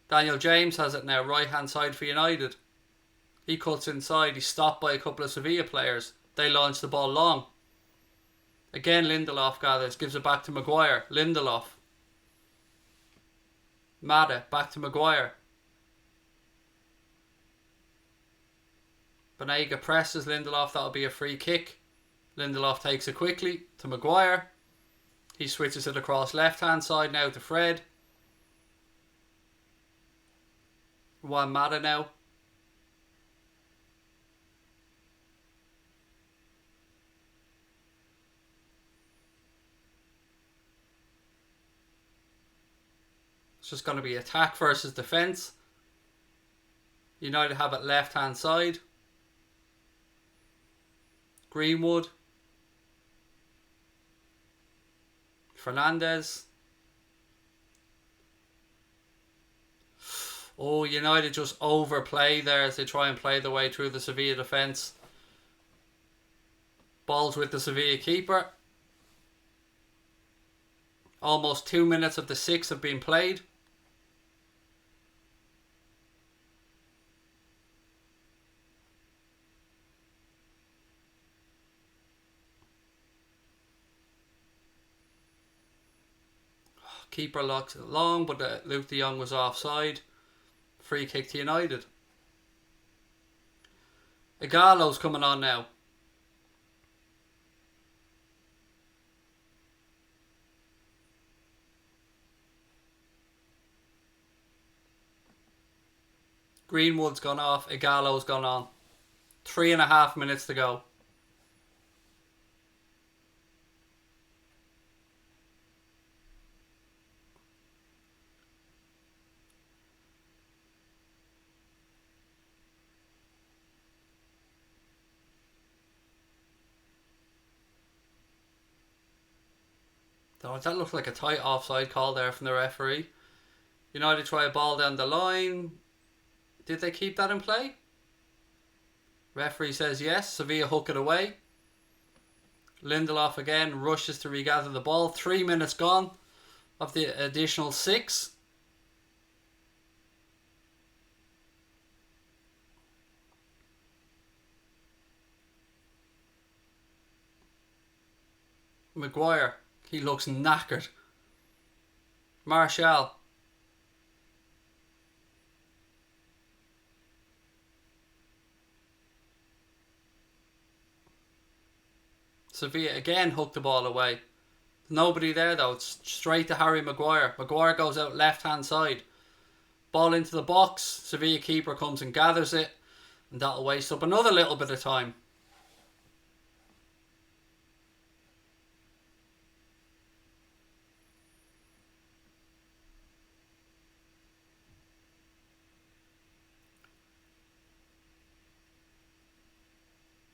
Daniel James has it now, right hand side for United. He cuts inside. He's stopped by a couple of Sevilla players. They launch the ball long. Again, Lindelof gathers, gives it back to Maguire. Lindelof. Mata, back to Maguire. Banega presses Lindelof, that'll be a free kick. Lindelof takes it quickly to Maguire. He switches it across left hand side now to Fred. Juan Mata now. It's just going to be attack versus defence. United have it left hand side. Greenwood. Fernandes. Oh, United just overplay there as they try and play the way through the Sevilla defence. Ball's with the Sevilla keeper. Almost 2 minutes of the 6 have been played. Keeper locks it long, but Luke de Jong was offside. Free kick to United. Igalo's coming on now. Greenwood's gone off. Igalo's gone on. 3.5 minutes to go. Oh, that looked like a tight offside call there from the referee. United try a ball down the line. Did they keep that in play? Referee says yes. Sevilla hook it away. Lindelof again rushes to regather the ball. 3 minutes gone of the additional 6. Maguire. He looks knackered. Martial. Sevilla again hooked the ball away. Nobody there though. It's straight to Harry Maguire. Maguire goes out left hand side. Ball into the box. Sevilla keeper comes and gathers it. And that'll waste up another little bit of time.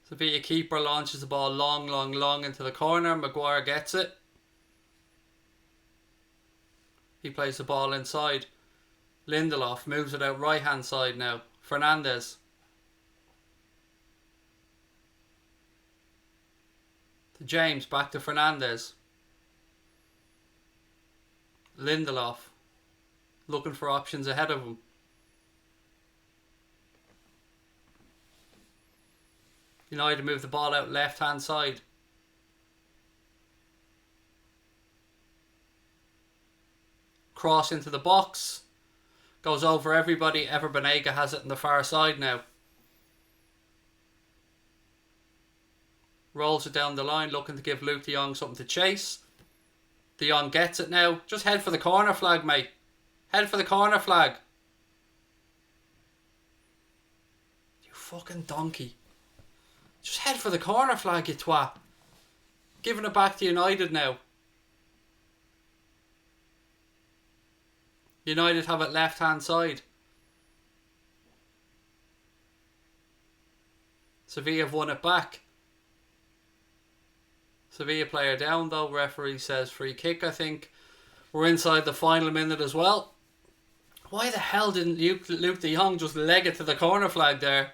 Sevilla keeper launches the ball long into the corner. Maguire gets it. He plays the ball inside. Lindelof moves it out right hand side now. Fernandes. To James, back to Fernandes. Lindelof. Looking for options ahead of him. United move the ball out left hand side. Cross into the box. Goes over everybody. Aubameyang has it on the far side now. Rolls it down the line, looking to give Luke de Jong something to chase. De Jong gets it now. Just head for the corner flag, mate. Head for the corner flag. You fucking donkey. Just head for the corner flag, you twat. Giving it back to United now. United have it left hand side. Sevilla have won it back. Sevilla player down though. Referee says free kick, I think. We're inside the final minute as well. Why the hell didn't Luke de Jong just leg it to the corner flag there?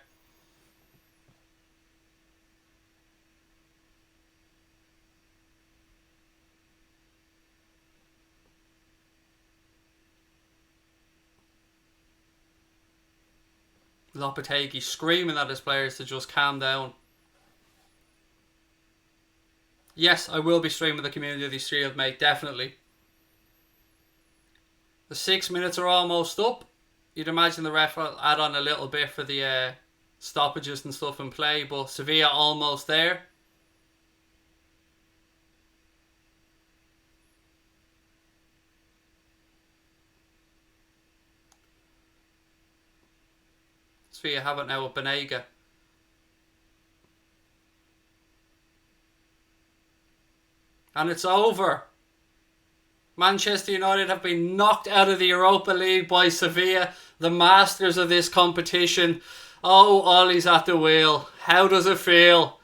Lopetegui screaming at his players to just calm down. Yes, I will be streaming the Community Shield, mate, definitely. The 6 minutes are almost up. You'd imagine the ref will add on a little bit for the stoppages and stuff in play, but Sevilla almost there. Sevilla have it now with Banega. And it's over. Manchester United have been knocked out of the Europa League by Sevilla, the masters of this competition. Oh, Ollie's at the wheel. How does it feel?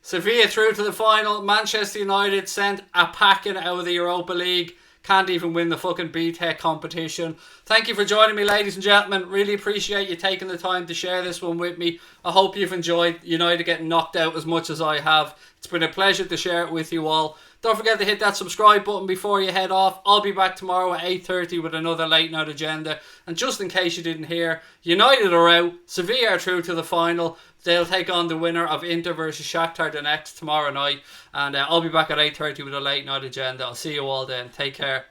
Sevilla through to the final. Manchester United sent a packing out of the Europa League. Can't even win the fucking B-Tech competition. Thank you for joining me, ladies and gentlemen. Really appreciate you taking the time to share this one with me. I hope you've enjoyed United getting knocked out as much as I have. It's been a pleasure to share it with you all. Don't forget to hit that subscribe button before you head off. I'll be back tomorrow at 8:30 with another late night agenda. And just in case you didn't hear, United are out. Sevilla are through to the final. They'll take on the winner of Inter versus Shakhtar Donetsk tomorrow night. And I'll be back at 8:30 with a late night agenda. I'll see you all then. Take care.